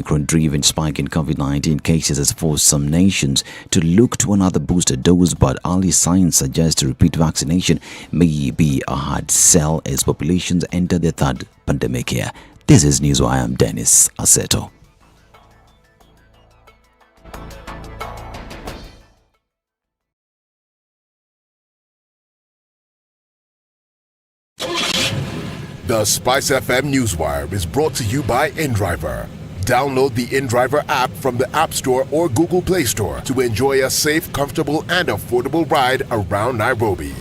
Omicron-driven spike in COVID-19 cases has forced some nations to look to another booster dose, but early signs suggest repeat vaccination may be a hard sell as populations enter their third pandemic year. This is Newswire. I am Dennis Aseto. The SpiceFM Newswire is brought to you by InDriver. Download the InDriver app from the App Store or Google Play Store to enjoy a safe, comfortable, and affordable ride around Nairobi.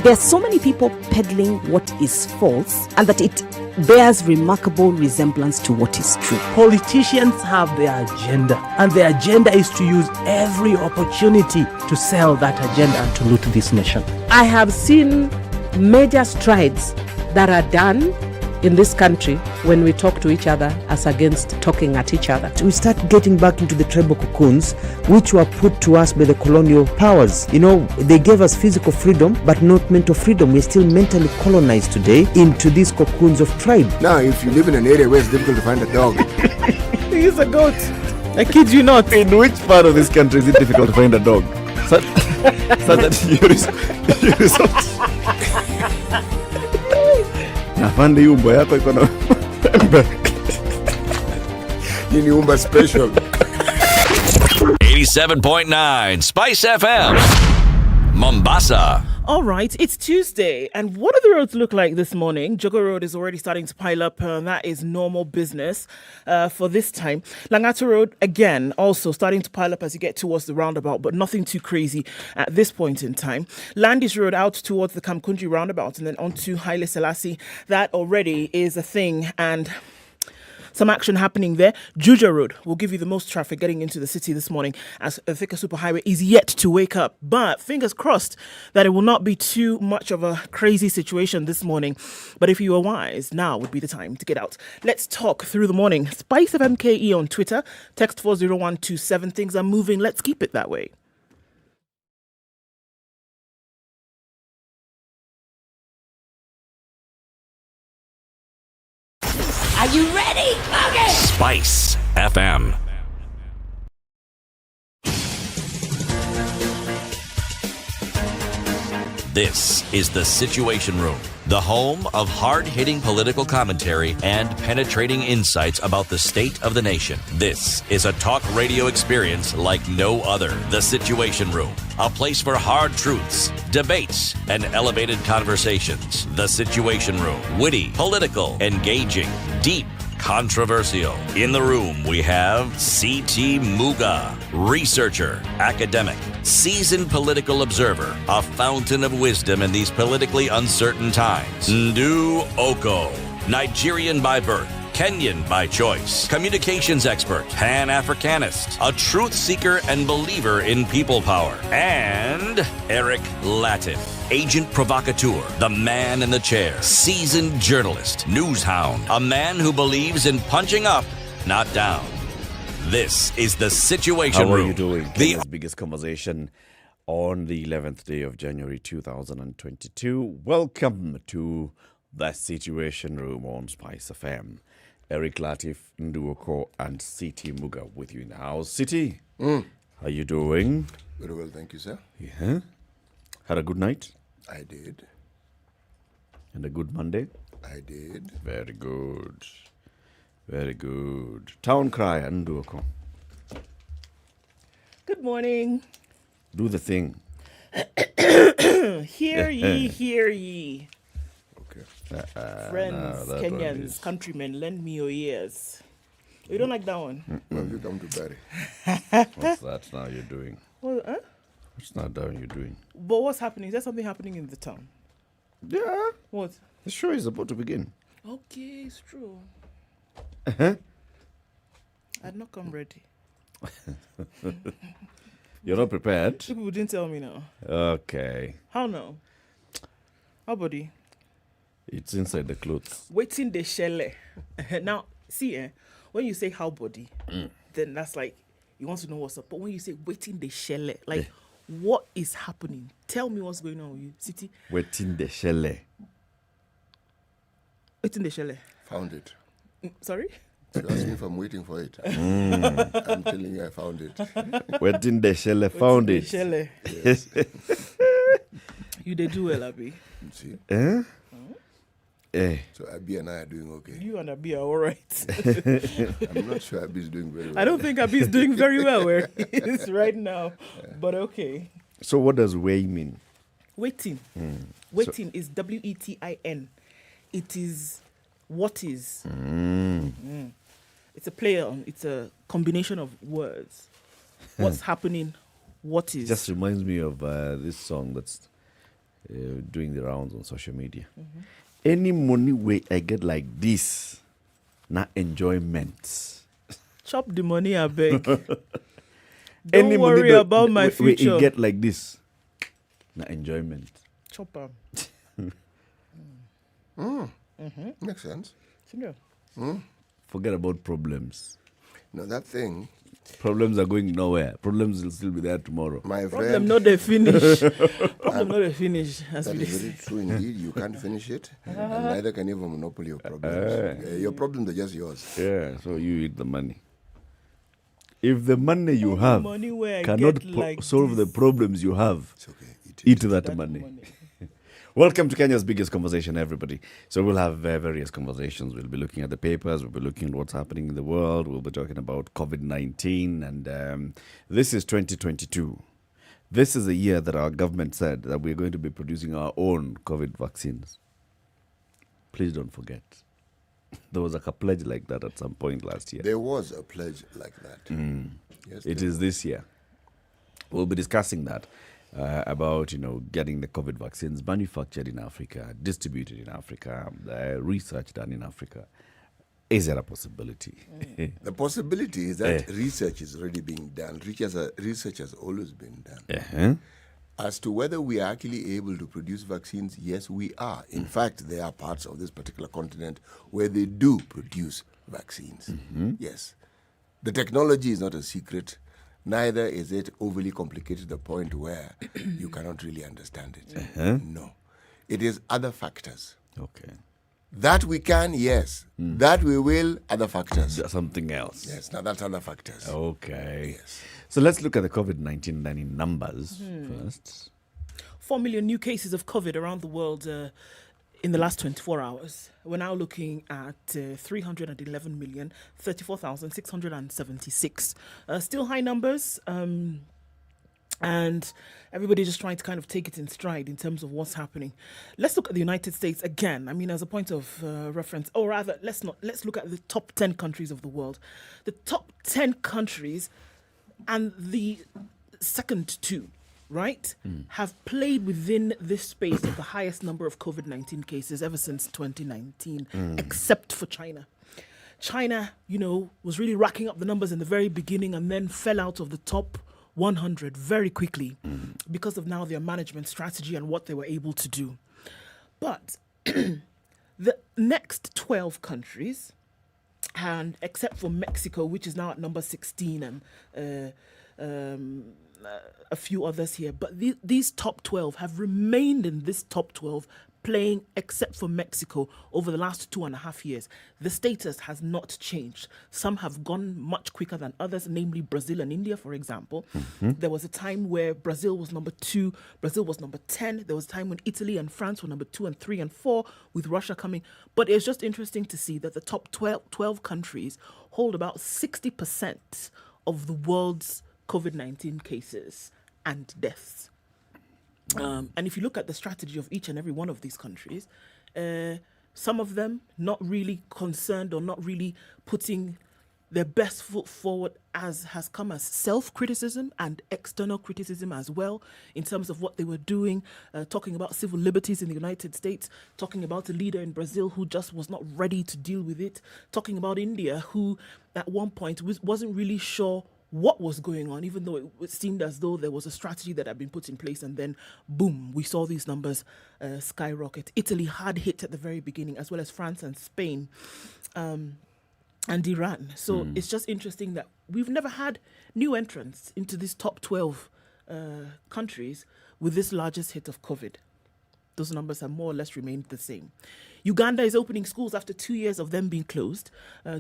There are so many people peddling what is false and that it bears remarkable resemblance to what is true. Politicians have their agenda, and their agenda is to use every opportunity to sell that agenda and to loot this nation. I have seen major strides that are done in this country when we talk to each other as against talking at each other. We start getting back into the tribal cocoons which were put to us by the colonial powers. You know, they gave us physical freedom but not mental freedom. We're still mentally colonized today into these cocoons of tribe. Now, if you live in an area where it's difficult to find a dog, He's a goat. I kid you not. in which part of this country is it difficult to find a dog? So that you resort. Afande umbo yako iko na hii ni umba special. 87.9 Spice FM, Mombasa. All right, it's Tuesday, and what do the roads look like this morning? Jogo Road is already starting to pile up, and that is normal business for this time. Langata Road, again, also starting to pile up as you get towards the roundabout, but nothing too crazy at this point in time. Landis Road out towards the Kamkunji roundabout, and then onto Haile Selassie. That already is a thing, and some action happening there. Juja Road will give you the most traffic getting into the city this morning as Thika Superhighway is yet to wake up. But fingers crossed that it will not be too much of a crazy situation this morning. But if you are wise, now would be the time to get out. Let's talk through the morning. SpiceFMKE on Twitter. Text 40127. Things are moving. Let's keep it that way. Are you ready? Okay. Spice FM. This is the Situation Room, the home of hard-hitting political commentary and penetrating insights about the state of the nation. This is a talk radio experience like no other. The Situation Room, a place for hard truths, debates, and elevated conversations. The Situation Room, witty, political, engaging, deep, controversial. In the room, we have C.T. Muga, researcher, academic, seasoned political observer, a fountain of wisdom in these politically uncertain times. Ndu Okoh, Nigerian by birth, Kenyan by choice, communications expert, Pan-Africanist, a truth seeker and believer in people power, and Eric Latiff, agent provocateur, the man in the chair, seasoned journalist, news hound, a man who believes in punching up, not down. This is the Situation Room. How are you doing? Kenya's biggest conversation on the 11th day of January 2022. Welcome to the Situation Room on Spice FM. Eric Latiff, Ndu Okoh, and C.T. Muga with you in the house. City, how are you doing? Very well, thank you, sir. Yeah. Had a good night? I did. And a good Monday? I did. Very good. Very good. Town crier, Ndu Okoh. Good morning. Do the thing. Hear ye, hear ye. Okay. Friends, Kenyans, countrymen, lend me your ears. You don't like that one? Well, you come to Barry. What's that now you're doing? Well, huh? What's that now you're doing? But what's happening? Is there something happening in the town? Yeah. What? The show is about to begin. Okay, it's true. I'd not come ready. You're not prepared? People didn't tell me now. Okay. How no? How body? It's inside the clothes. Waiting the shell. Now, see, when you say how body, then that's like you want to know what's up. But when you say waiting the shell, like what is happening? Tell me what's going on with you, City. Waiting the shell. Waiting the shell. Found it. Sorry? You asked me if I'm waiting for it. I'm telling you I found it. Waiting the shell, found it. Yes. You did do well, Abi. See? Eh? So Abi and I are doing okay. You and Abi are all right. I'm not sure Abi is doing very well. I don't think Abi is doing very well where he is right now. But okay. So what does way mean? Waiting. Waiting is WETIN. It is what is. It's a play on, it's a combination of words. What's happening, what is. Just reminds me of this song that's doing the rounds on social media. Any money way I get like this, not enjoyment. Chop the money, I beg. Any Don't worry about my future. We get like this, not enjoyment. Chop them. Makes sense. Forget about problems. No, that thing. Problems are going nowhere. Problems will still be there tomorrow. My Problem friend. not the finish. Problem not the finish. As That we is say. very true indeed. You can't finish it. And neither can you have a monopoly of problems. Your problems are just yours. Yeah, so you eat the money. If the money you have money where I cannot get like solve the this. problems you have, It's okay. eat that money. Welcome to Kenya's biggest conversation, everybody. So we'll have various conversations. We'll be looking at the papers. We'll be looking at what's happening in the world. We'll be talking about COVID-19. And this is 2022. This is a year that our government said that we're going to be producing our own COVID vaccines. Please don't forget. There was like a pledge like that at some point last year. There was a pledge like that. Yes, It is this year. We'll be discussing that. About getting the COVID vaccines manufactured in Africa, distributed in Africa, research done in Africa. Is there a possibility? The possibility is that research is already being done. Research has always been done. As to whether we are actually able to produce vaccines, yes, we are. In fact, there are parts of this particular continent where they do produce vaccines. Yes. The technology is not a secret. Neither is it overly complicated to the point where you cannot really understand it. No. It is other factors. Okay. That we can, yes. That we will, other factors. That's something else. Yes, now that's other factors. Okay. Yes. So let's look at the COVID-19 numbers first. 4 million new cases of COVID around the world in the last 24 hours. We're now looking at 311,034,676. Still high numbers. And everybody just trying to kind of take it in stride in terms of what's happening. Let's look at the United States again. I mean, as a point of reference, or rather, let's look at the top 10 countries of the world. The top 10 countries and the second two, right, have played within this space of the highest number of COVID-19 cases ever since 2019, except for China. China, was really racking up the numbers in the very beginning and then fell out of the top 100 very quickly because of now their management strategy and what they were able to do. But the next 12 countries, and except for Mexico, which is now at number 16, and a few others here, but these top 12 have remained in this top 12 playing, except for Mexico, over the last 2.5 years. The status has not changed. Some have gone much quicker than others, namely Brazil and India, for example. There was a time where Brazil was number 2, Brazil was number 10. There was a time when Italy and France were number 2 and 3 and 4, with Russia coming. But it's just interesting to see that the top 12 countries hold about 60% of the world's COVID-19 cases and deaths. And if you look at the strategy of each and every one of these countries, some of them not really concerned or not really putting their best foot forward, as has come as self-criticism and external criticism as well, in terms of what they were doing, talking about civil liberties in the United States, talking about a leader in Brazil who just was not ready to deal with it, talking about India, who at one point wasn't really sure what was going on, even though it seemed as though there was a strategy that had been put in place, and then boom, we saw these numbers skyrocket. Italy hard hit at the very beginning, as well as France and Spain. and Iran. So it's just interesting that we've never had new entrants into these top 12 countries with this largest hit of COVID. Those numbers have more or less remained the same. Uganda is opening schools after 2 years of them being closed.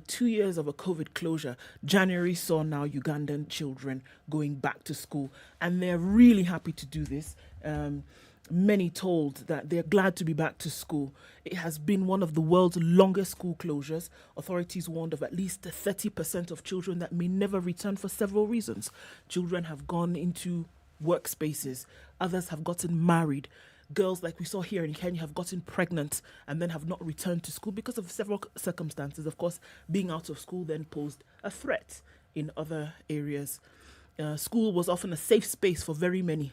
2 years of a COVID closure. January saw now Ugandan children going back to school, and they're really happy to do this. Many told that they're glad to be back to school. It has been one of the world's longest school closures. Authorities warned of at least 30% of children that may never return for several reasons. Children have gone into workspaces. Others have gotten married. Girls, like we saw here in Kenya, have gotten pregnant and then have not returned to school because of several circumstances. Of course, being out of school then posed a threat in other areas. School was often a safe space for very many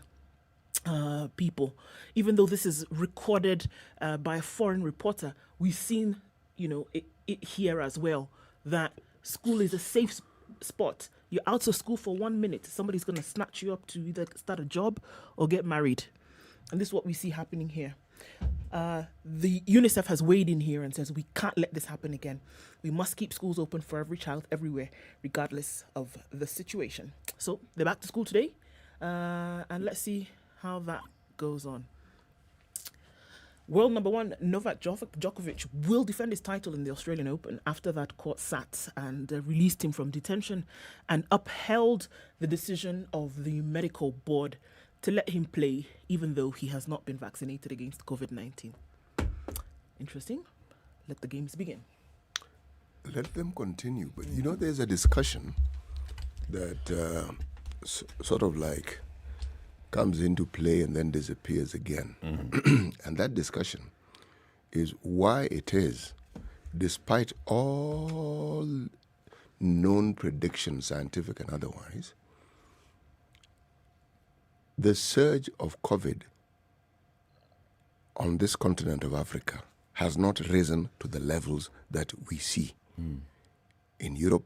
people. Even though this is recorded by a foreign reporter, we've seen, it here as well, that school is a safe spot. You're out of school for 1 minute, somebody's going to snatch you up to either start a job or get married. And this is what we see happening here. The UNICEF has weighed in here and says we can't let this happen again. We must keep schools open for every child everywhere, regardless of the situation. So they're back to school today, and let's see how that goes on. World number one, Novak Djokovic will defend his title in the Australian Open after that court sat and released him from detention and upheld the decision of the medical board to let him play, even though he has not been vaccinated against COVID-19. Interesting. Let the games begin. Let them continue. But there's a discussion that sort of like comes into play and then disappears again. And that discussion is why it is, despite all known predictions, scientific and otherwise, the surge of COVID on this continent of Africa has not risen to the levels that we see in Europe,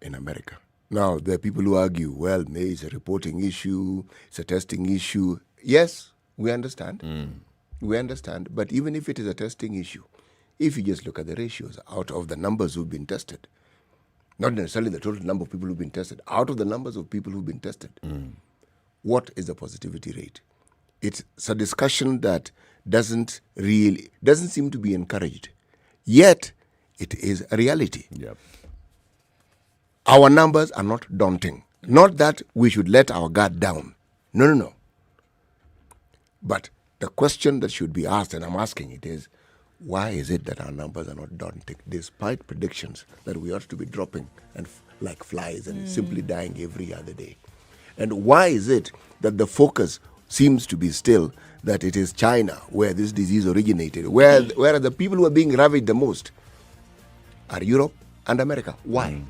in America. Now, there are people who argue, well, maybe it's a reporting issue, it's a testing issue. Yes, we understand. We understand. But even if it is a testing issue, if you just look at the ratios out of the numbers who've been tested, not necessarily the total number of people who've been tested, out of the numbers of people who've been tested, what is the positivity rate? It's a discussion that doesn't seem to be encouraged. Yet, it is a reality. Yep. Our numbers are not daunting. Not that we should let our guard down. No. But the question that should be asked, and I'm asking it, is why is it that our numbers are not daunting, despite predictions that we ought to be dropping and like flies and simply dying every other day? And why is it that the focus seems to be still that it is China where this disease originated, where the people who are being ravaged the most are Europe and America? Why?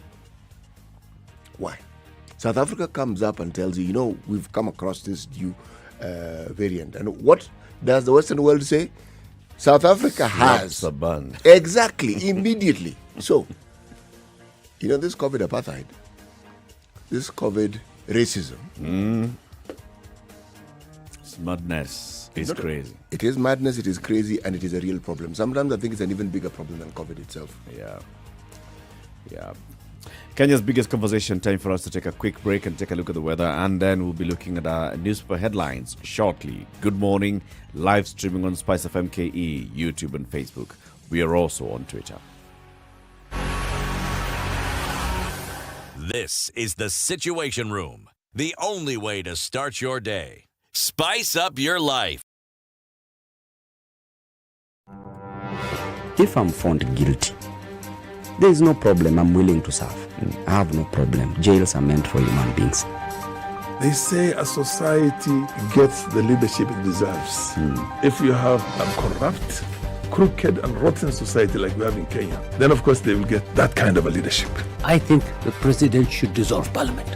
Why? South Africa comes up and tells you, we've come across this new variant. And what does the Western world say? South Africa has. The bun. Exactly, immediately. So, this COVID apartheid, this COVID racism. It's madness. It's crazy. It is madness, it is crazy, and it is a real problem. Sometimes I think it's an even bigger problem than COVID itself. Yeah. Kenya's biggest conversation. Time for us to take a quick break and take a look at the weather, and then we'll be looking at our newspaper headlines shortly. Good morning, live streaming on SpiceFM KE, YouTube and Facebook. We are also on Twitter. This is the Situation Room, the only way to start your day. Spice up your life. If I'm found guilty, there is no problem. I'm willing to serve. I have no problem. Jails are meant for human beings. They say a society gets the leadership it deserves. If you have a corrupt, crooked and rotten society like we have in Kenya, then of course they will get that kind of a leadership. I think the president should dissolve parliament.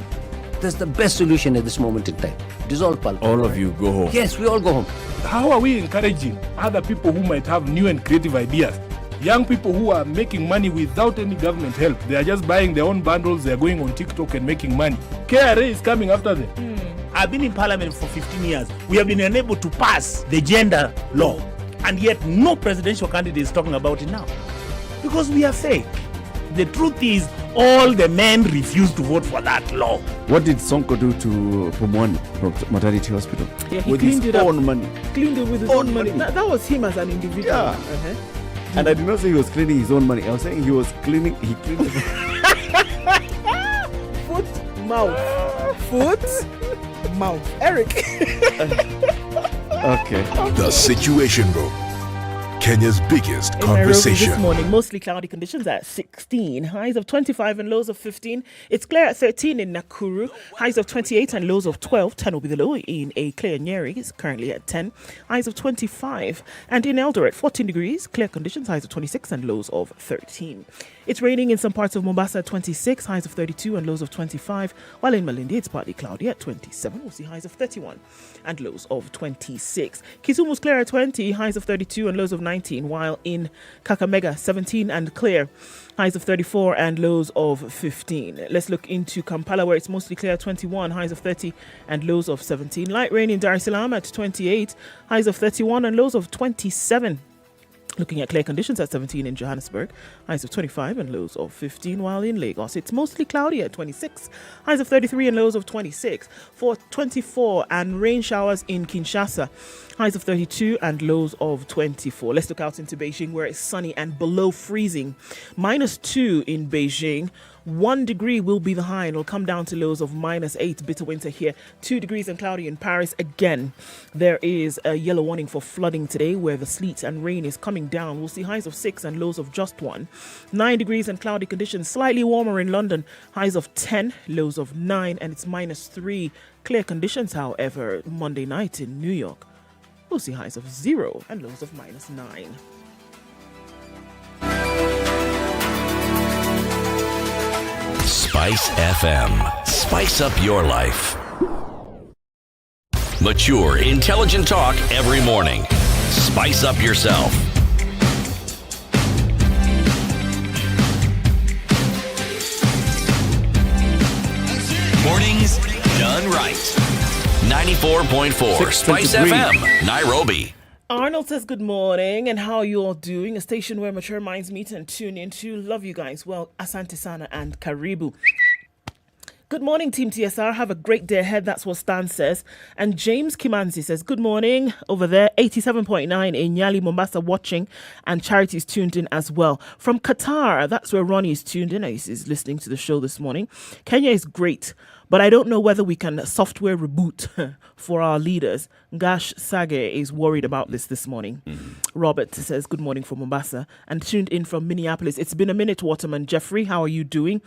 That's the best solution at this moment in time. Dissolve parliament. All of you go home. Yes, we all go home. How are we encouraging other people who might have new and creative ideas? Young people who are making money without any government help. They are just buying their own bundles. They are going on TikTok and making money. KRA is coming after them. I've been in parliament for 15 years. We have been unable to pass the gender law. And yet no presidential candidate is talking about it now. Because we are fake. The truth is, all the men refused to vote for that law. What did Sonko do to Pumwani Maternity Hospital? Yeah, he with cleaned his it up. own money. Cleaned it with his own money. That was him as an individual. Yeah. And I did not say he was cleaning his own money. I was saying he cleaned Foot, mouth. Foot, mouth. Eric. Okay. The Situation Room, Kenya's biggest In Nairobi conversation. this morning, mostly cloudy conditions at 16, highs of 25 and lows of 15. It's clear at 13 in Nakuru, highs of 28 and lows of 12. 10 will be the low in a clear Nyeri, it's currently at 10, highs of 25. And in Eldoret, 14 degrees, clear conditions, highs of 26 and lows of 13. It's raining in some parts of Mombasa at 26, highs of 32 and lows of 25, while in Malindi it's partly cloudy at 27. We'll see highs of 31 and lows of 26. Kisumu clear at 20, highs of 32 and lows of 19, while in Kakamega 17 and clear, highs of 34 and lows of 15. Let's look into Kampala, where it's mostly clear at 21, highs of 30 and lows of 17. Light rain in Dar es Salaam at 28, highs of 31 and lows of 27. Looking at clear conditions at 17 in Johannesburg, highs of 25 and lows of 15, while in Lagos it's mostly cloudy at 26, highs of 33 and lows of 26, for 24, and rain showers in Kinshasa, highs of 32 and lows of 24. Let's look out into Beijing, where it's sunny and below freezing, -2 in Beijing. 1 degree will be the high and it'll come down to lows of -8. Bitter winter here. 2 degrees and cloudy in Paris. Again, there is a yellow warning for flooding today, where the sleet and rain is coming down. We'll see highs of 6 and lows of just 1. 9 degrees and cloudy conditions. Slightly warmer in London. Highs of 10, lows of 9, and it's -3. Clear conditions, however, Monday night in New York. We'll see highs of 0 and lows of -9. Spice FM. Spice up your life. Mature, intelligent talk every morning. Spice up yourself. Mornings done right. 94.4 Spice FM, Nairobi. Arnold says good morning, and how are you all doing? A station where mature minds meet and tune into. Love you guys. Well, asante sana and karibu. Good morning, Team TSR. Have a great day ahead. That's what Stan says. And James Kimanzi says, good morning over there. 87.9 in Nyeri, Mombasa watching. And Charity's tuned in as well. From Qatar, that's where Ronnie is tuned in. He's listening to the show this morning. Kenya is great, but I don't know whether we can software reboot for our leaders. Gash Sage is worried about this morning. Robert says, good morning from Mombasa. And tuned in from Minneapolis. It's been a minute, Waterman. Jeffrey, how are you doing?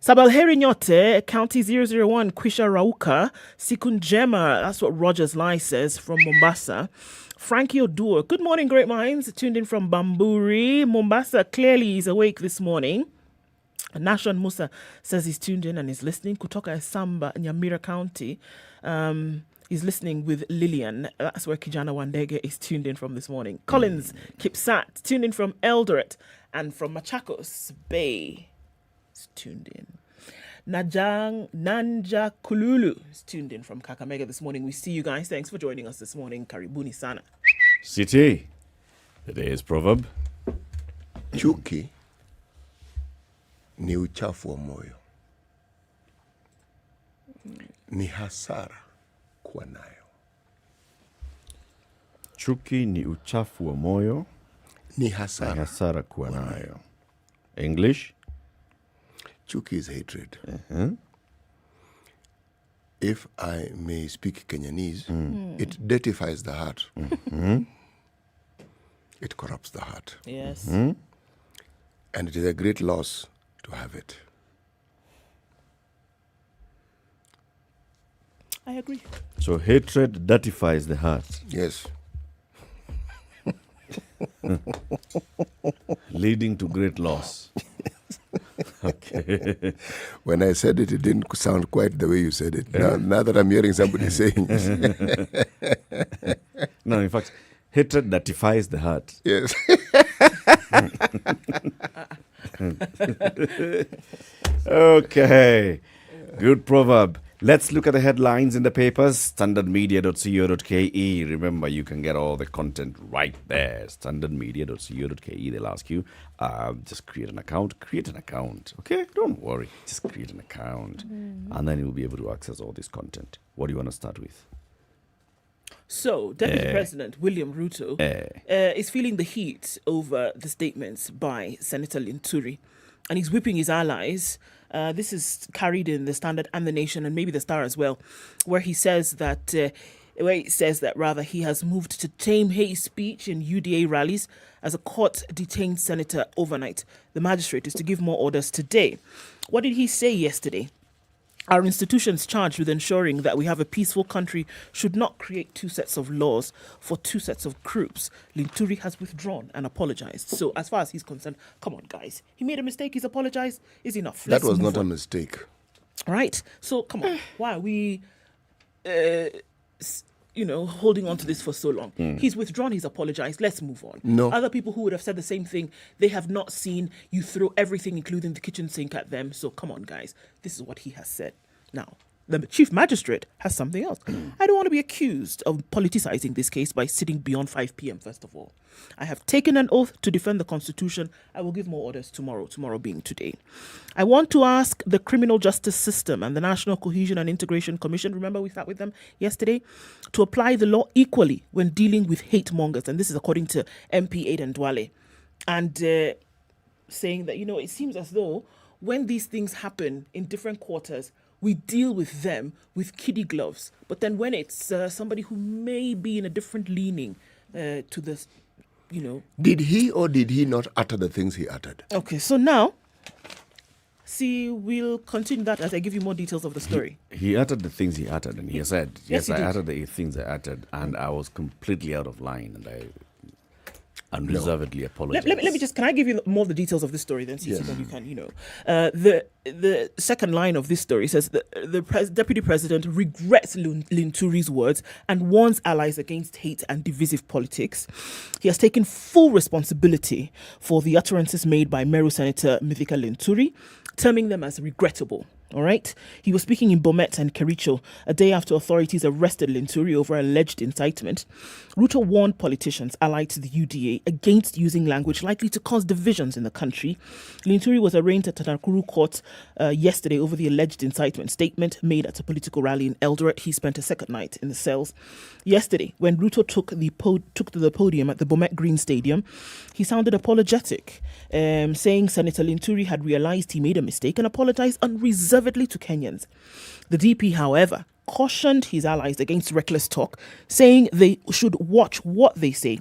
Sabalheri Nyote, County 001, Kwisha Rauka, Sikunjema, that's what Rogers Lai says from Mombasa. Frankie Odur, good morning, great minds, tuned in from Bamburi. Mombasa clearly is awake this morning. Nashon Musa says he's tuned in and is listening. Kutoka Samba, Nyamira County, he's listening with Lillian. That's where Kijana Wandege is tuned in from this morning. Collins Kipsat, tuned in from Eldoret, and from Machakos Bay. Tuned in. Nanja Kululu is tuned in from Kakamega this morning. We see you guys. Thanks for joining us this morning. Karibuni sana. City. Today's proverb. Chuki ni uchafu wa moyo. Ni hasara kuwa nayo. Chuki ni uchafu wa moyo. Ni hasara kuwa nayo. English. Chuki is hatred. If I may speak Kenyanese, it dirtifies the heart. It corrupts the heart. Yes. And it is a great loss to have it. I agree. So hatred dirtifies the heart. Yes. Leading to great loss. Okay. When I said it, it didn't sound quite the way you said it. Now that I'm hearing somebody saying it. No, in fact, hatred dirtifies the heart. Yes. Okay. Good proverb. Let's look at the headlines in the papers. Standardmedia.co.ke. Remember, you can get all the content right there. Standardmedia.co.ke. They'll ask you, just create an account. Create an account. Okay? Don't worry. Just create an account. And then you'll be able to access all this content. What do you want to start with? So, Deputy President William Ruto is feeling the heat over the statements by Senator Linturi. And he's whipping his allies. This is carried in the Standard and the Nation and maybe the Star as well, where he says that he has moved to tame hate speech in UDA rallies as a court detained senator overnight. The magistrate is to give more orders today. What did he say yesterday? Our institutions charged with ensuring that we have a peaceful country should not create two sets of laws for two sets of groups. Linturi has withdrawn and apologized. So as far as he's concerned, come on, guys. He made a mistake. He's apologized. Is enough. That was not a mistake. Right. So come on. Why are we, holding on to this for so long? He's withdrawn. He's apologized. Let's move on. No. Other people who would have said the same thing, they have not seen you throw everything, including the kitchen sink, at them. So come on, guys. This is what he has said. Now, the chief magistrate has something else. I don't want to be accused of politicizing this case by sitting beyond 5 p.m. First of all, I have taken an oath to defend the Constitution. I will give more orders tomorrow being today. I want to ask the criminal justice system and the National Cohesion and Integration Commission, remember we sat with them yesterday, to apply the law equally when dealing with hate mongers. And this is according to MP Aiden Dwale. And saying that, it seems as though when these things happen in different quarters, we deal with them with kiddie gloves. But then when it's somebody who may be in a different leaning to this, Did he or did he not utter the things he uttered? Okay, so now, we'll continue that as I give you more details of the story. He uttered the things he uttered, and he said, Yes, I did. uttered the things I uttered, and I was completely out of line, and I unreservedly apologize. Let me just, can I give you more of the details of this story then, Cece, then you can, the second line of this story says the Deputy President regrets Linturi's words and warns allies against hate and divisive politics. He has taken full responsibility for the utterances made by Meru Senator Mithika Linturi, terming them as regrettable. All right. He was speaking in Bomet and Kericho a day after authorities arrested Linturi over alleged incitement. Ruto warned politicians allied to the UDA against using language likely to cause divisions in the country. Linturi was arraigned at Nakuru court yesterday over the alleged incitement statement made at a political rally in Eldoret. He spent a second night in the cells. Yesterday, when Ruto took to the podium at the Bomet Green Stadium, he sounded apologetic, saying Senator Linturi had realized he made a mistake and apologized unreservedly to Kenyans. The DP, however, cautioned his allies against reckless talk, saying they should watch what they say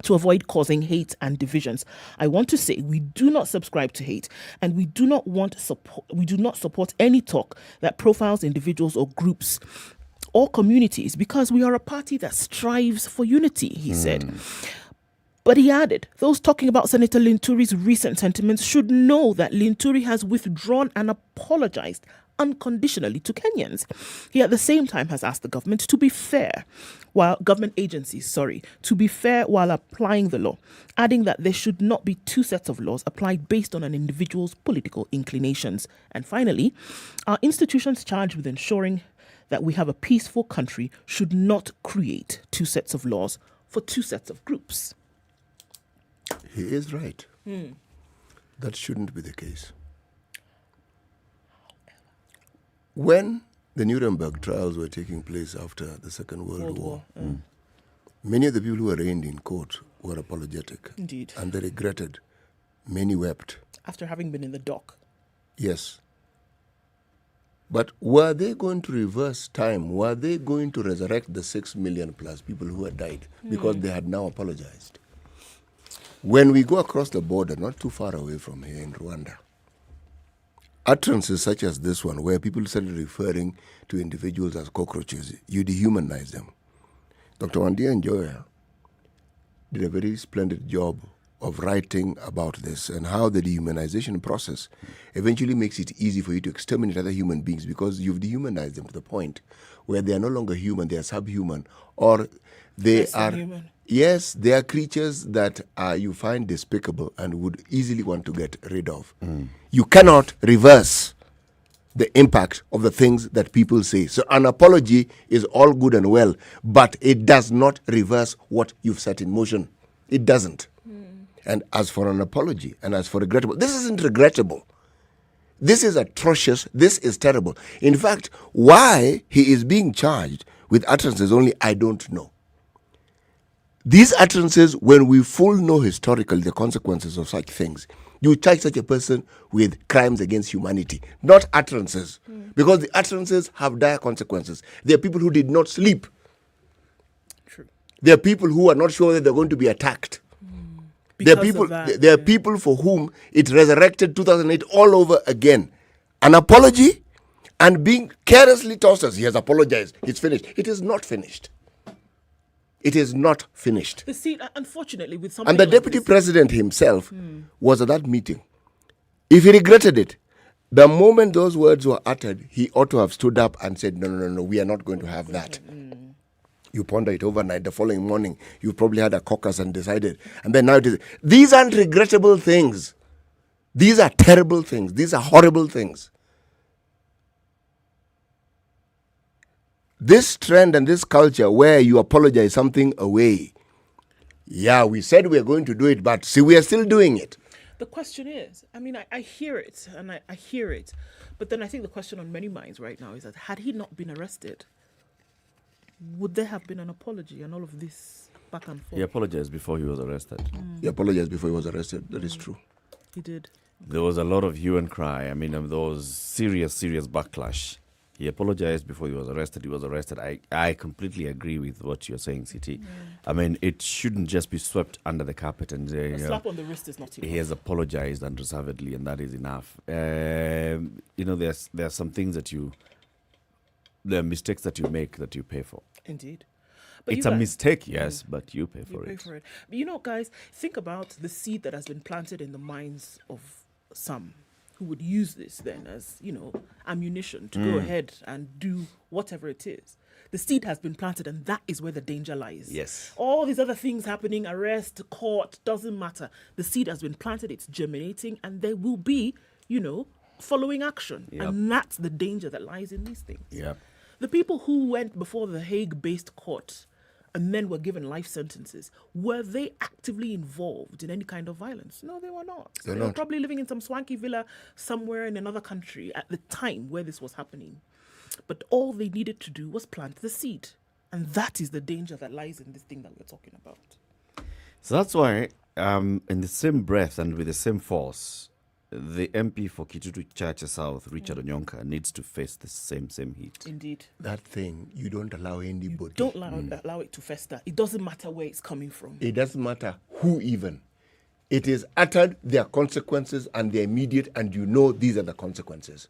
to avoid causing hate and divisions. I want to say we do not subscribe to hate, and we do not support any talk that profiles individuals or groups or communities, because we are a party that strives for unity, he said. But he added, those talking about Senator Linturi's recent sentiments should know that Linturi has withdrawn and apologized unconditionally to Kenyans. He at the same time has asked the government to be fair, government agencies to be fair while applying the law, adding that there should not be two sets of laws applied based on an individual's political inclinations. And finally, our institutions charged with ensuring that we have a peaceful country should not create two sets of laws for two sets of groups. He is right. That shouldn't be the case. When the Nuremberg trials were taking place after the Second World War, many of the people who were arraigned in court were apologetic. Indeed. And they regretted. Many wept. After having been in the dock. Yes. But were they going to reverse time? Were they going to resurrect the 6 million plus people who had died because they had now apologized? When we go across the border, not too far away from here in Rwanda, utterances such as this one, where people started referring to individuals as cockroaches, you dehumanize them. Dr. Wandia Njoya did a very splendid job of writing about this and how the dehumanization process eventually makes it easy for you to exterminate other human beings because you've dehumanized them to the point where they are no longer human, they are subhuman, or they are... Human. Yes, they are creatures that you find despicable and would easily want to get rid of. You cannot reverse the impact of the things that people say. So an apology is all good and well, but it does not reverse what you've set in motion. It doesn't. And as for an apology, and as for regrettable, this isn't regrettable. This is atrocious. This is terrible. In fact, why he is being charged with utterances only, I don't know. These utterances, when we full know historically the consequences of such things, you charge such a person with crimes against humanity, not utterances. Because the utterances have dire consequences. There are people who did not sleep. True. There are people who are not sure that they're going to be attacked. There are people for whom it resurrected 2008 all over again. An apology and being carelessly tossed as he has apologized. It's finished. It is not finished. It is not finished. See, unfortunately, with some and the deputy president himself was at that meeting. If he regretted it, the moment those words were uttered, he ought to have stood up and said, no, we are not going to have that. You ponder it overnight. The following morning, you probably had a caucus and decided. And then now it is. These aren't regrettable things. These are terrible things. These are horrible things. This trend and this culture where you apologize something away. Yeah, we said we are going to do it, but see, we are still doing it. The question is, I mean, I hear it, and I hear it. But then I think the question on many minds right now is that had he not been arrested, would there have been an apology and all of this back and forth? He apologized before he was arrested. He apologized before he was arrested. That is true. He did. There was a lot of hue and cry. I mean, there was serious backlash. He apologized before he was arrested. He was arrested. I completely agree with what you're saying, CT. I mean, it shouldn't just be swept under the carpet and say, a slap on the wrist is not enough. He has apologized unreservedly, and that is enough. There are some things that there are mistakes that you make that you pay for. Indeed. But it's a mistake, yes, but you pay for it. But guys, think about the seed that has been planted in the minds of some who would use this then as, ammunition to go ahead and do whatever it is. The seed has been planted, and that is where the danger lies. Yes. All these other things happening, arrest, court, doesn't matter. The seed has been planted, it's germinating, and there will be, following action. Yep. And that's the danger that lies in these things. Yep. The people who went before the Hague-based court and then were given life sentences, were they actively involved in any kind of violence? No, they were not. They were probably living in some swanky villa somewhere in another country at the time where this was happening. But all they needed to do was plant the seed. And that is the danger that lies in this thing that we're talking about. So that's why, in the same breath and with the same force, the MP for Kitutu Chacha South, Richard Onyonka, needs to face the same heat. Indeed. That thing, you don't allow anybody. You don't allow it to fester. It doesn't matter where it's coming from. It doesn't matter who even. It is uttered, there are consequences, and they're immediate, and these are the consequences.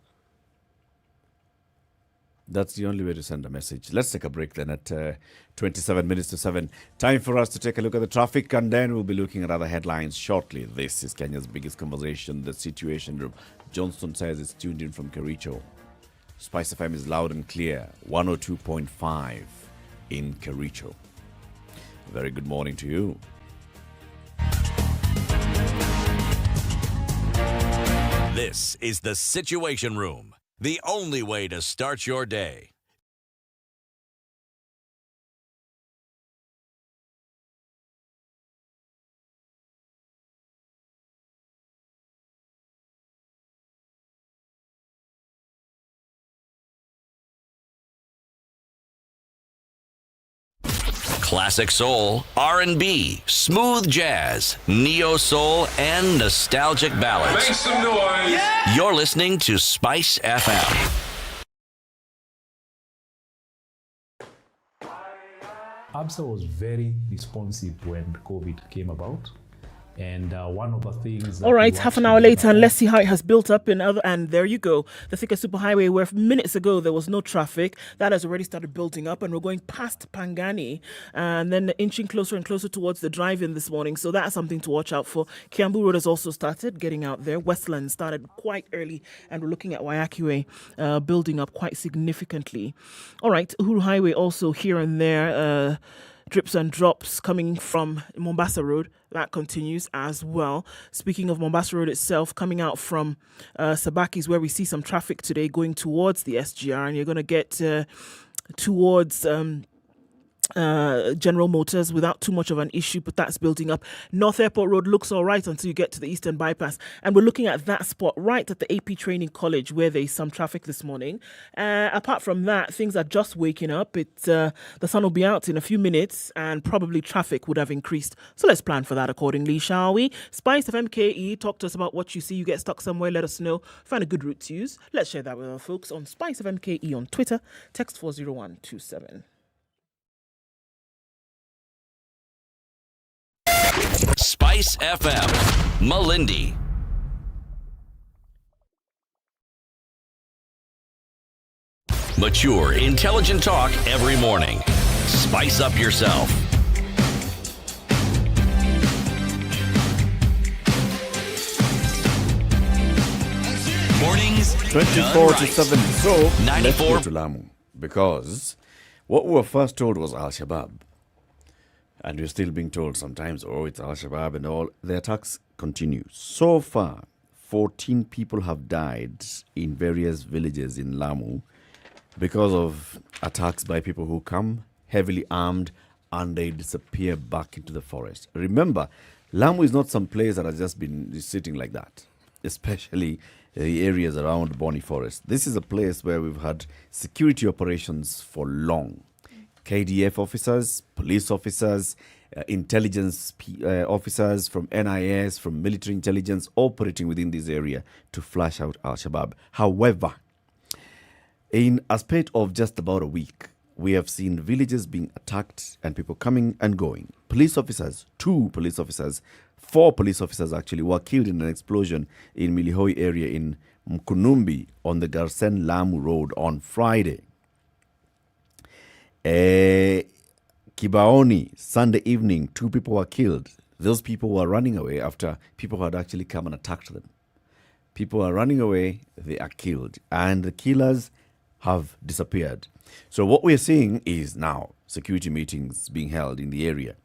That's the only way to send a message. Let's take a break then at 27 minutes to 7. Time for us to take a look at the traffic, and then we'll be looking at other headlines shortly. This is Kenya's biggest conversation, the Situation Room. Johnston says it's tuned in from Kericho. SpiceFM is loud and clear, 102.5 in Kericho. Very good morning to you. This is the Situation Room. The only way to start your day. Classic soul, R&B, smooth jazz, neo soul, and nostalgic ballads. Make some noise. Yeah. You're listening to Spice FM. ABSA was very responsive when COVID came about. And one of the things... All right, half an hour later, and let's see how it has built up and there you go. The Thika Superhighway, where minutes ago there was no traffic, that has already started building up, and we're going past Pangani, and then inching closer and closer towards the drive-in this morning. So that's something to watch out for. Kiambu Road has also started getting out there. Westland started quite early, and we're looking at Wayaki Way building up quite significantly. All right, Uhuru Highway also here and there. drips and drops coming from Mombasa Road. That continues as well. Speaking of Mombasa Road itself, coming out from Sabaki is where we see some traffic today going towards the SGR, and you're going to get towards General Motors without too much of an issue, but that's building up. North Airport Road looks all right until you get to the Eastern Bypass, and we're looking at that spot right at the AP Training College where there's some traffic this morning. Apart from that, things are just waking up. The sun will be out in a few minutes and probably traffic would have increased. So let's plan for that accordingly, shall we? SpiceFM KE, talk to us about what you see. You get stuck somewhere, let us know. Find a good route to use. Let's share that with our folks on SpiceFM KE on Twitter. Text 40127. Spice FM, Malindi. Mature, intelligent talk every morning. Spice up yourself. Mornings 24 to 7. So 94. let's go to Lamu, because what we were first told was Al-Shabaab. And we're still being told sometimes, oh, it's Al-Shabaab and all. The attacks continue. So far, 14 people have died in various villages in Lamu because of attacks by people who come heavily armed and they disappear back into the forest. Remember, Lamu is not some place that has just been sitting like that, especially the areas around Boni Forest. This is a place where we've had security operations for long. KDF officers, police officers, intelligence officers from NIS, from military intelligence operating within this area to flush out Al-Shabaab. However, in a spate of just about a week, we have seen villages being attacked and people coming and going. Police officers, 2 police officers, 4 police officers actually were killed in an explosion in Milihoi area in Mkunumbi on the Garsen-Lamu road on Friday. Kibaoni, Sunday evening, 2 people were killed. Those people were running away after people had actually come and attacked them. People are running away, they are killed, and the killers have disappeared. So what we're seeing is now security meetings being held in the area.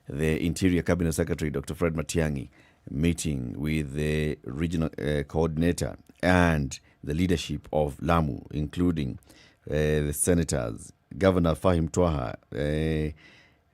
The Interior Cabinet Secretary, Dr. Fred Matiang'i, meeting with the regional coordinator and the leadership of Lamu, including the senators, Governor Fahim Twaha,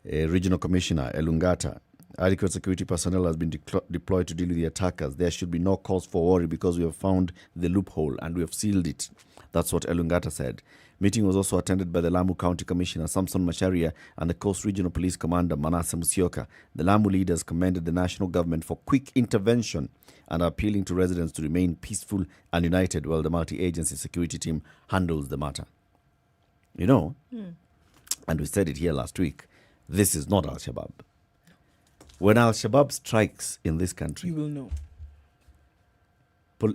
Regional Commissioner Elungata. Adequate security personnel has been deployed to deal with the attackers. There should be no cause for worry because we have found the loophole and we have sealed it. That's what Elungata said. Meeting was also attended by the Lamu County Commissioner Samson Macharia and the Coast Regional Police Commander Manasseh Musyoka. The Lamu leaders commended the national government for quick intervention and are appealing to residents to remain peaceful and united while the multi-agency security team handles the matter. You know, and we said it here last week, this is not Al-Shabaab. When Al-Shabaab strikes in this country, you will know.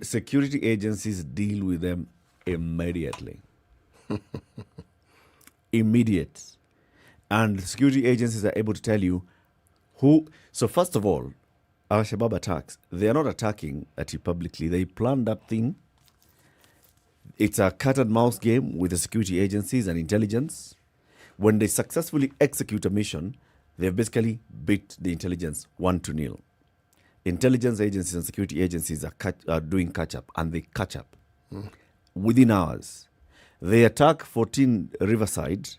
Security agencies deal with them immediately. Immediate. And security agencies are able to tell you who. So first of all, Al-Shabaab attacks, they are not attacking at you publicly. They plan that thing. It's a cat and mouse game with the security agencies and intelligence. When they successfully execute a mission, they've basically beat the intelligence 1-0. Intelligence agencies and security agencies are doing catch-up, and they catch up within hours. They attack 14 Riverside,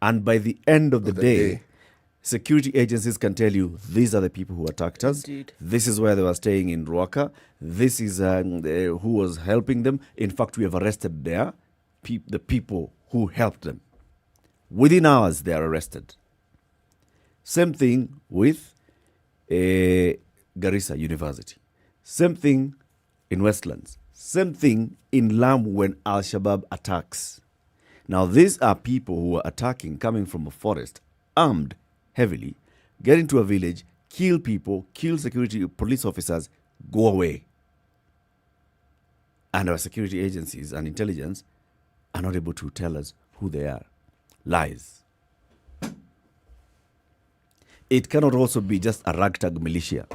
and by the end of the day, security agencies can tell you, these are the people who attacked us. Indeed. This is where they were staying in Ruaka. This is who was helping them. In fact, we have arrested the people who helped them. Within hours, they are arrested. Same thing with Garissa University. Same thing in Westlands. Same thing in Lamu when Al-Shabaab attacks. Now, these are people who are attacking, coming from a forest, armed heavily, get into a village, kill people, kill security police officers, go away. And our security agencies and intelligence are not able to tell us who they are. Lies. It cannot also be just a ragtag militia.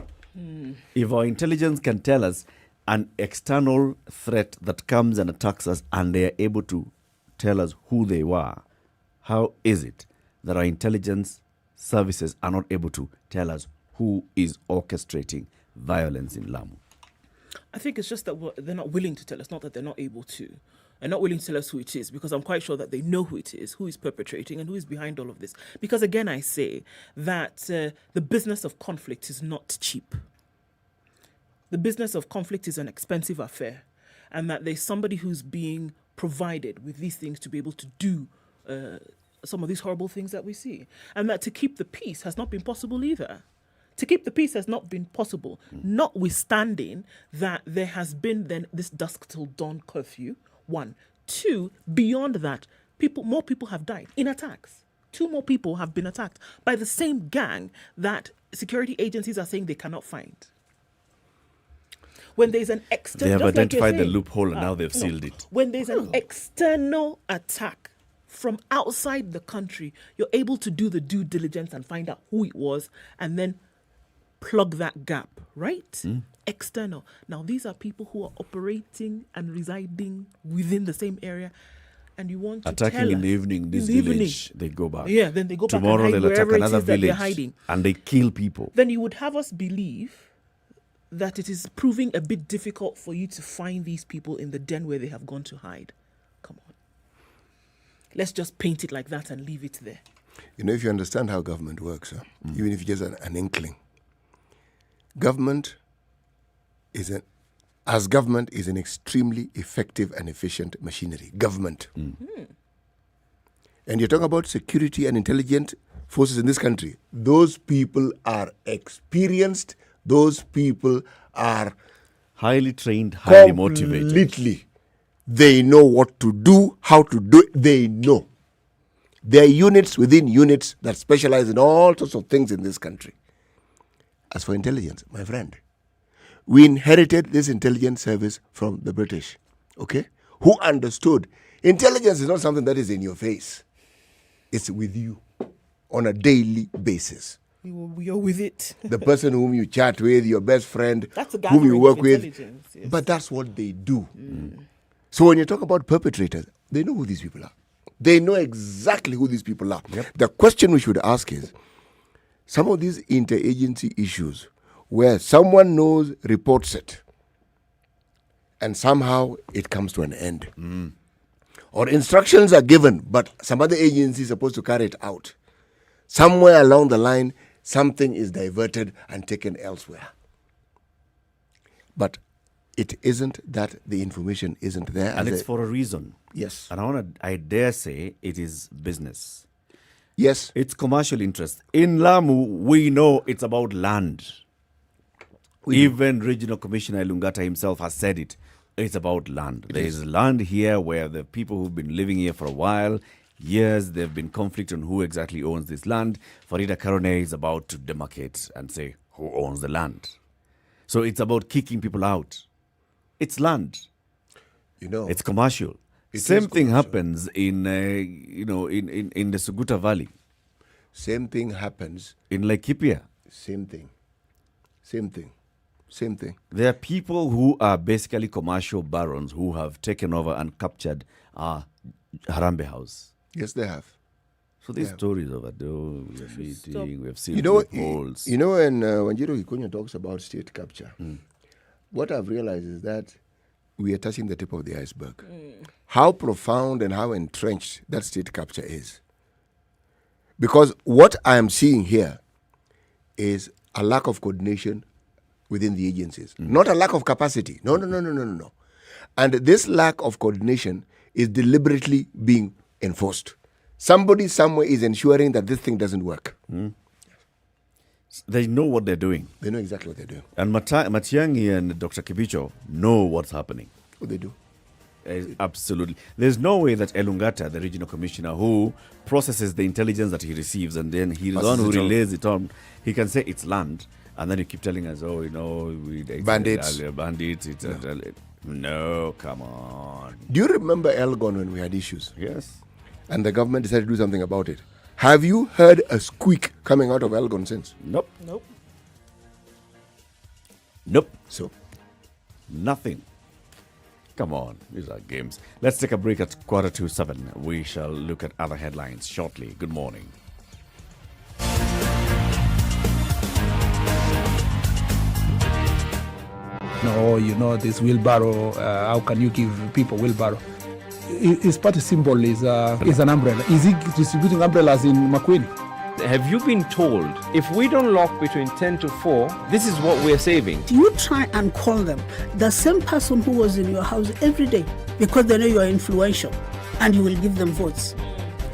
If our intelligence can tell us an external threat that comes and attacks us and they are able to tell us who they were, how is it that our intelligence services are not able to tell us who is orchestrating violence in Lamu? I think it's just that they're not willing to tell us, not that they're not able to. They're not willing to tell us who it is, because I'm quite sure that they know who it is, who is perpetrating and who is behind all of this. Because again, I say that the business of conflict is not cheap. The business of conflict is an expensive affair, and that there's somebody who's being provided with these things to be able to do some of these horrible things that we see. And that to keep the peace has not been possible either. To keep the peace has not been possible, notwithstanding that there has been then this dusk till dawn curfew, 1. 2, beyond that, more people have died in attacks. 2 more people have been attacked by the same gang that security agencies are saying they cannot find. When there's an external... They have identified the loophole and now they've sealed it. When there's an external attack from outside the country, you're able to do the due diligence and find out who it was and then plug that gap, right? External. Now, these are people who are operating and residing within the same area, and you want to attacking tell in us, the evening, this village, they go back. Yeah, then they go Tomorrow back and hide they'll attack wherever another it is that they're village hiding. and they kill people. Then you would have us believe that it is proving a bit difficult for you to find these people in the den where they have gone to hide. Come on. Let's just paint it like that and leave it there. You know, if you understand how government works, even if you just an inkling, government is an extremely effective and efficient machinery. Government. And you're talking about security and intelligence forces in this country. Those people are experienced. Those people are highly trained, highly motivated. Completely. They know what to do, how to do it. They know. There are units within units that specialize in all sorts of things in this country. As for intelligence, my friend, we inherited this intelligence service from the British, okay? Who understood intelligence is not something that is in your face. It's with you on a daily basis. You're with it. The person whom you chat with, your best friend, that's a whom you work with. Yes. But that's what they do. So when you talk about perpetrators, they know who these people are. They know exactly who these people are. The question we should ask is, some of these interagency issues where someone knows, reports it, and somehow it comes to an end. Or instructions are given, but some other agency is supposed to carry it out. Somewhere along the line, something is diverted and taken elsewhere. But it isn't that the information isn't there. And it's for a reason. Yes. And I dare say it is business. Yes. It's commercial interest. In Lamu, we know it's about land. Even Regional Commissioner Elungata himself has said it. It's about land. There is land here where the people who've been living here for a while, years, there have been conflict on who exactly owns this land. Farida Karone is about to demarcate and say who owns the land. So it's about kicking people out. It's land. You know, it's commercial. Same thing happens in in the Suguta Valley. Same thing happens in Laikipia. Same thing. Same thing. Same thing. There are people who are basically commercial barons who have taken over and captured Harambe House. Yes, they have. So these stories of Ado, we are meeting, we have seen holes. You know, when Jiro Kikunya talks about state capture, what I've realized is that we are touching the tip of the iceberg. How profound and how entrenched that state capture is. Because what I am seeing here is a lack of coordination within the agencies, not a lack of capacity. No. And this lack of coordination is deliberately being enforced. Somebody somewhere is ensuring that this thing doesn't work. They know what they're doing. They know exactly what they're doing. And Matiang'i and Dr. Kibicho know what's happening. What they do. Absolutely. There's no way that Elungata, the regional commissioner, who processes the intelligence that he receives and then he's the one who relays it on, he can say it's land, and then you keep telling us, bandits. No, come on. Do you remember Elgon when we had issues? Yes. And the government decided to do something about it. Have you heard a squeak coming out of Elgon since? Nope. So, nothing. Come on, these are games. Let's take a break at 6:45. We shall look at other headlines shortly. Good morning. No, this wheelbarrow, how can you give people wheelbarrow? His party symbol is an umbrella. Is he distributing umbrellas in Makueni? Have you been told if we don't lock between 10 to 4, this is what we're saving? You try and call them, the same person who was in your house every day, because they know you are influential and you will give them votes.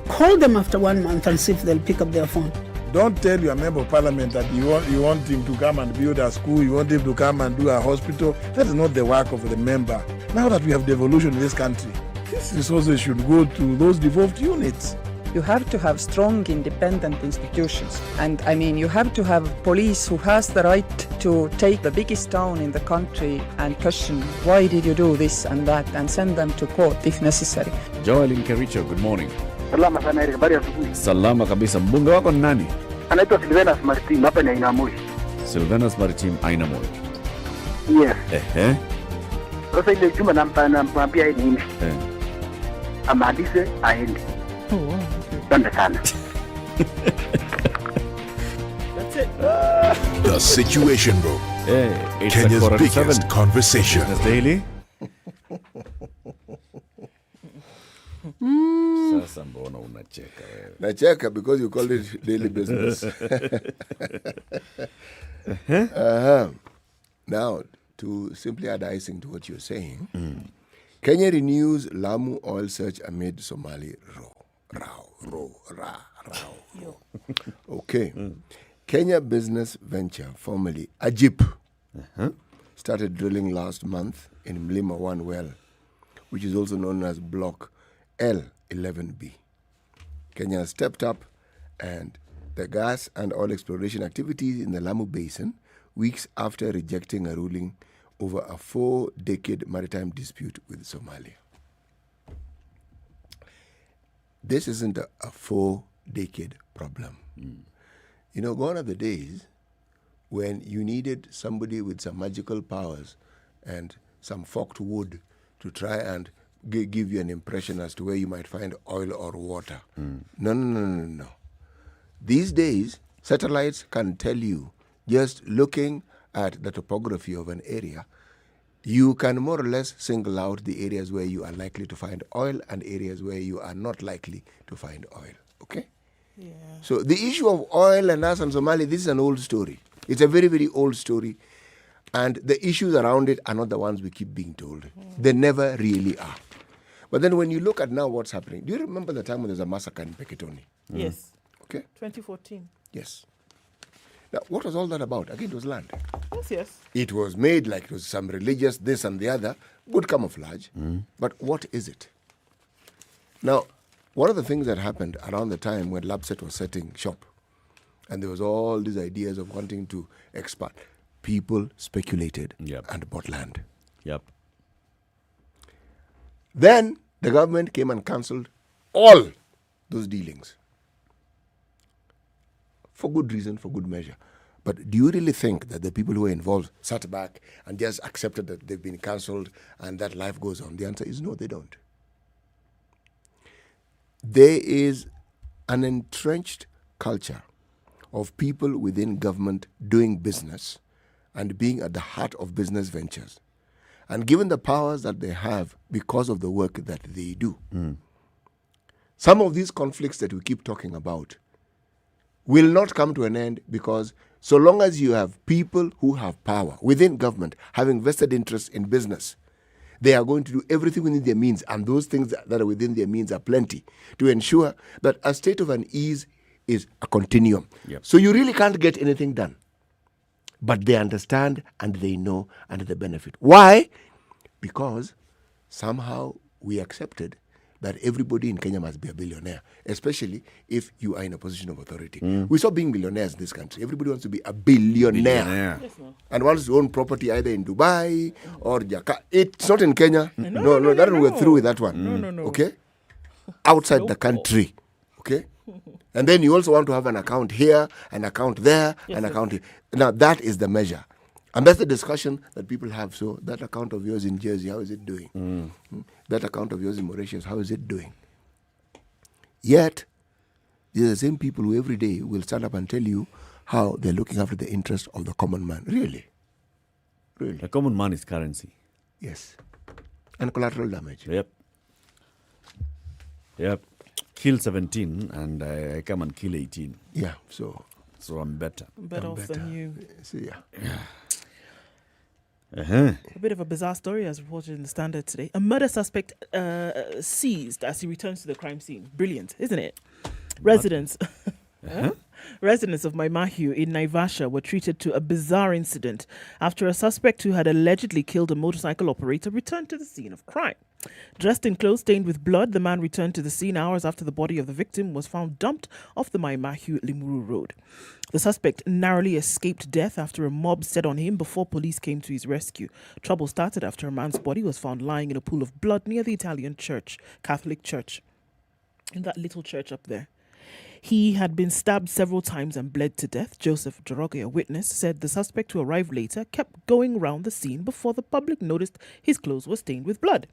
Call them after 1 month and see if they'll pick up their phone. Don't tell your member of parliament that you want him to come and build a school, you want him to come and do a hospital. That is not the work of the member. Now that we have devolution in this country, this resources should go to those devolved units. You have to have strong, independent institutions. And I mean, you have to have police who has the right to take the biggest town in the country and question, why did you do this and that, and send them to court if necessary. Joel in Kericho, good morning. Salama sana Eric, habari ya asubuhi. Salama kabisa. Mbunge wako ni nani? Anaitwa Seriousness Maritim, hapa ni Ainamoi. Seriousness Maritim, Ainamoi. Yes. Sasa ile juma nampambia yeye nini? Amalize aende. Asante sana. That's it. The Situation Room. It's Kenya's a biggest conversation. Business Daily. Sasa mbona unacheka wewe? Nacheka because you call it daily business. Now, to simply add icing to what you're saying, Kenya renews Lamu oil search amid Somali row. Okay. Kenya Business Venture, formerly Ajip, started drilling last month in Mlima 1 well, which is also known as Block L11B. Kenya has stepped up and the gas and oil exploration activities in the Lamu Basin weeks after rejecting a ruling over a 4-decade maritime dispute with Somalia. This isn't a 4-decade problem. You know, gone are the days when you needed somebody with some magical powers and some forked wood to try and give you an impression as to where you might find oil or water. No. These days, satellites can tell you, just looking at the topography of an area, you can more or less single out the areas where you are likely to find oil and areas where you are not likely to find oil. Okay? Yeah. So the issue of oil and us and Somalia, this is an old story. It's a very, very old story. And the issues around it are not the ones we keep being told. They never really are. But then when you look at now what's happening, do you remember the time when there was a massacre in Peketoni? Yes. Okay. 2014. Yes. Now, what was all that about? Again, it was land. Yes. It was made like it was some religious this and the other, good camouflage. But what is it? Now, one of the things that happened around the time when Lapset was setting shop, and there was all these ideas of wanting to expand, people speculated and bought land. Then the government came and cancelled all those dealings. For good reason, for good measure. But do you really think that the people who were involved sat back and just accepted that they've been cancelled and that life goes on? The answer is no, they don't. There is an entrenched culture of people within government doing business and being at the heart of business ventures. And given the powers that they have because of the work that they do, some of these conflicts that we keep talking about will not come to an end, because so long as you have people who have power within government having vested interests in business, they are going to do everything within their means, and those things that are within their means are plenty, to ensure that a state of unease is a continuum. So you really can't get anything done. But they understand and they know and they benefit. Why? Because somehow we accepted that everybody in Kenya must be a billionaire, especially if you are in a position of authority. We stop being billionaires in this country. Everybody wants to be a billionaire. And wants to own property either in Dubai or Jakarta. It's not in Kenya. No, we're through with that one. No. Okay? Outside the country. Okay? And then you also want to have an account here, an account there, an account here. Now, that is the measure. And that's the discussion that people have. So that account of yours in Jersey, how is it doing? That account of yours in Mauritius, how is it doing? Yet, they're the same people who every day will stand up and tell you how they're looking after the interest of the common man. Really? Really? A common man is currency. Yes. And collateral damage. Yep. Kill 17 and I come and kill 18. Yeah, so I'm better. Better off than you. So, yeah. Uh-huh. A bit of a bizarre story as reported in the Standard today. A murder suspect seized as he returns to the crime scene. Brilliant, isn't it? Residents Residents of Maimahiu in Naivasha were treated to a bizarre incident after a suspect who had allegedly killed a motorcycle operator returned to the scene of crime. Dressed in clothes stained with blood, the man returned to the scene hours after the body of the victim was found dumped off the Maimahiu Limuru Road. The suspect narrowly escaped death after a mob set on him before police came to his rescue. Trouble started after a man's body was found lying in a pool of blood near the Italian church, Catholic church, in that little church up there. He had been stabbed several times and bled to death. Joseph Joroge, a witness, said the suspect, who arrived later, kept going round the scene before the public noticed his clothes were stained with blood.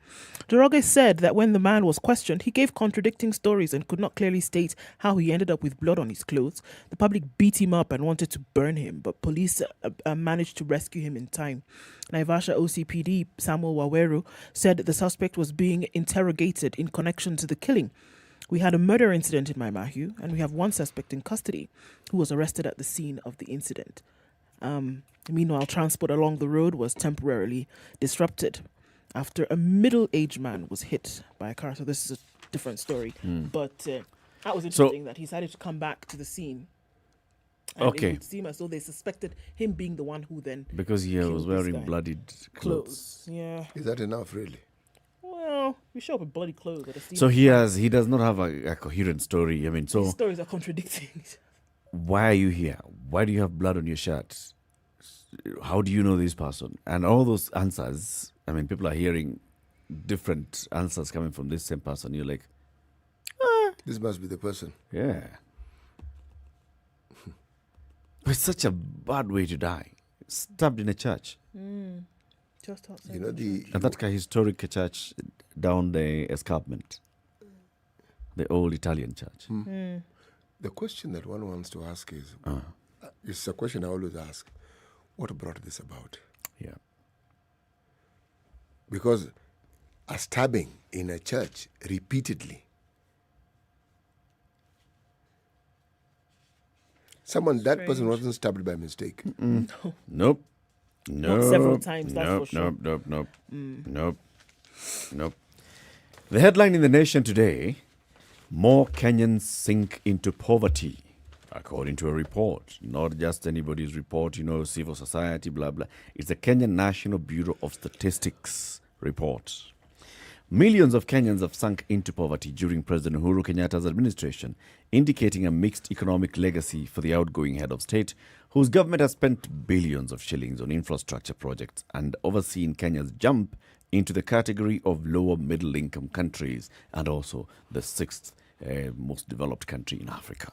Joroge said that when the man was questioned, he gave contradicting stories and could not clearly state how he ended up with blood on his clothes. The public beat him up and wanted to burn him, but police managed to rescue him in time. Naivasha OCPD Samuel Waweru said the suspect was being interrogated in connection to the killing. We had a murder incident in Maimahiu, and we have one suspect in custody who was arrested at the scene of the incident. Meanwhile, transport along the road was temporarily disrupted after a middle-aged man was hit by a car. So this is a different story. But that was interesting that he decided to come back to the scene. And it would seem as though they suspected him being the one who then... Because he was wearing bloodied clothes. Yeah. Is that enough, really? Well, you show up in bloody clothes at a scene. So he does not have a coherent story. I mean, so... His stories are contradicting. Why are you here? Why do you have blood on your shirt? How do you know this person? And all those answers, I mean, people are hearing different answers coming from this same person. You're like... This must be the person. Yeah. It's such a bad way to die. Stabbed in a church. Just outside. You know, and that's a historic church down the escarpment. The old Italian church. The question that one wants to ask is, it's a question I always ask, what brought this about? Yeah. Because a stabbing in a church repeatedly, that person wasn't stabbed by mistake. Nope. Not several times, that's for sure. Nope. The headline in The Nation today, more Kenyans sink into poverty, according to a report. Not just anybody's report, civil society, blah, blah. It's the Kenyan National Bureau of Statistics report. Millions of Kenyans have sunk into poverty during President Uhuru Kenyatta's administration, indicating a mixed economic legacy for the outgoing head of state, whose government has spent billions of shillings on infrastructure projects and overseen Kenya's jump into the category of lower middle-income countries and also the sixth most developed country in Africa.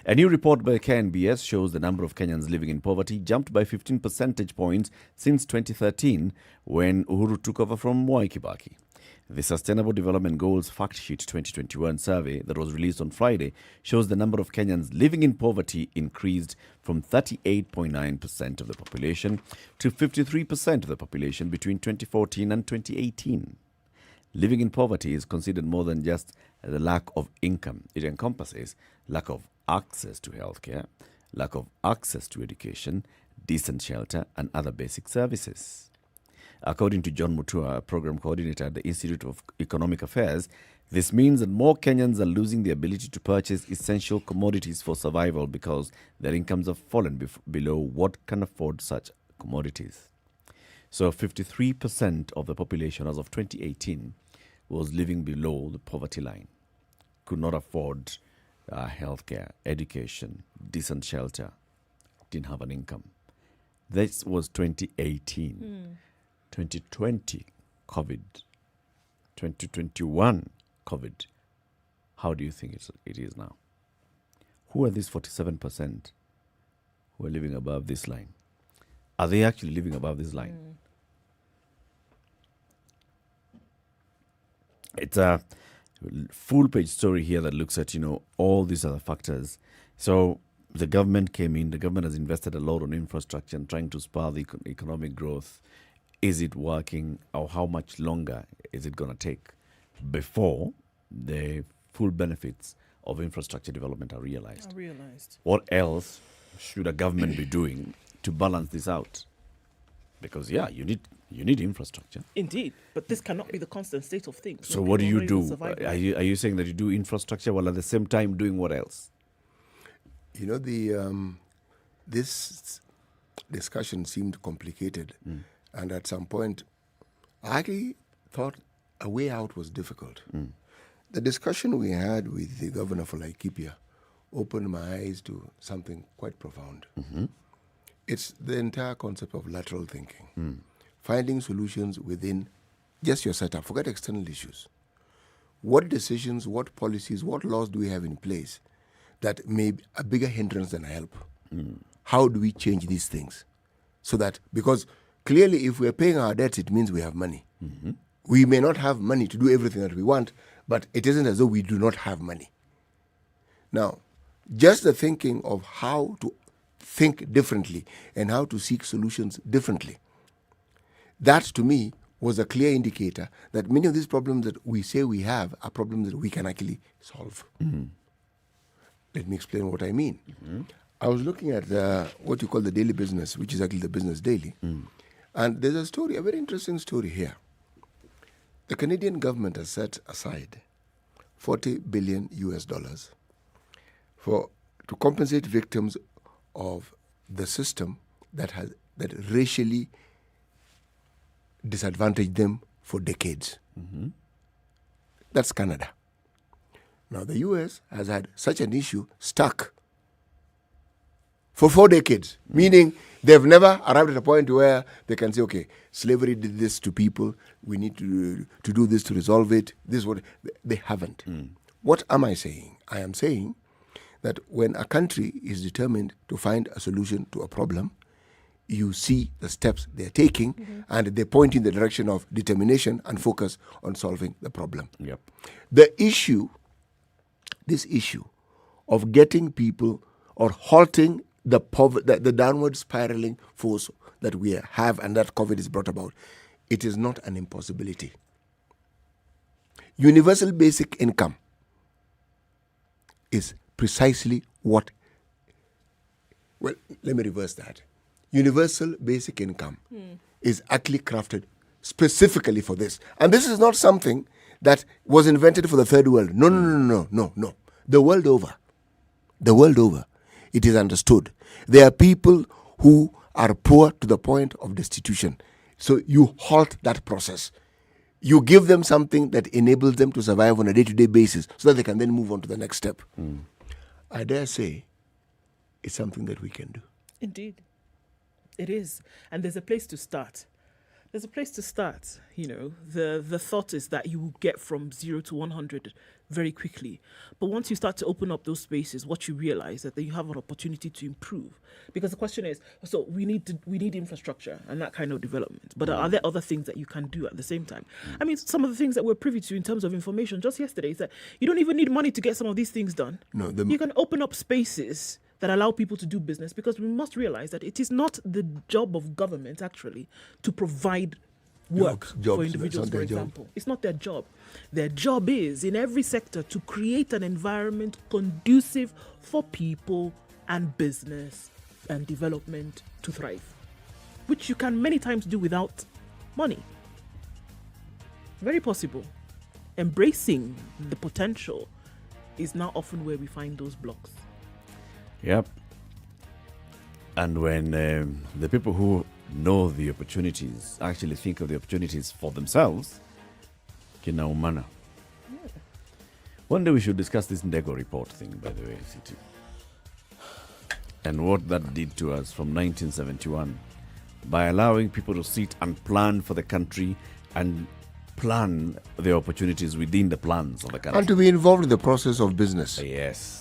A new report by KNBS shows the number of Kenyans living in poverty jumped by 15 percentage points since 2013, when Uhuru took over from Mwai Kibaki. The Sustainable Development Goals Fact Sheet 2021 survey that was released on Friday shows the number of Kenyans living in poverty increased from 38.9% of the population to 53% of the population between 2014 and 2018. Living in poverty is considered more than just the lack of income. It encompasses lack of access to healthcare, lack of access to education, decent shelter, and other basic services. According to John Muthui, a program coordinator at the Institute of Economic Affairs, this means that more Kenyans are losing the ability to purchase essential commodities for survival because their incomes have fallen below what can afford such commodities. So 53% of the population as of 2018 was living below the poverty line, could not afford healthcare, education, decent shelter, didn't have an income. This was 2018. 2020, COVID. 2021, COVID. How do you think it is now? Who are these 47% who are living above this line? Are they actually living above this line? It's a full-page story here that looks at, all these other factors. So the government came in, the government has invested a lot on infrastructure and trying to spur the economic growth. Is it working, or how much longer is it going to take before the full benefits of infrastructure development are realized? What else should a government be doing to balance this out? Because you need infrastructure. Indeed, but this cannot be the constant state of things. So what do you do? Are you saying that you do infrastructure while at the same time doing what else? You know, this discussion seemed complicated, and at some point, I actually thought a way out was difficult. The discussion we had with the governor for Laikipia opened my eyes to something quite profound. It's the entire concept of lateral thinking, finding solutions within just your setup. Forget external issues. What decisions, what policies, what laws do we have in place that may be a bigger hindrance than a help? How do we change these things? So that, because clearly if we're paying our debts, it means we have money. We may not have money to do everything that we want, but it isn't as though we do not have money. Now, just the thinking of how to think differently and how to seek solutions differently, that to me was a clear indicator that many of these problems that we say we have are problems that we can actually solve. Let me explain what I mean. I was looking at what you call the Daily Business, which is actually the Business Daily. And there's a story, a very interesting story here. The Canadian government has set aside $40 billion to compensate victims of the system that racially disadvantaged them for decades. That's Canada. Now the US has had such an issue stuck for 4 decades, meaning they've never arrived at a point where they can say, okay, slavery did this to people, we need to do this to resolve it. This is what they haven't. What am I saying? I am saying that when a country is determined to find a solution to a problem, you see the steps they're taking, and they point in the direction of determination and focus on solving the problem. The issue, this issue of getting people or halting the downward spiraling force that we have and that COVID has brought about, it is not an impossibility. Universal basic income is precisely what, well, let me reverse that. Universal basic income is actually crafted specifically for this. And this is not something that was invented for the third world. No. The world over, it is understood. There are people who are poor to the point of destitution. So you halt that process. You give them something that enables them to survive on a day-to-day basis so that they can then move on to the next step. I dare say it's something that we can do. Indeed. It is. And there's a place to start. You know, the thought is that you will get from 0 to 100 very quickly. But once you start to open up those spaces, what you realize that you have an opportunity to improve. Because the question is, so we need infrastructure and that kind of development. But are there other things that you can do at the same time? I mean, some of the things that we're privy to in terms of information just yesterday is that you don't even need money to get some of these things done. You can open up spaces that allow people to do business, because we must realize that it is not the job of government actually to provide work for individuals, for example. It's not their job. Their job is, in every sector, to create an environment conducive for people and business and development to thrive, which you can many times do without money. Very possible. Embracing the potential is now often where we find those blocks. Yep. And when the people who know the opportunities actually think of the opportunities for themselves, kinaumana. One day we should discuss this Ndego report thing, by the way, CT. And what that did to us from 1971 by allowing people to sit and plan for the country and plan the opportunities within the plans of the country. And to be involved in the process of business. Yes.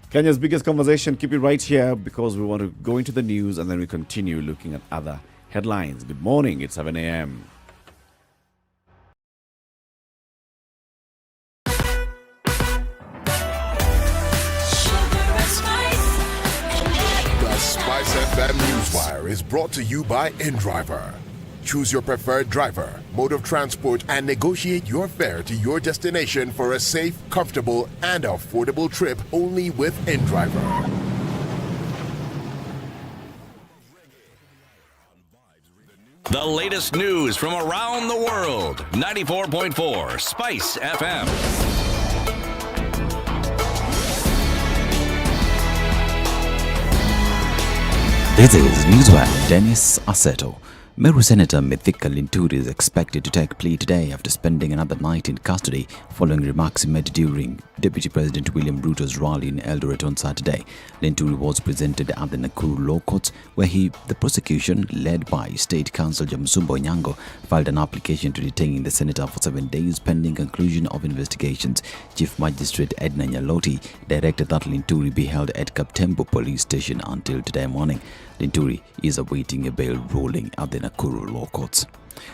Kenya's biggest conversation. Keep it right here because we want to go into the news and then we continue looking at other headlines. Good morning. It's 7 a.m. SpiceFM Newswire is brought to you by InDriver. Choose your preferred driver, mode of transport, and negotiate your fare to your destination for a safe, comfortable, and affordable trip only with InDriver. The latest news from around the world. 94.4 Spice FM. This is Newswire. Dennis Aseto. Meru Senator Mithika Linturi is expected to take plea today after spending another night in custody following remarks made during Deputy President William Ruto's rally in Eldoret on Saturday. Linturi was presented at the Nakuru Law Courts, where the prosecution, led by State Counsel Jamsumbo Nyango, filed an application to detain the senator for 7 days pending conclusion of investigations. Chief Magistrate Edna Nyaloti directed that Linturi be held at Kaptembo Police Station until today morning. Linturi is awaiting a bail ruling at the Nakuru Law Courts.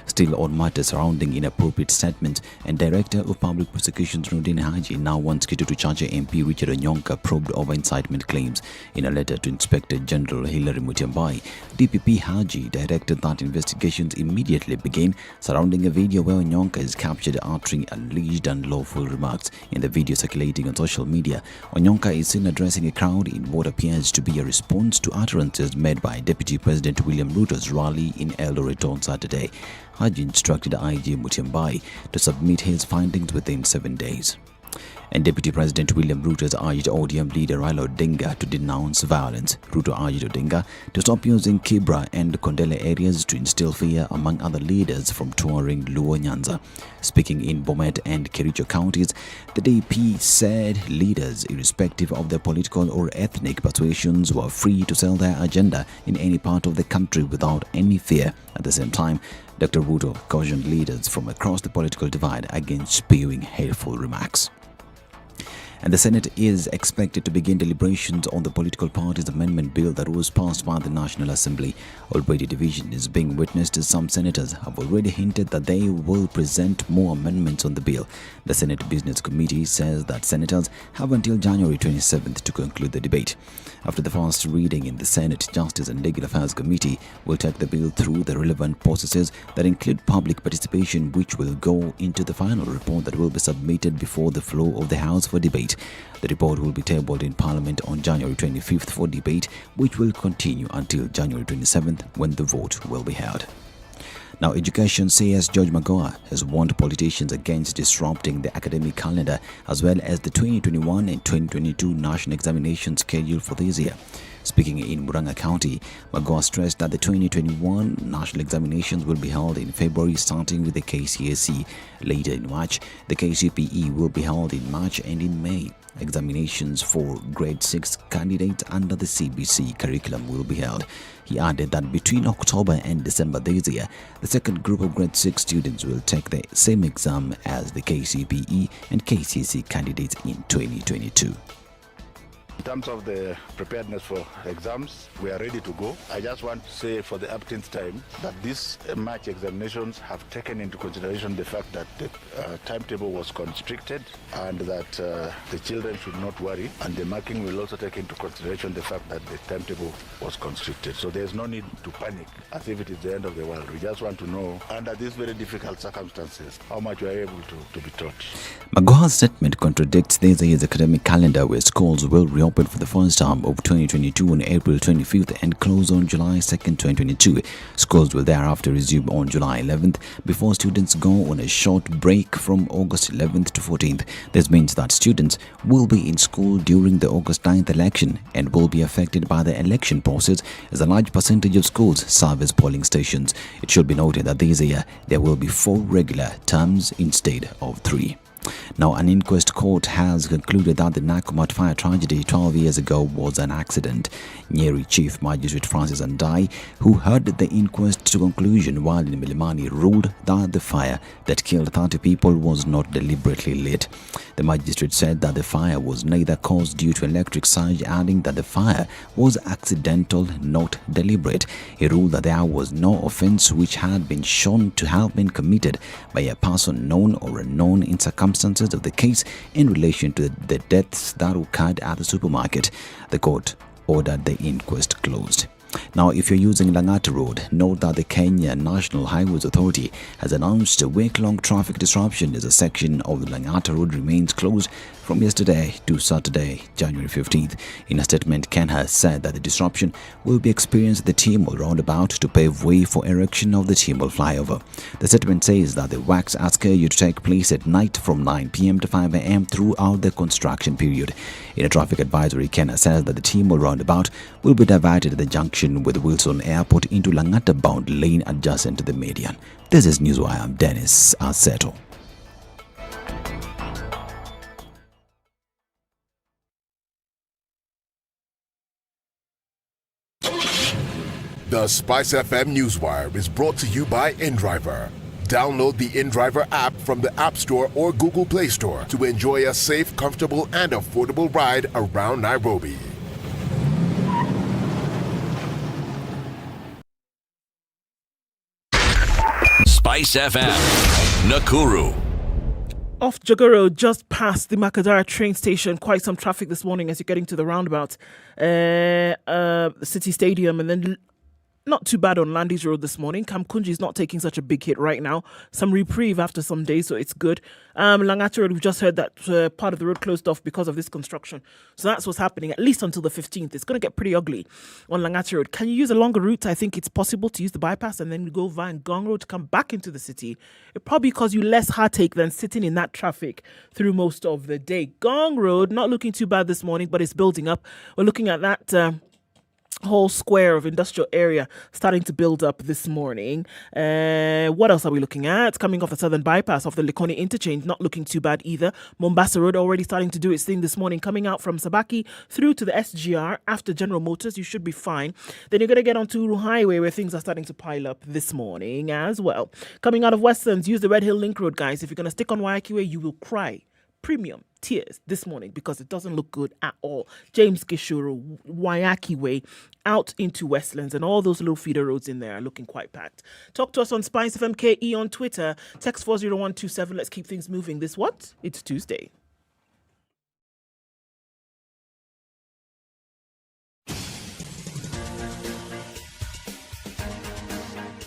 Still on matters surrounding inappropriate statements, and Director of Public Prosecutions Nordin Haji now wants Kitu to charge MP Richard Onyonka probed over incitement claims. In a letter to Inspector General Hilary Mutyambai, DPP Haji directed that investigations immediately begin surrounding a video where Onyonka is captured uttering alleged unlawful remarks. In the video circulating on social media, Onyonka is seen addressing a crowd in what appears to be a response to utterances made by Deputy President William Ruto's rally in Eldoret on Saturday. Haji instructed IG Mutyambai to submit his findings within 7 days. And Deputy President William Ruto has urged ODM leader Raila Odinga to denounce violence. Ruto urged Odinga to stop using Kibra and Kondele areas to instill fear among other leaders from touring Luo Nyanza. Speaking in Bomet and Kericho counties, the DP said leaders, irrespective of their political or ethnic persuasions, were free to sell their agenda in any part of the country without any fear. At the same time, Dr. Ruto cautioned leaders from across the political divide against spewing hateful remarks. And the Senate is expected to begin deliberations on the political parties amendment bill that was passed by the National Assembly. Already division is being witnessed as some senators have already hinted that they will present more amendments on the bill. The Senate Business Committee says that senators have until January 27th to conclude the debate. After the first reading in the Senate, Justice and Legal Affairs Committee will take the bill through the relevant processes that include public participation, which will go into the final report that will be submitted before the floor of the House for debate. The report will be tabled in Parliament on January 25th for debate, which will continue until January 27th when the vote will be held. Now, Education CS George Magoha has warned politicians against disrupting the academic calendar as well as the 2021 and 2022 national examination schedule for this year. Speaking in Murang'a County, Magoha stressed that the 2021 national examinations will be held in February, starting with the KCSE. Later in March, the KCPE will be held in March and in May. Examinations for grade 6 candidates under the CBC curriculum will be held. He added that between October and December this year, the second group of grade 6 students will take the same exam as the KCPE and KCSE candidates in 2022. In terms of the preparedness for exams, we are ready to go. I just want to say for the upteenth time that these March examinations have taken into consideration the fact that the timetable was constricted and that the children should not worry, and the marking will also take into consideration the fact that the timetable was constricted. So there's no need to panic as if it is the end of the world. We just want to know, under these very difficult circumstances, how much we are able to be taught. Magoha's statement contradicts this year's academic calendar, where schools will reopen for the first term of 2022 on April 25th and close on July 2nd, 2022. Schools will thereafter resume on July 11th before students go on a short break from August 11th to 14th. This means that students will be in school during the August 9th election and will be affected by the election process, as a large percentage of schools serve as polling stations. It should be noted that this year there will be 4 regular terms instead of 3. Now, an inquest court has concluded that the Nakumatt fire tragedy 12 years ago was an accident. Nyeri Chief Magistrate Francis Andai, who heard the inquest to conclusion while in Milimani, ruled that the fire that killed 30 people was not deliberately lit. The magistrate said that the fire was neither caused due to electric surge, adding that the fire was accidental, not deliberate. He ruled that there was no offence which had been shown to have been committed by a person known or unknown in circumstances of the case in relation to the deaths that occurred at the supermarket. The court ordered the inquest closed. Now, if you're using Langata Road, note that the Kenya National Highways Authority has announced a week-long traffic disruption as a section of the Langata Road remains closed from yesterday to Saturday, January 15th. In a statement, Kenha said that the disruption will be experienced at the Timol roundabout to pave way for erection of the Timol flyover. The statement says that the works are scheduled to take place at night from 9 p.m. to 5 a.m. throughout the construction period. In a traffic advisory, Kenha says that the Timol roundabout will be diverted at the junction with Wilson Airport into Langata-bound lane adjacent to the median. This is Newswire. I'm Dennis Aseto. The SpiceFM Newswire is brought to you by InDriver. Download the InDriver app from the App Store or Google Play Store to enjoy a safe, comfortable, and affordable ride around Nairobi. SpiceFM, Nakuru. Off Jogger Road, just past the Makadara train station, quite some traffic this morning as you're getting to the roundabout, the City Stadium, and then not too bad on Landis Road this morning. Kamkunji is not taking such a big hit right now. Some reprieve after some days, so it's good. Langata Road, we've just heard that part of the road closed off because of this construction. So that's what's happening, at least until the 15th. It's going to get pretty ugly on Langata Road. Can you use a longer route? I think it's possible to use the bypass and then go via Ngong Road to come back into the city. It probably cause you less heartache than sitting in that traffic through most of the day. Ngong Road, not looking too bad this morning, but it's building up. We're looking at that whole square of industrial area starting to build up this morning. What else are we looking at? Coming off the southern bypass of the Likoni interchange, not looking too bad either. Mombasa Road already starting to do its thing this morning, coming out from Sabaki through to the SGR after General Motors. You should be fine. Then you're going to get onto Uru Highway where things are starting to pile up this morning as well. Coming out of Westlands, use the Red Hill Link Road, guys. If you're going to stick on Waiyaki Way, you will cry. Premium tears this morning because it doesn't look good at all. James Gishuru, Waiyaki Way, out into Westlands, and all those little feeder roads in there are looking quite packed. Talk to us on SpiceFM KE on Twitter. Text 40127. Let's keep things moving. This what? It's Tuesday.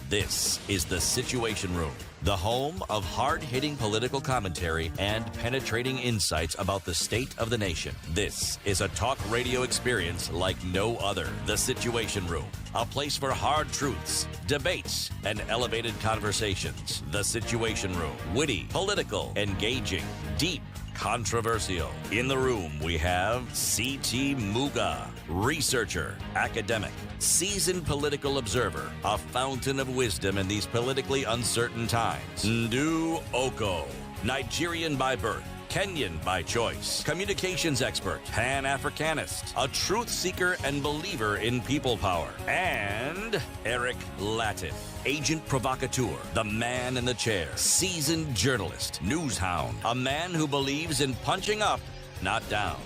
This is the Situation Room, the home of hard-hitting political commentary and penetrating insights about the state of the nation. This is a talk radio experience like no other. The Situation Room, a place for hard truths, debates, and elevated conversations. The Situation Room, witty, political, engaging, deep, controversial. In the room, we have C.T. Muga, researcher, academic, seasoned political observer, a fountain of wisdom in these politically uncertain times. Ndu Okoh, Nigerian by birth, Kenyan by choice, communications expert, Pan-Africanist, a truth seeker and believer in people power, and Eric Latiff, agent provocateur, the man in the chair, seasoned journalist, news hound, a man who believes in punching up, not down.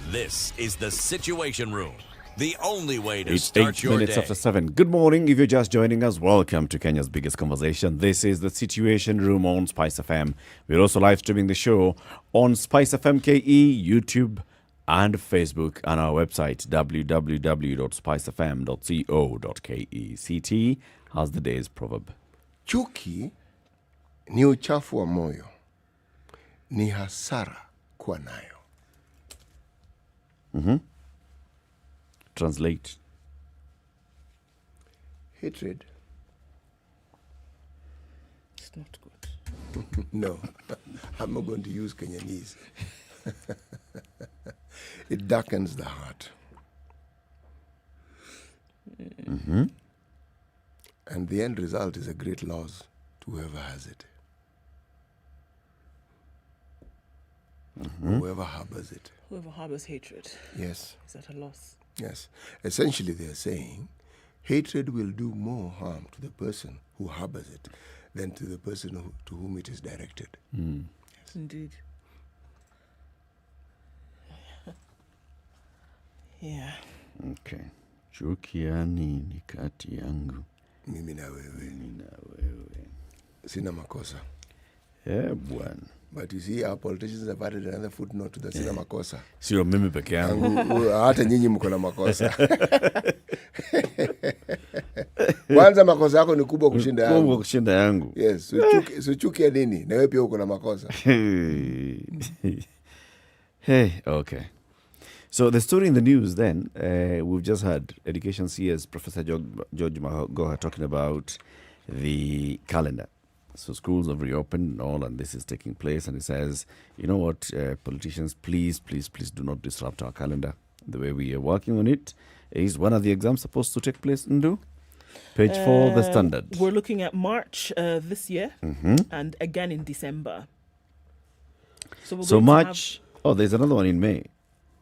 This is the Situation Room, the only way to start your day. 8 minutes after 7. Good morning. If you're just joining us, welcome to Kenya's biggest conversation. This is the Situation Room on Spice FM. We're also live streaming the show on SpiceFM KE, YouTube, and Facebook, and our website, www.spicefm.co.ke. CT has the day's proverb. Chuki ni uchafu wa moyo, ni hasara kuwa nayo. Translate. Hatred. It's not good. No, I'm not going to use Kenyanese. It darkens the heart. And the end result is a great loss to whoever has it. Whoever harbors it. Whoever harbors hatred. Yes. Is that a loss? Yes. Essentially, they're saying hatred will do more harm to the person who harbors it than to the person to whom it is directed. Yes. Indeed. Yeah. Okay. Chukia nini kati yangu? Mimi na wewe. Sina makosa. bwana. But you see, our politicians have added another footnote to the sina makosa. Sio mimi peke yangu. Hata nyinyi mko na makosa. Kwanza makosa yako ni kubwa kushinda yangu. Kubwa kushinda yangu. Yes, so chuki ya nini? Na wewe pia uko na makosa. Hey, okay. So the story in the news then, we've just had Education CS Professor George Magoha talking about the calendar. So schools have reopened and all, and this is taking place. And he says, you know what, politicians, please do not disrupt our calendar. The way we are working on it is, when are the exams supposed to take place, Ndu? Page 4, the Standard. We're looking at March this year, and again in December. So March, there's another one in May,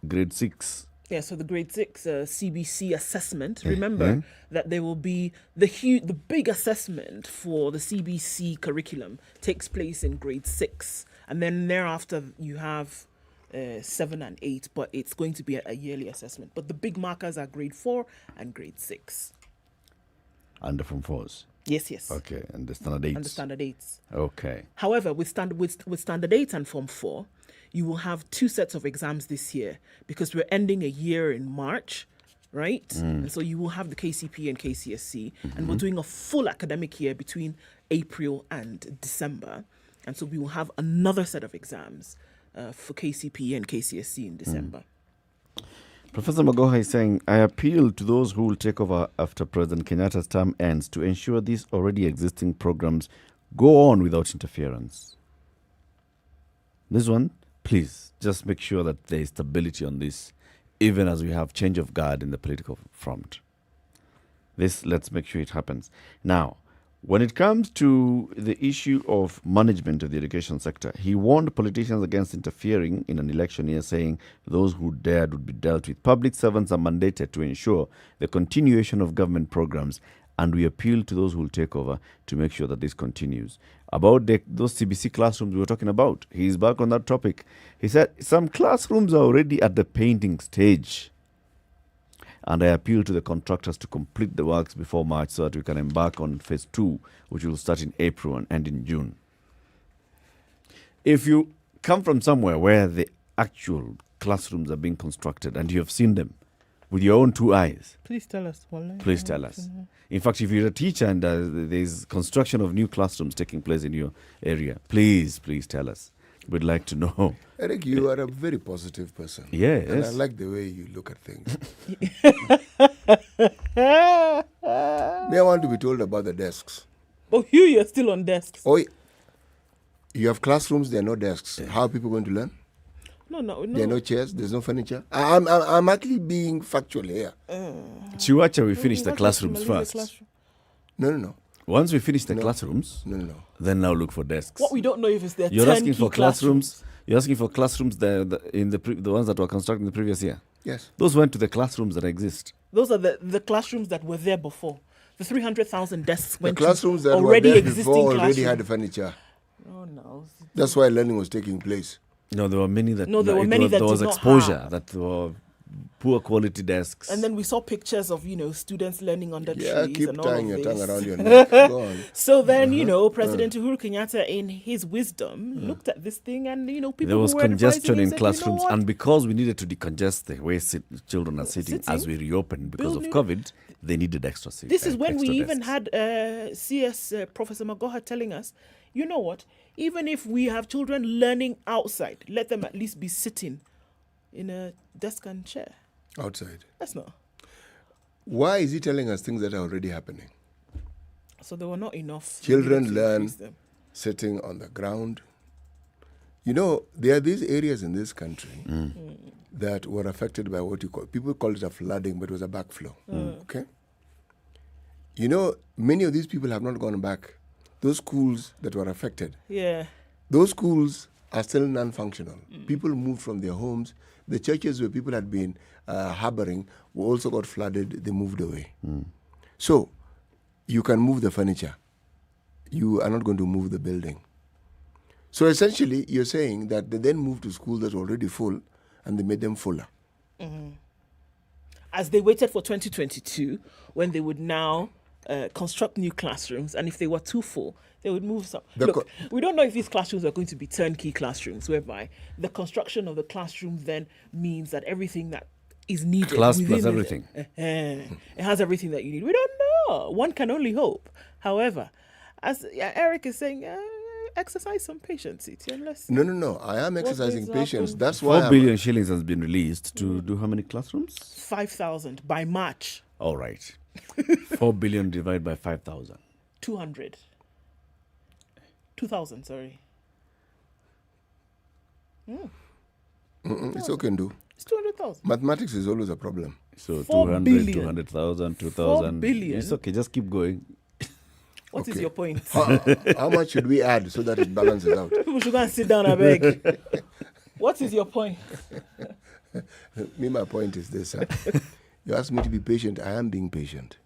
grade 6. Yeah, so the grade 6 CBC assessment. Remember that there will be the big assessment for the CBC curriculum takes place in grade 6. And then thereafter you have 7 and 8, but it's going to be a yearly assessment. But the big markers are grade 4 and grade 6. And the Form 4s? Yes. Okay, and the Standard 8s? And the Standard 8s. Okay. However, with Standard 8 and Form 4, you will have 2 sets of exams this year because we're ending a year in March, right? And so you will have the KCP and KCSC, and we're doing a full academic year between April and December. And so we will have another set of exams for KCP and KCSC in December. Professor Magoha is saying, I appeal to those who will take over after President Kenyatta's term ends to ensure these already existing programs go on without interference. This one, please, just make sure that there is stability on this, even as we have change of guard in the political front. This, let's make sure it happens. Now, when it comes to the issue of management of the education sector, he warned politicians against interfering in an election year, saying those who dared would be dealt with. Public servants are mandated to ensure the continuation of government programs, and we appeal to those who will take over to make sure that this continues. About those CBC classrooms we were talking about, he's back on that topic. He said some classrooms are already at the painting stage. And I appeal to the contractors to complete the works before March so that we can embark on phase 2, which will start in April and end in June. If you come from somewhere where the actual classrooms are being constructed and you have seen them with your own 2 eyes, please tell us. Please tell us. In fact, if you're a teacher and there's construction of new classrooms taking place in your area, please tell us. We'd like to know. Eric, you are a very positive person. Yes. And I like the way you look at things. May I want to be told about the desks? Oh, you're still on desks. Oh, you have classrooms, there are no desks. Yeah. How are people going to learn? No. There are no chairs, there's no furniture. I'm actually being factual here. Chiwacha, we finish the classrooms first. No. Once we finish the classrooms, then now look for desks. What we don't know if it's there. You're asking for classrooms. You're asking for classrooms in the ones that were constructed in the previous year. Yes. Those went to the classrooms that exist. Those are the classrooms that were there before. The 300,000 desks went to classrooms that already were there existing before classrooms. already had the furniture. Oh no. That's why learning was taking place. No, there were many that. No, there were many that there was did not exposure have. that were poor quality desks. And then we saw pictures of students learning under trees keep and all tying of your this. tongue around your neck. Go on. So then President Uhuru Kenyatta, in his wisdom, looked at this thing, and people there was who were congestion in said, classrooms, you know and because we needed to decongest the way children are sitting as we reopened because of COVID, they needed extra seats. This is when we even desks. had CS Professor Magoha telling us, you know what? Even if we have children learning outside, let them at least be sitting in a desk and chair. Outside. That's not. Why is he telling us things that are already happening? So there were not enough. Children learn sitting on the ground. There are these areas in this country that were affected by what people call it a flooding, but it was a backflow. Okay? Many of these people have not gone back. Those schools that were affected. Yeah. Those schools are still non-functional. People moved from their homes. The churches where people had been harboring also got flooded. They moved away. So, you can move the furniture. You are not going to move the building. So essentially, you're saying that they then moved to schools that were already full and they made them fuller. As they waited for 2022, when they would now construct new classrooms, and if they were too full, they would move some. Look, we don't know if these classrooms are going to be turnkey classrooms, whereby the construction of the classroom then means that everything that is needed. Class plus everything. It has everything that you need. We don't know. One can only hope. However, as Eric is saying, exercise some patience. No. I am exercising patience. That's why 4 billion shillings has been released to do how many classrooms? 5,000 by March. All right. 4 billion divided by 5,000. 200. 2,000, sorry. It's okay, Ndu. It's 200,000. Mathematics is always a problem. So 4 200, billion. 200,000, 4 2,000. billion. It's okay, just keep going. What is your point? How much should we add so that it balances out? People should go and sit down, I beg. What is your point? My point is this. You asked me to be patient. I am being patient.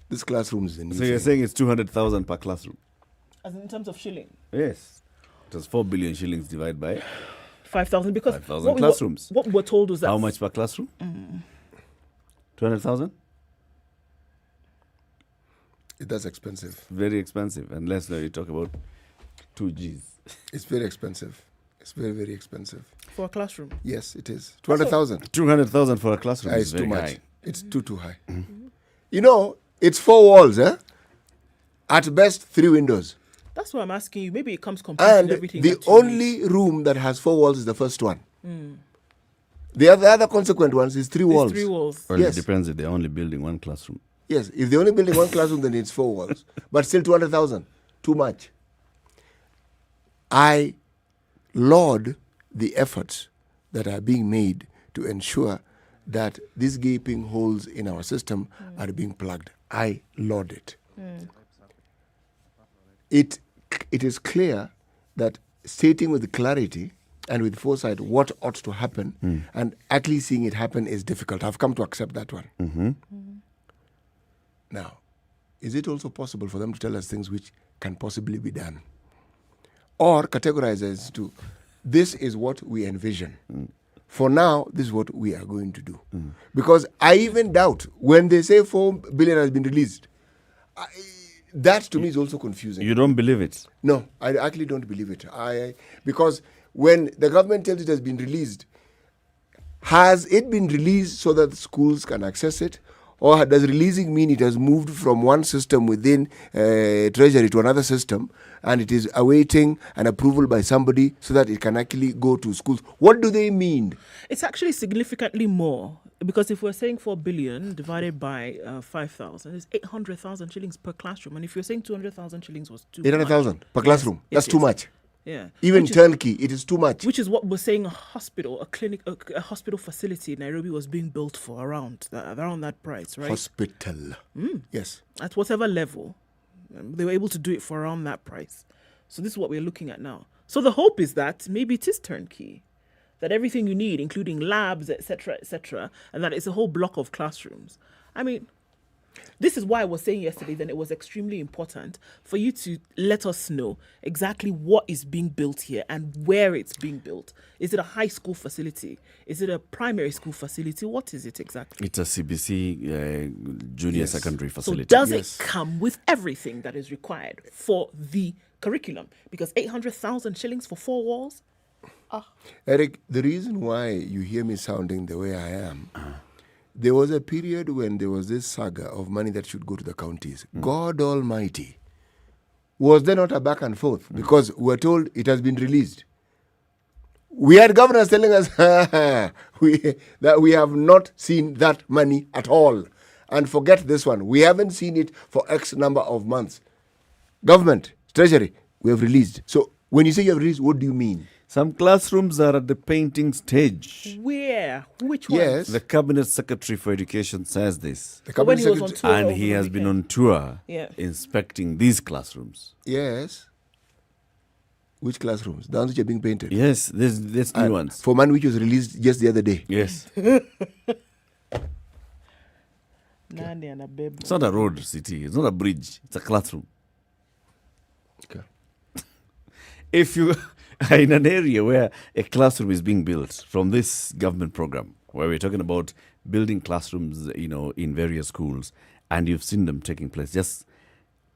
This classroom is the new So you're saying it's 200,000 per classroom? As in terms of shilling? Yes. It was 4 billion shillings divided by 5,000, because 5,000 classrooms. What we were told was that... How much per classroom? 200,000? That's expensive. Very expensive, unless you talk about 2 Gs. It's very expensive. It's very, very expensive. For a classroom? Yes, it is. 200,000. 200,000 for a classroom It's is too very much. high. It's too high. You know, it's 4 walls, At best, 3 windows. That's why I'm asking you. Maybe it comes complete with And everything. the only room that has 4 walls is the first one. The other consequent ones is 3 walls. 3 walls. Well, Yes. it depends if they're only building one classroom. Yes, if they're only building one classroom, then it's 4 walls. But still 200,000. Too much. I laud the efforts that are being made to ensure that these gaping holes in our system are being plugged. I laud it. It is clear that stating with clarity and with foresight what ought to happen and actually seeing it happen is difficult. I've come to accept that one. Now, is it also possible for them to tell us things which can possibly be done? Or categorize as to, this is what we envision. For now, this is what we are going to do. Because I even doubt, when they say 4 billion has been released, that to me is also confusing. You don't believe it? No, I actually don't believe it. Because when the government tells it has been released, has it been released so that schools can access it? Or does releasing mean it has moved from one system within Treasury to another system and it is awaiting an approval by somebody so that it can actually go to schools? What do they mean? It's actually significantly more, because if we're saying 4 billion divided by 5,000, it's 800,000 shillings per classroom. And if you're saying 200,000 shillings was too 800,000 per classroom. That's too much. Yeah. Even turnkey, it is too much. Which is what we're saying a hospital, a clinic, a hospital facility in Nairobi was being built for around that price, right? Hospital. Yes. At whatever level, they were able to do it for around that price. So this is what we're looking at now. So the hope is that maybe it is turnkey, that everything you need, including labs, etc., and that it's a whole block of classrooms. I mean, this is why I was saying yesterday that it was extremely important for you to let us know exactly what is being built here and where it's being built. Is it a high school facility? Is it a primary school facility? What is it exactly? It's a CBC junior secondary facility. So does it come with everything that is required for the curriculum? Because 800,000 shillings for 4 walls? Eric, the reason why you hear me sounding the way I am, there was a period when there was this saga of money that should go to the counties. God Almighty. Was there not a back and forth? Because we're told it has been released. We had governors telling us that we have not seen that money at all. And forget this one. We haven't seen it for X number of months. Government, Treasury, we have released. So when you say you have released, what do you mean? Some classrooms are at the painting stage. Where? Which one? Yes. The Cabinet Secretary for Education says this. The Cabinet Secretary, and he has been on tour inspecting these classrooms. Yes. Which classrooms? The ones which are being painted? Yes, there's new ones. For man which was released just the other day? Yes. It's not a road, city. It's not a bridge. It's a classroom. Okay. If you are in an area where a classroom is being built from this government program, where we're talking about building classrooms, in various schools, and you've seen them taking place. Just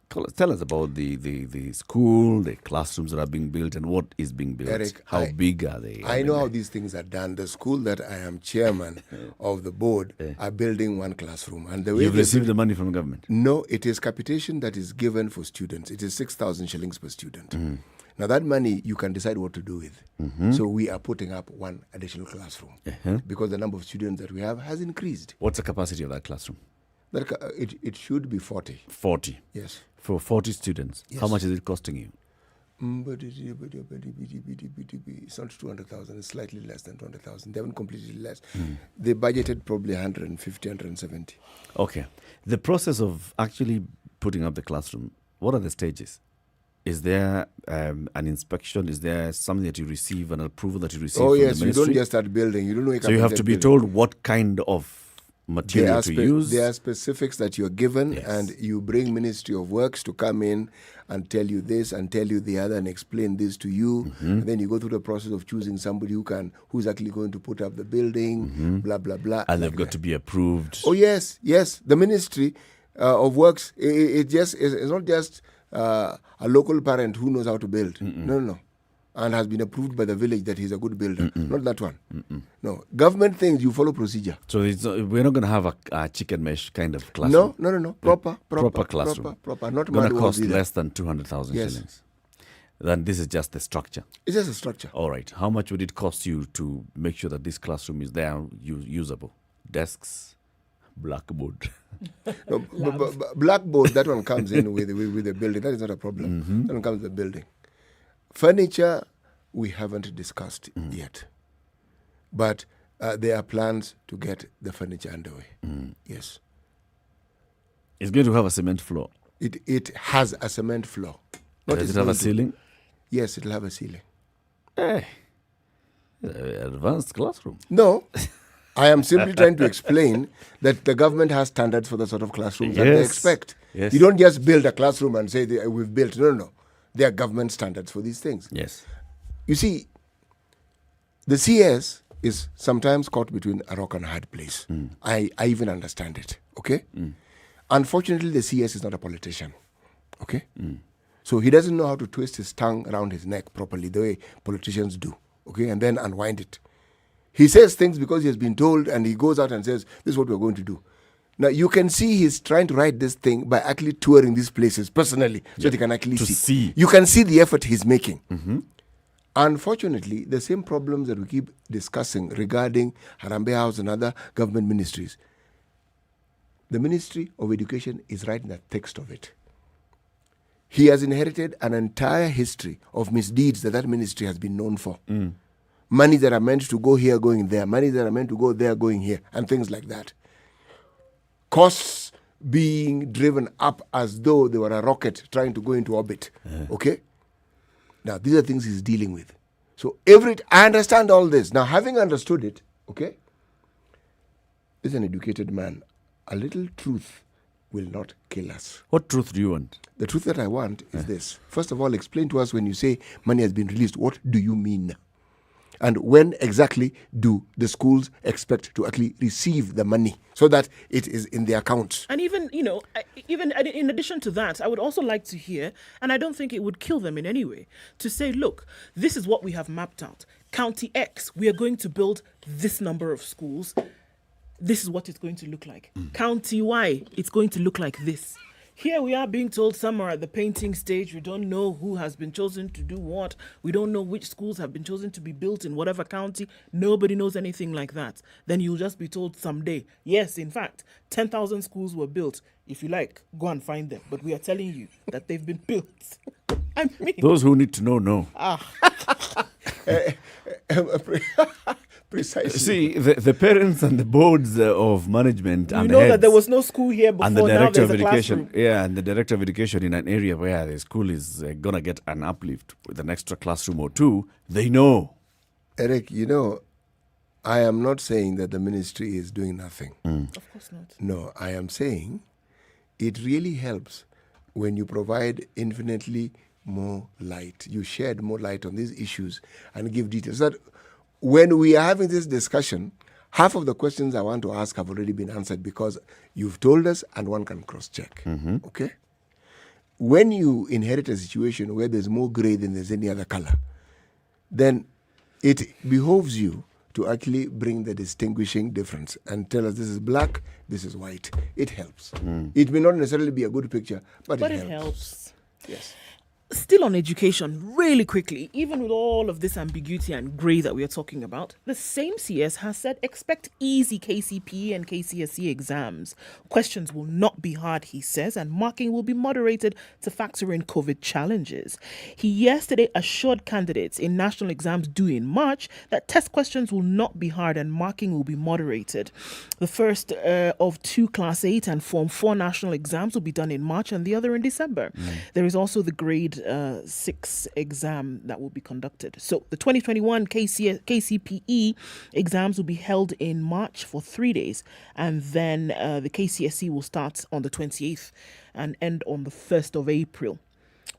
tell us about the school, the classrooms that are being built, and what is being built. Eric, how big are they? I know how these things are done. The school that I am chairman of the board are building one classroom. And the way You've received the money from the government? No, it is capitation that is given for students. It is 6,000 shillings per student. Now, that money you can decide what to do with. So we are putting up one additional classroom because the number of students that we have has increased. What's the capacity of that classroom? It should be 40. 40? Yes. For 40 students? Yes. How much is it costing you? It's not 200,000. It's slightly less than 200,000. They haven't completed less. They budgeted probably 150, 170. Okay. The process of actually putting up the classroom, what are the stages? Is there an inspection? Is there something that you receive, an approval that you receive from the ministry? You don't just start building. You don't wake up. So you have to be told what kind of material to use. There are specifics that you're given, and you bring Ministry of Works to come in and tell you this and tell you the other and explain this to you. And then you go through the process of choosing somebody who's actually going to put up the building, blah, blah, blah. And they've got to be approved. Oh, yes. The Ministry of Works, it's not just a local parent who knows how to build. No. And has been approved by the village that he's a good builder. Not that one. No. Government things, you follow procedure. So we're not going to have a chicken mesh kind of classroom? No. Proper classroom. Proper. Not going to cost either. less than 200,000 shillings. Then this is just the structure. It's just a structure. All right. How much would it cost you to make sure that this classroom is there, usable? Desks, blackboard. Blackboard, that one comes in with the building. That is not a problem. That one comes with the building. Furniture, we haven't discussed yet. But there are plans to get the furniture underway. Yes. It's going to have a cement floor. It has a cement floor. Does it have a ceiling? Yes, it'll have a ceiling. Hey. Advanced classroom. No. I am simply trying to explain that the government has standards for the sort of classrooms that they expect. Yes. You don't just build a classroom and say, we've built. No. There are government standards for these things. Yes. You see, the CS is sometimes caught between a rock and a hard place. I even understand it, okay? Unfortunately, the CS is not a politician, okay? So he doesn't know how to twist his tongue around his neck properly the way politicians do, okay? And then unwind it. He says things because he has been told, and he goes out and says, this is what we're going to do. Now, you can see he's trying to write this thing by actually touring these places personally so that he can actually see. You can see the effort he's making. Unfortunately, the same problems that we keep discussing regarding Harambee House and other government ministries, the Ministry of Education is right in the text of it. He has inherited an entire history of misdeeds that ministry has been known for. Money that are meant to go here, going there. Money that are meant to go there, going here, and things like that. Costs being driven up as though they were a rocket trying to go into orbit. Okay? Now, these are things he's dealing with. So, I understand all this. Now, having understood it, okay, this is an educated man. A little truth will not kill us. What truth do you want? The truth that I want is this. First of all, explain to us when you say money has been released, what do you mean? And when exactly do the schools expect to actually receive the money so that it is in their accounts? And even in addition to that, I would also like to hear, and I don't think it would kill them in any way, to say, look, this is what we have mapped out. County X, we are going to build this number of schools. This is what it's going to look like. County Y, it's going to look like this. Here we are being told some are at the painting stage. We don't know who has been chosen to do what. We don't know which schools have been chosen to be built in whatever county. Nobody knows anything like that. Then you'll just be told someday, yes, in fact, 10,000 schools were built. If you like, go and find them. But we are telling you that they've been built. I mean, those who need to know. Precisely. See, the parents and the boards of management and know that there was no school here before. And the director of education, and the director of education in an area where the school is gonna get an uplift with an extra classroom or two. They know. Eric, I am not saying that the ministry is doing nothing. Of course not. No, I am saying it really helps when you provide infinitely more light. You shed more light on these issues and give details. That when we are having this discussion, Half of the questions I want to ask have already been answered because you've told us and one can cross-check. Okay? When you inherit a situation where there's more gray than there's any other color, then it behoves you to actually bring the distinguishing difference and tell us this is black, this is white. It helps. It may not necessarily be a good picture, but it helps. Yes. Still on education, really quickly, even with all of this ambiguity and grey that we are talking about, the same CS has said expect easy KCPE and KCSE exams. Questions will not be hard, he says, and marking will be moderated to factor in COVID challenges. He yesterday assured candidates in national exams due in March that test questions will not be hard and marking will be moderated. The first of 2 Class 8 and Form 4 national exams will be done in March and the other in December. There is also the grade 6 exam that will be conducted. So the 2021 KCPE exams will be held in March for 3 days, and then the KCSE will start on the 28th and end on the 1st of April.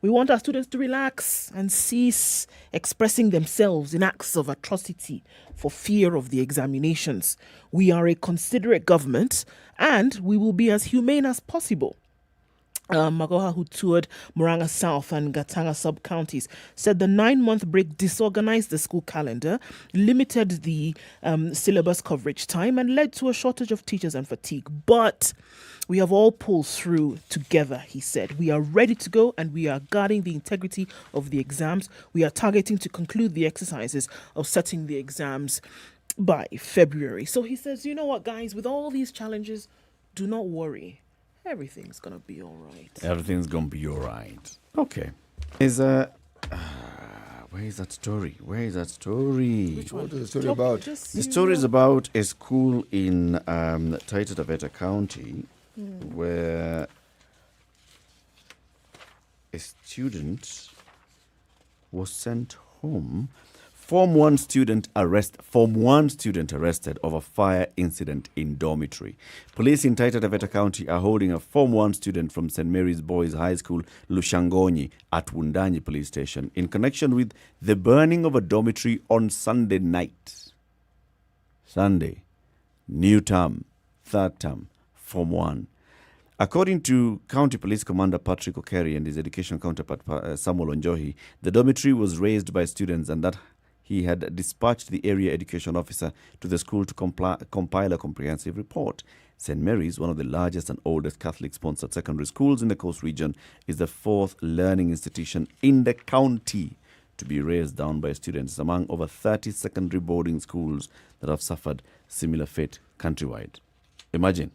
We want our students to relax and cease expressing themselves in acts of atrocity for fear of the examinations. We are a considerate government and we will be as humane as possible. Magoha, who toured Murang'a South and Gatanga sub-counties, said the 9-month break disorganized the school calendar, limited the syllabus coverage time, and led to a shortage of teachers and fatigue. But we have all pulled through together, he said. We are ready to go and we are guarding the integrity of the exams. We are targeting to conclude the exercises of setting the exams by February. So he says, you know what, guys, with all these challenges, do not worry. Everything's going to be all right. Everything's going to be all right. Okay. Where is that story? Which one is the story about? The story is about a school in Taita Taveta County where a student was sent home. Form 1 student arrested over fire incident in dormitory. Police in Taita Taveta County are holding a Form 1 student from St. Mary's Boys High School, Lushangonyi, at Wundanyi Police Station in connection with the burning of a dormitory on Sunday night. Sunday, new term, third term, Form 1. According to County Police Commander Patrick Okeri and his education counterpart Samuel Onjohi, the dormitory was raised by students and that he had dispatched the area education officer to the school to compile a comprehensive report. St. Mary's, one of the largest and oldest Catholic-sponsored secondary schools in the Coast region, is the 4th learning institution in the county to be raised down by students among over 30 secondary boarding schools that have suffered similar fate countrywide. Imagine.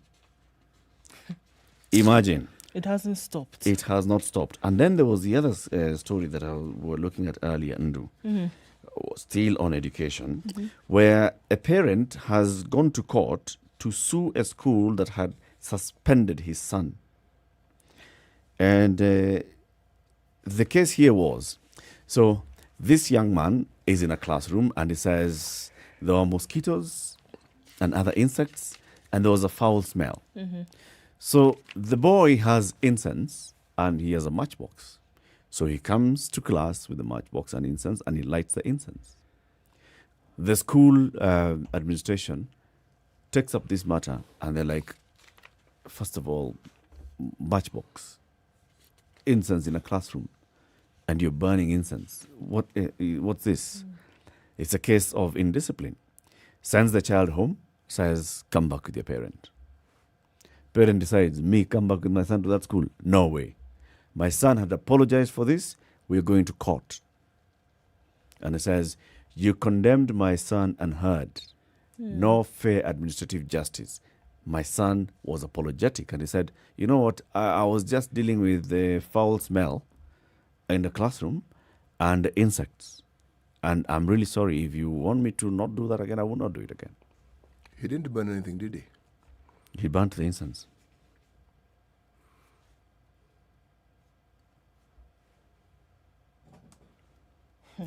It hasn't stopped. It has not stopped. And then there was the other story that I were looking at earlier, Ndu. Still on education, where a parent has gone to court to sue a school that had suspended his son. And the case here was, so this young man is in a classroom and he says there were mosquitoes and other insects and there was a foul smell. So the boy has incense and he has a matchbox. So he comes to class with the matchbox and incense and he lights the incense. The school administration takes up this matter and they're like, first of all, matchbox, incense in a classroom, and you're burning incense. What's this? It's a case of indiscipline. Sends the child home, says, come back with your parent. Parent decides, me come back with my son to that school? No way. My son had apologized for this. We're going to court. And it says, you condemned my son unheard. No fair administrative justice. My son was apologetic. And he said, you know what? I was just dealing with the foul smell in the classroom and the insects. And I'm really sorry. If you want me to not do that again, I will not do it again. He didn't burn anything, did he? He burnt the incense.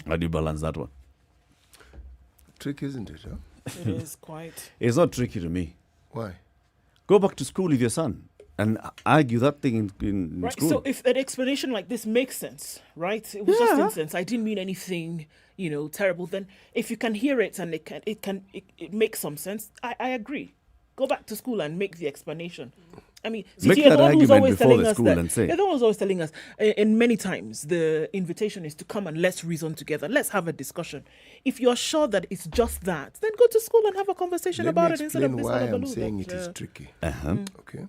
How do you balance that one? Tricky, isn't it? Huh? It is quite. It's not tricky to me. Why? Go back to school with your son. and argue that thing in right. school. So if an explanation like this makes sense, right? It was just nonsense. I didn't mean anything, terrible. Then if you can hear it and it makes some sense, I agree. Go back to school and make the explanation. I mean, make that argument before the school and say. The one who's always telling us, and many times the invitation is to come and let's reason together. Let's have a discussion. If you're sure that it's just that, then go to school and have a conversation about it instead of this why other I'm balloon. saying it is tricky. Okay.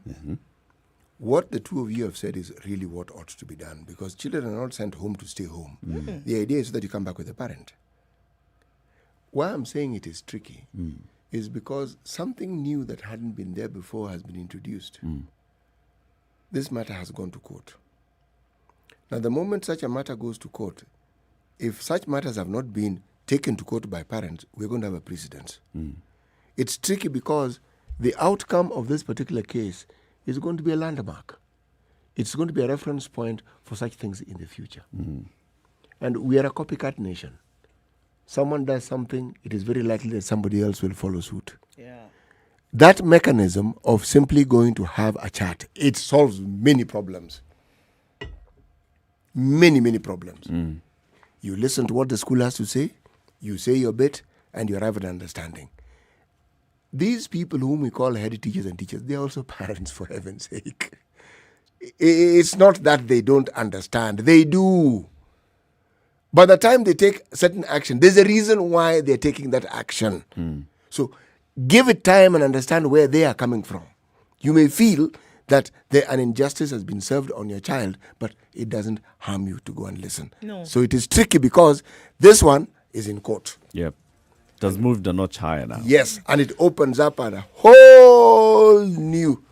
What the two of you have said is really what ought to be done, because children are not sent home to stay home. The idea is that you come back with a parent. Why I'm saying it is tricky is because something new that hadn't been there before has been introduced. This matter has gone to court. Now, the moment such a matter goes to court, if such matters have not been taken to court by parents, we're going to have a precedent. It's tricky because the outcome of this particular case is going to be a landmark. It's going to be a reference point for such things in the future. And we are a copycat nation. Someone does something, it is very likely that somebody else will follow suit. That mechanism of simply going to have a chat, it solves many problems. Many problems. You listen to what the school has to say, you say your bit, and you arrive at an understanding. These people whom we call head teachers and teachers, they're also parents, for heaven's sake. It's not that they don't understand. They do. By the time they take certain action, there's a reason why they're taking that action. So give it time and understand where they are coming from. You may feel that an injustice has been served on your child, but it doesn't harm you to go and listen. No. So it is tricky because this one is in court. Yep. It has moved a notch higher now. Yes, and it opens up a whole new...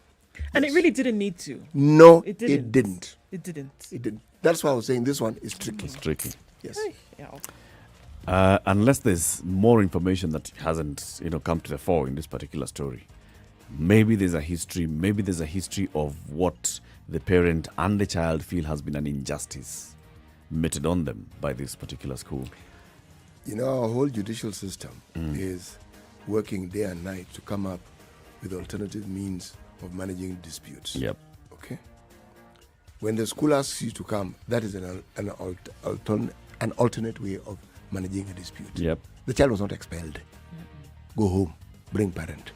And it really didn't need to. No, it didn't. It didn't. That's why I was saying this one is tricky. It's tricky. Yes. Unless there's more information that hasn't, come to the fore in this particular story. Maybe there's a history. Maybe there's a history of what the parent and the child feel has been an injustice meted on them by this particular school. Our whole judicial system is working day and night to come up with alternative means of managing disputes. Yep. Okay. When the school asks you to come, that is an alternate way of managing a dispute. Yep. The child was not expelled. Go home, bring parent.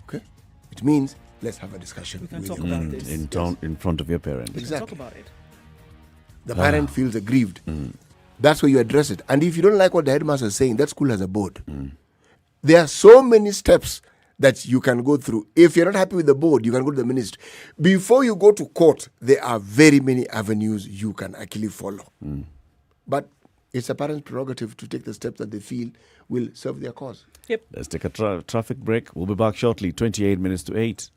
Okay. It means let's have a discussion. We can talk about this. In front of your parent. We can talk about it. The parent feels aggrieved. That's where you address it. And if you don't like what the headmaster is saying, that school has a board. There are so many steps that you can go through. If you're not happy with the board, you can go to the ministry. Before you go to court, there are very many avenues you can actually follow. But it's a parent's prerogative to take the steps that they feel will serve their cause. Yep. Let's take a traffic break. We'll be back shortly, 28 minutes to 8.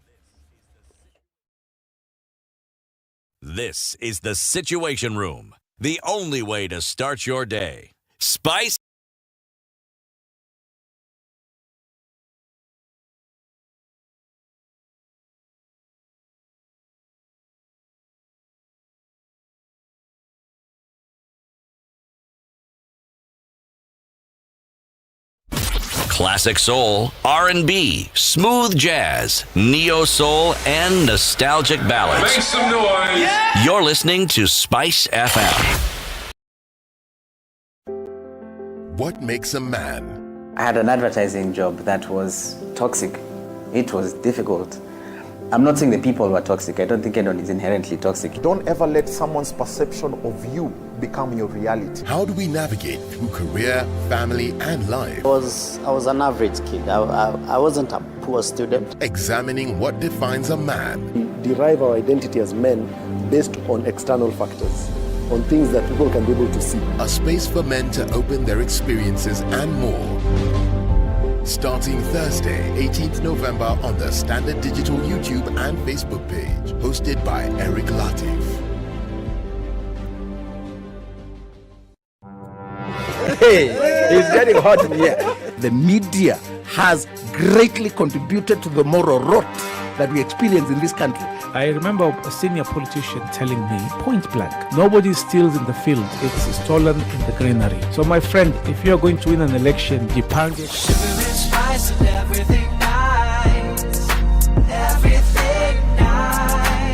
This is the Situation Room, the only way to start your day. Spice. Classic soul, R&B, smooth jazz, neo soul, and nostalgic ballads. Make some noise. Yeah! You're listening to Spice FM. What makes a man? I had an advertising job that was toxic. It was difficult. I'm not saying the people were toxic. I don't think anyone is inherently toxic. Don't ever let someone's perception of you become your reality. How do we navigate through career, family, and life? I was an average kid. I wasn't a poor student. Examining what defines a man. We derive our identity as men based on external factors, on things that people can be able to see. A space for men to open their experiences and more. Starting Thursday, 18th November on the Standard Digital YouTube and Facebook page. Hosted by Eric Latiff. Hey, it's getting hot in here. The media has greatly contributed to the moral rot that we experience in this country. I remember a senior politician telling me, point blank, nobody steals in the field, it's stolen in the granary. So my friend, if you're going to win an election, jipange. Everything nice, everything nice.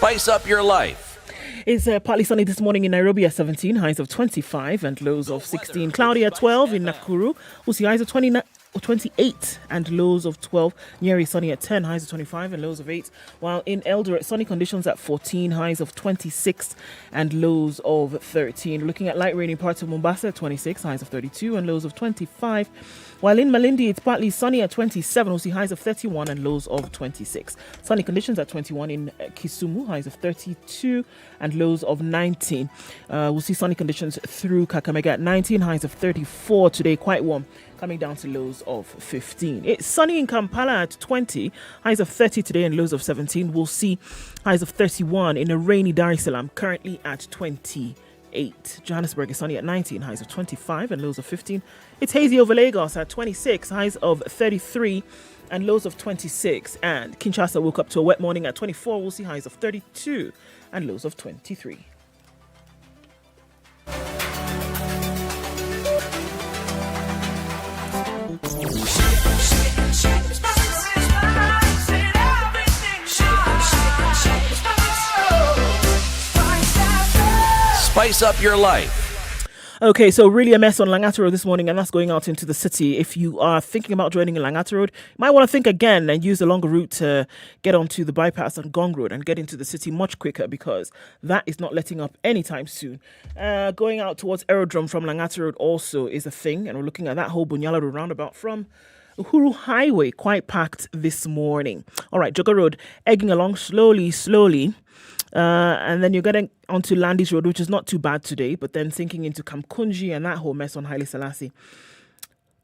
Spice up your life. It's partly sunny this morning in Nairobi at 17, highs of 25 and lows of 16. Cloudy at 12 in Nakuru. We'll see highs of 28 and lows of 12. Nyeri sunny at 10, highs of 25 and lows of 8. While in Eldoret, sunny conditions at 14, highs of 26 and lows of 13. Looking at light rainy parts of Mombasa at 26, highs of 32 and lows of 25. While in Malindi, it's partly sunny at 27. We'll see highs of 31 and lows of 26. Sunny conditions at 21 in Kisumu, highs of 32 and lows of 19. We'll see sunny conditions through Kakamega at 19, highs of 34 today, quite warm, coming down to lows of 15. It's sunny in Kampala at 20, highs of 30 today and lows of 17. We'll see highs of 31 in a rainy Dar es Salaam, currently at 28. Johannesburg is sunny at 19, highs of 25 and lows of 15. It's hazy over Lagos at 26, highs of 33 and lows of 26. And Kinshasa woke up to a wet morning at 24. We'll see highs of 32 and lows of 23. Spice up your life. Okay, so really a mess on Langata Road this morning, and that's going out into the city. If you are thinking about joining Langata Road, you might want to think again and use the longer route to get onto the bypass on Gong Road and get into the city much quicker, because that is not letting up anytime soon. Going out towards Aerodrome from Langata Road also is a thing, and we're looking at that whole Bunyala Road roundabout from Uhuru Highway, quite packed this morning. All right, Joga Road, egging along slowly. And then you're getting onto Landis Road, which is not too bad today, but then sinking into Kamkunji and that whole mess on Haile Selassie.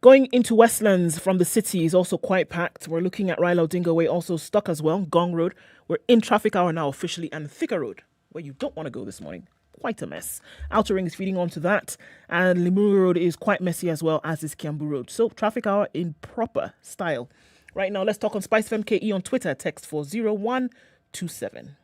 Going into Westlands from the city is also quite packed. We're looking at Raila Odinga Way, also stuck as well. Gong Road, we're in traffic hour now officially, and Thika Road, where you don't want to go this morning. Quite a mess. Outer Ring is feeding onto that, and Limuru Road is quite messy as well, as is Kiambu Road. So traffic hour in proper style. Right now, let's talk on SpiceFM KE on Twitter. Text 40127.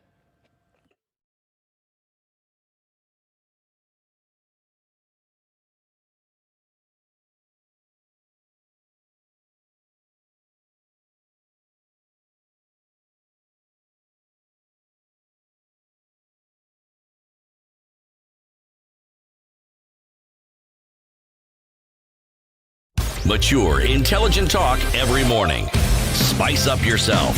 Mature, intelligent talk every morning. Spice up yourself.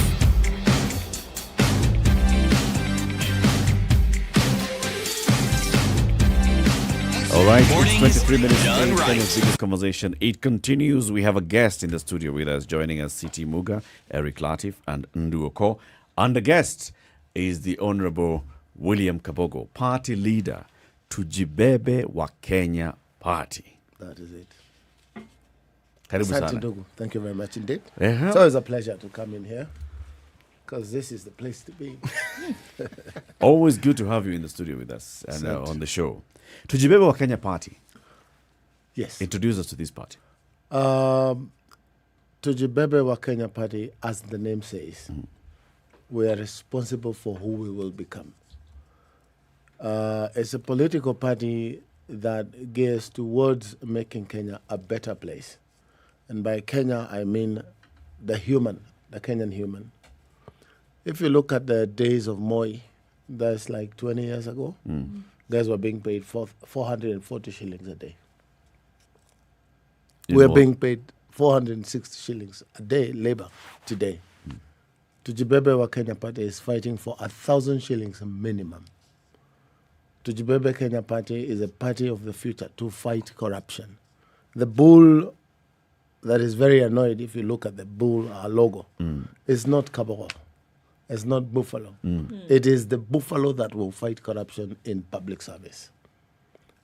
All right, Morning it's 23 minutes done to right. this conversation. It continues. We have a guest in the studio with us, joining us, CT Muga, Eric Latiff, and Ndu Okoh. And the guest is the Honorable William Kabogo, party leader to Tujibebe wa Kenya Party. That is it. Karibu Asante sana. ndugu. Thank you very much indeed. Uh-huh. It's always a pleasure to come in here, because this is the place to be. Always good to have you in the studio with us and on the show. Tujibebe wa Kenya Party. Yes. Introduce us to this party. Tujibebe wa Kenya Party, as the name says, we are responsible for who we will become. It's a political party that gears towards making Kenya a better place. And by Kenya, I mean the human, the Kenyan human. If you look at the days of Moi, that's like 20 years ago, guys were being paid 440 shillings a day. We're being paid 460 shillings a day, labor, today. Tujibebe wa Kenya Party is fighting for 1,000 shillings minimum. Tujibebe Kenya Party is a party of the future to fight corruption. The bull that is very annoyed, if you look at the bull, our logo, is not Kabogo. It's not buffalo. It is the buffalo that will fight corruption in public service.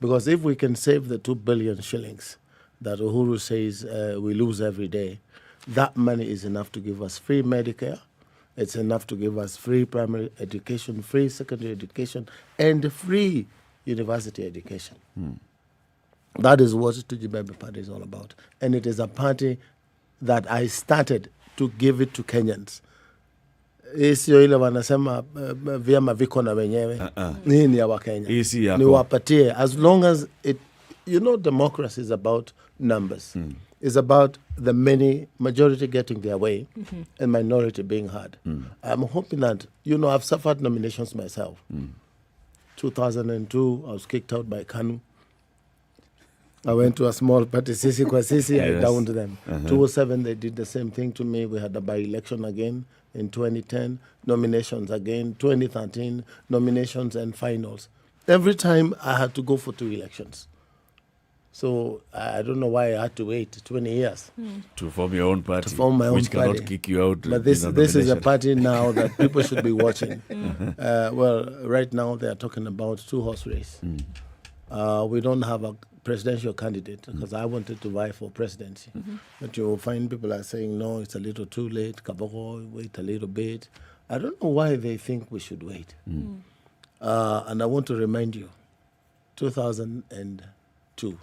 Because if we can save the 2 billion shillings that Uhuru says we lose every day, that money is enough to give us free Medicare. It's enough to give us free primary education, free secondary education, and free university education. That is what Tujibebe Party is all about. And it is a party that I started to give it to Kenyans. Sio ile wanasema vyama viko na wenyewe. Hii ni ya Wakenya. Ni wapatie. As long as it, democracy is about numbers. is about the majority getting their way and minority being heard. I'm hoping that, I've suffered nominations myself. 2002, I was kicked out by KANU. I went to a small party, Sisi kwa Sisi, I downed them. 2007, they did the same thing to me. We had a by-election again in 2010, nominations again, 2013, nominations and finals. Every time I had to go for 2 elections. So I don't know why I had to wait 20 years. To form your own party, to form my own which party. cannot kick you out. But this is a party now that people should be watching. Well, right now they are talking about 2-horse race. We don't have a presidential candidate because I wanted to vie for presidency. But you will find people are saying, no, it's a little too late. Kaboko, wait a little bit. I don't know why they think we should wait. And I want to remind you, 2002,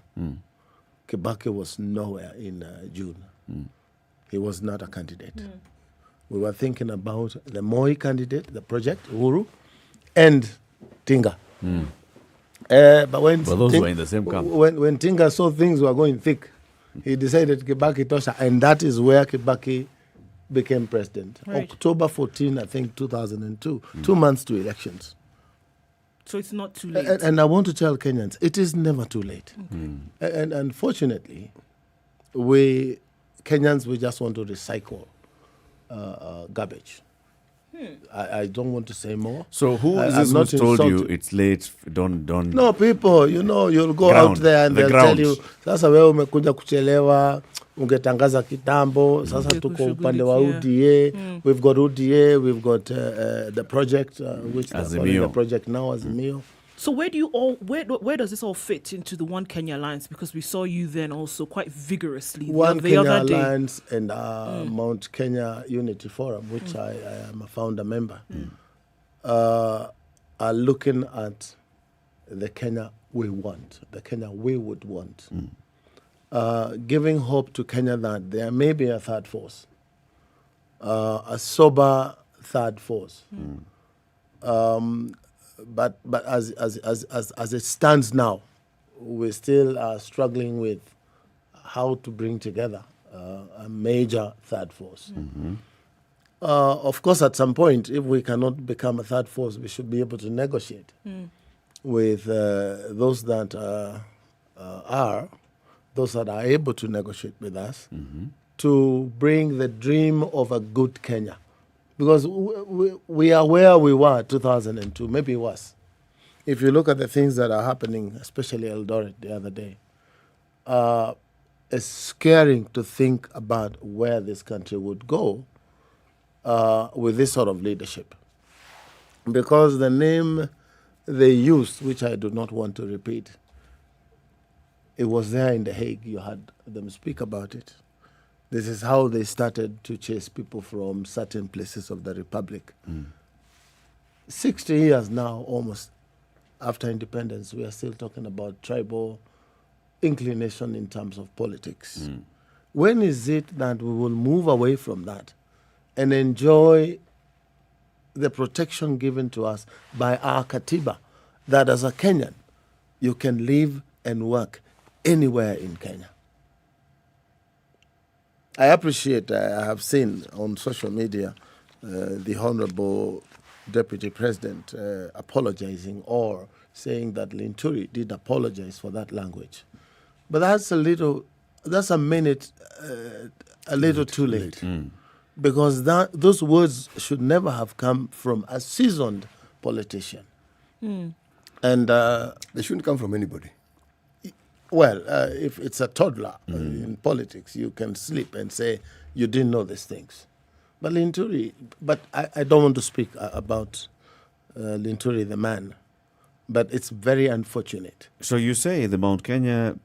Kibaki was nowhere in June. He was not a candidate. We were thinking about the Moi candidate, the project, Uhuru, and Tinga. But when those were in the same camp. When Tinga saw things were going thick, he decided Kibaki tosha, and that is where Kibaki became president. Right. October 14, I think, 2002, 2 months to elections. So it's not too late. And I want to tell Kenyans, it is never too late. And unfortunately, we Kenyans, we just want to recycle garbage. I don't want to say more. So who is this who's told you it's late? Don't. No, people, you'll go out there and they'll tell you, sasa wewe umekuja kuchelewa, ungetangaza kitambo, sasa tuko upande wa UDA, we've got UDA, we've got the project, which they're calling the project now, Azimio. So where does this all fit into the One Kenya Alliance? Because we saw you then also quite vigorously One the Kenya other day. Alliance and Mount Kenya Unity Forum, which I am a founder member, are looking at the Kenya we want, the Kenya we would want, giving hope to Kenya that there may be a third force, a sober third force. But as it stands now, we still are struggling with how to bring together a major third force. Of course, at some point, if we cannot become a third force, we should be able to negotiate with those that are able to negotiate with us to bring the dream of a good Kenya. Because we are where we were 2002, maybe worse. If you look at the things that are happening, especially Eldoret the other day, it's scary to think about where this country would go with this sort of leadership. Because the name they used, which I do not want to repeat, it was there in The Hague. You had them speak about it. This is how they started to chase people from certain places of the Republic. 60 years now, almost, after independence, we are still talking about tribal inclination in terms of politics. When is it that we will move away from that and enjoy the protection given to us by our Katiba, that as a Kenyan, you can live and work anywhere in Kenya? I appreciate, I have seen on social media the Honorable Deputy President apologizing or saying that Linturi did apologize for that language. But that's a little too late. Because those words should never have come from a seasoned politician. And they shouldn't come from anybody. Well, if it's a toddler in politics, you can sleep and say you didn't know these things. But Linturi, I don't want to speak about Linturi, the man, but it's very unfortunate. So you say the Mount Kenya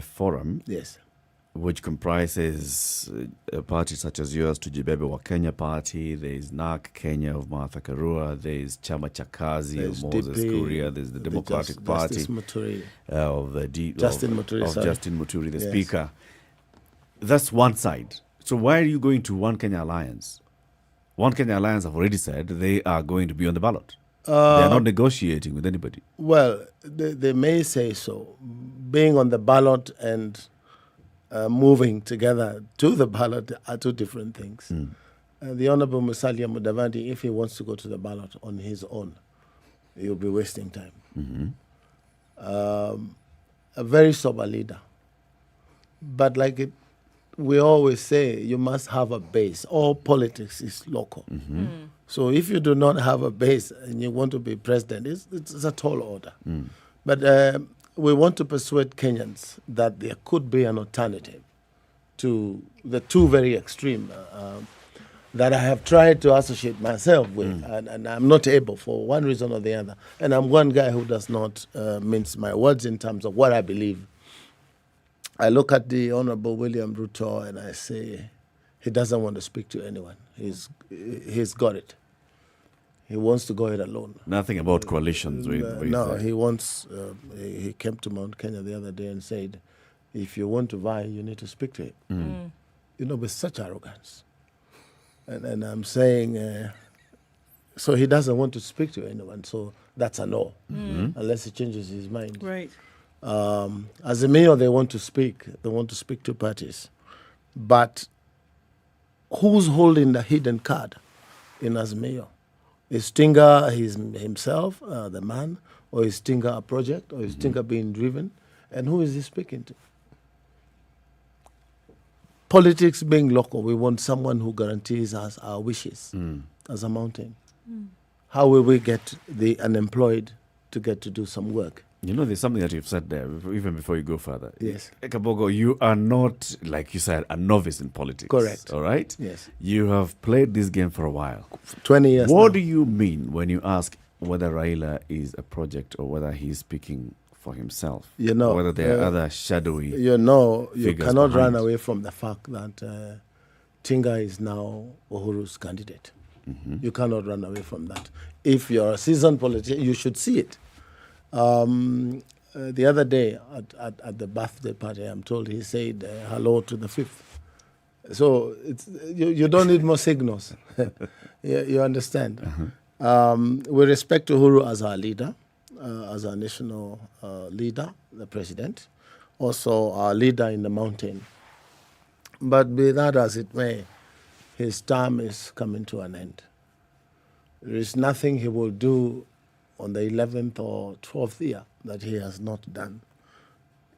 Forum, yes, which comprises parties such as yours, Tujibebe wa Kenya Party, there is NARC Kenya of Martha Karua, there is Chama cha Kazi of Moses Kuria, there's the Democratic Party of Justin Muthui, the Speaker. That's one side. So why are you going to One Kenya Alliance? One Kenya Alliance have already said they are going to be on the ballot. They are not negotiating with anybody. Well, they may say so. Being on the ballot and moving together to the ballot are two different things. The Honorable Musalia Mudavadi, if he wants to go to the ballot on his own, he'll be wasting time. A very sober leader. But we always say, you must have a base. All politics is local. So if you do not have a base and you want to be president, it's a tall order. But we want to persuade Kenyans that there could be an alternative to the two very extreme that I have tried to associate myself with, and I'm not able for one reason or the other. And I'm one guy who does not mince my words in terms of what I believe. I look at the Honorable William Ruto and I say, he doesn't want to speak to anyone. He's got it. He wants to go it alone. Nothing about coalitions. No, he wants. He came to Mount Kenya the other day and said, if you want to vie, you need to speak to him. With such arrogance. And I'm saying, so he doesn't want to speak to anyone. So that's a no, unless he changes his mind. Right. As a mayor, they want to speak. They want to speak to parties. But who's holding the hidden card in as mayor? Is Tinga himself, the man, or is Tinga a project, or is Tinga being driven? And who is he speaking to? Politics being local, we want someone who guarantees us our wishes as a mountain. How will we get the unemployed to get to do some work? There's something that you've said there, even before you go further. Yes. Kabogo, you are not, like you said, a novice in politics. Correct. All right? Yes. You have played this game for a while. 20 years What now. do you mean when you ask whether Raila is a project or whether he's speaking for himself? Or whether there are other shadowy you cannot run behind? away from the fact that Tinga is now Uhuru's candidate. You cannot run away from that. If you're a seasoned politician, you should see it. The other day at the birthday party, I'm told he said hello to the fifth. So you don't need more signals. you understand? We respect Uhuru as our leader, as our national leader, the president, also our leader in the mountain. But be that as it may, his term is coming to an end. There is nothing he will do on the 11th or 12th year that he has not done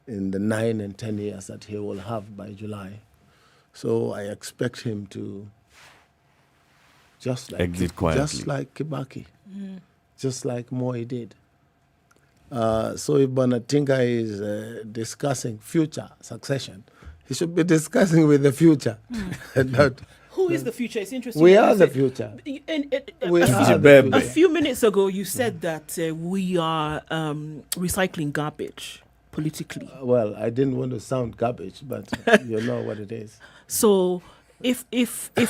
in the 9 and 10 years that he will have by July. So I expect him to exit quietly. Just like Kibaki, just like Moi did. So if Bonatinga is discussing future succession, he should be discussing with the future. Who is the future? It's interesting. We are the future. A few minutes ago, you said that we are recycling garbage politically. Well, I didn't want to sound garbage, but you know what it is. So if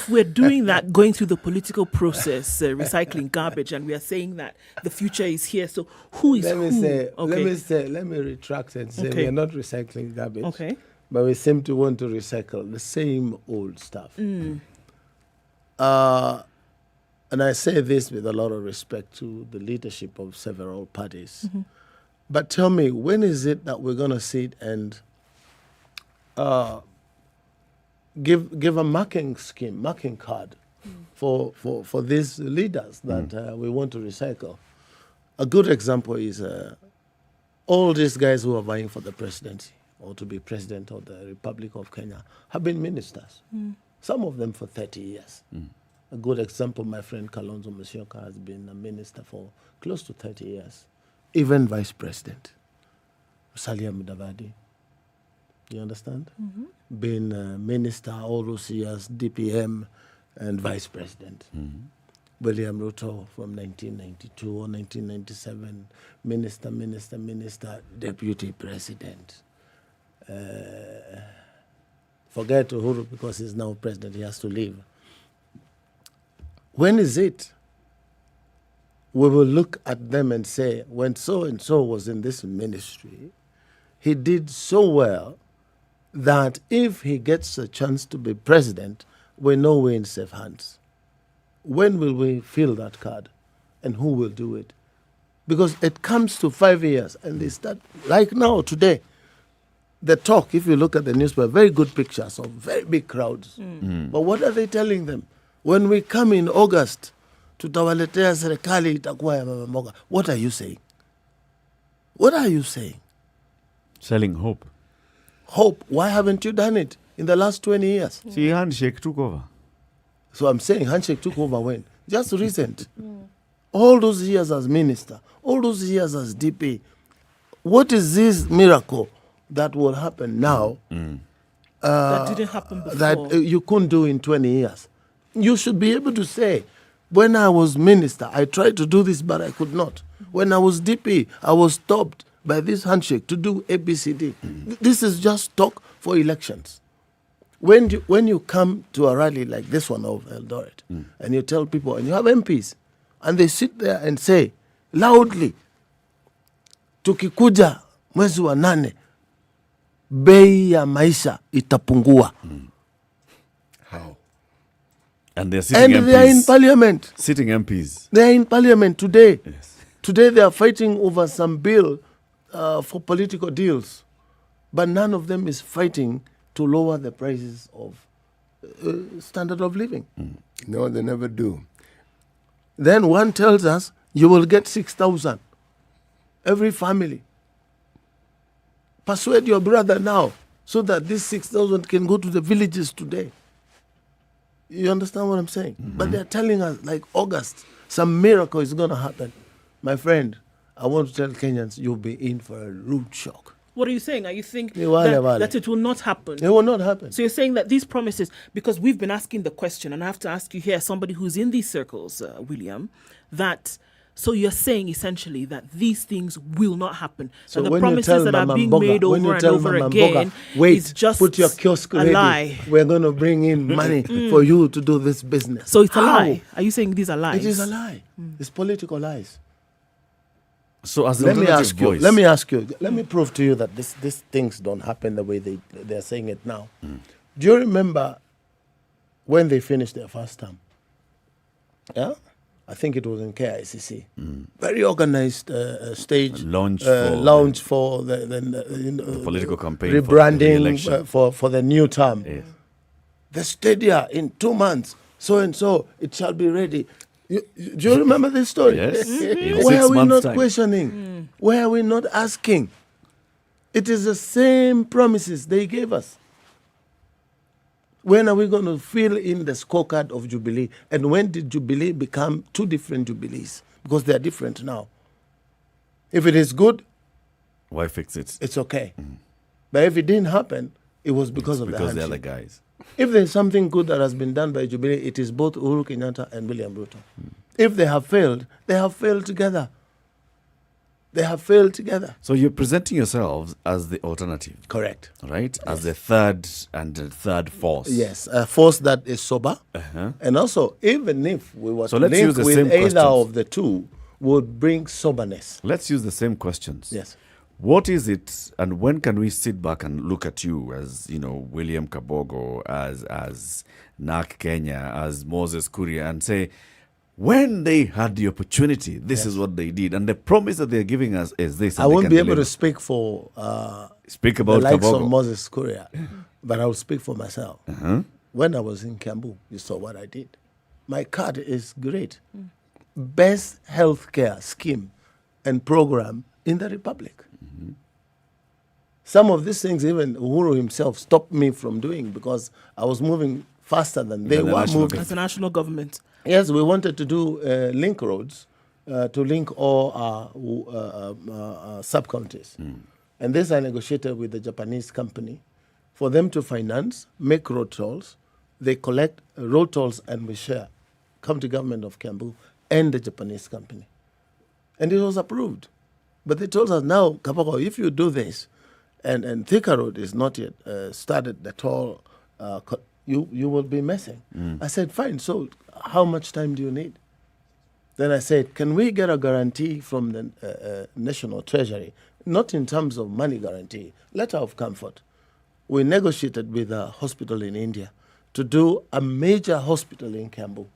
we're doing that, going through the political process, recycling garbage, and we are saying that the future is here, so who is Let me retract and say we are not recycling garbage. Okay. But we seem to want to recycle the same old stuff. And I say this with a lot of respect to the leadership of several parties. But tell me, when is it that we're going to sit and give a marking card for these leaders that we want to recycle? A good example is all these guys who are vying for the presidency or to be president of the Republic of Kenya have been ministers. Some of them for 30 years. A good example, my friend Kalonzo Musyoka has been a minister for close to 30 years. Even vice president. Musalia Mudavadi. You understand? Been a minister all those years, DPM and vice president. William Ruto from 1992 or 1997, minister, deputy president. Forget Uhuru because he's now president, he has to leave. When is it we will look at them and say, when so-and-so was in this ministry, he did so well that if he gets a chance to be president, we know we're in safe hands. When will we fill that card? And who will do it? Because it comes to 5 years and they start, like now, today, The talk, if you look at the newspaper, very good pictures of very big crowds. But what are they telling them? When we come in August, tutawaletea serikali itakuwa ya mama mboga. What are you saying? What are you saying? Selling hope. Hope. Why haven't you done it in the last 20 years? See, handshake took over. So I'm saying handshake took over when? Just recent. All those years as minister, all those years as DP. What is this miracle that will happen now that didn't happen before? that you couldn't do in 20 years? You should be able to say, when I was minister, I tried to do this, but I could not. When I was DP, I was stopped by this handshake to do ABCD. This is just talk for elections. When you come to a rally like this one of Eldoret, and you tell people, and you have MPs, and they sit there and say loudly, tukikuja mwezi wa 8, bei ya maisha itapungua. How? And they're sitting MPs. They are in parliament. Sitting MPs. They are in parliament today. Yes. Today they are fighting over some bill for political deals. But none of them is fighting to lower the prices of standard of living. No, they never do. Then one tells us you will get 6,000 every family. Persuade your brother now so that this 6,000 can go to the villages today. You understand what I'm saying? But they're telling us, like August, some miracle is going to happen. My friend, I want to tell Kenyans, you'll be in for a rude shock. What are you saying? Are you think that it will not happen? It will not happen. So you're saying that these promises, because we've been asking the question, and I have to ask you here, somebody who's in these circles, William, that... So you're saying essentially that these things will not happen. So and the promises that are being made over and over again is just put your kiosk a ready. lie. We're going to bring in money for you to do this business. So it's a lie. Are you saying these are lies? It is a lie. It's political lies. So as let me ask you. Let me prove to you that these things don't happen the way they're saying it now. Do you remember when they finished their first term? Yeah? I think it was in KICC. Very organized stage. Launch for the political campaign. Rebranding for the new term. Yes. The stadia in 2 months, so and so, it shall be ready. Do you remember this story? Yes. Why are we not questioning? Why are we not asking? It is the same promises they gave us. When are we going to fill in the scorecard of Jubilee? And when did Jubilee become two different Jubilees? Because they are different now. If it is good, why fix it? It's okay. But if it didn't happen, it was because of the handshake. The other guys. If there's something good that has been done by Jubilee, it is both Uhuru Kenyatta and William Ruto. If they have failed together. They have failed together. So you're presenting yourselves as the alternative. Correct. Right? As the third force. Yes, a force that is sober. And also, even if we were to link with either questions. of the two, would bring soberness. Let's use the same questions. Yes. What is it, and when can we sit back and look at you as, William Kabogo, as Nak Kenya, as Moses Kuria, and say, when they had the opportunity, this is what they did, and the promise that they're giving us is this. I won't be able to speak for speak about the likes Kabogo. of Moses Kuria, but I will speak for myself. When I was in Kiambu, you saw what I did. My card is great. Best healthcare scheme and program in the Republic. Some of these things, even Uhuru himself stopped me from doing because I was moving faster than they were moving. As a national government. Yes, we wanted to do link roads to link all our sub-counties. And this I negotiated with the Japanese company for them to finance, make road tolls. They collect road tolls and we share. Come to government of Kiambu and the Japanese company. And it was approved. But they told us now, Kabogo, if you do this, and Thika Road is not yet started, the toll, you will be messing. I said, fine, so how much time do you need? Then I said, can we get a guarantee from the National Treasury, not in terms of money guarantee, letter of comfort. We negotiated with a hospital in India to do a major hospital in Kiambu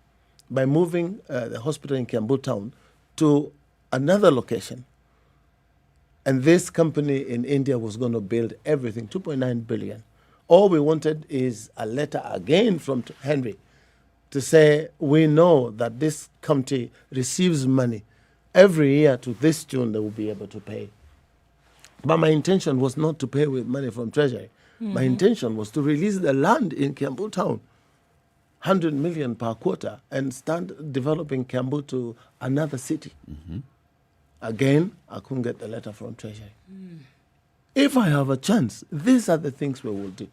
by moving the hospital in Kiambu town to another location. And this company in India was going to build everything, 2.9 billion. All we wanted is a letter again from Henry to say, we know that this county receives money every year to this tune they will be able to pay. But my intention was not to pay with money from Treasury. My intention was to release the land in Kiambu town, 100 million per quarter, and start developing Kiambu to another city. Again, I couldn't get the letter from Treasury. If I have a chance, these are the things we will do.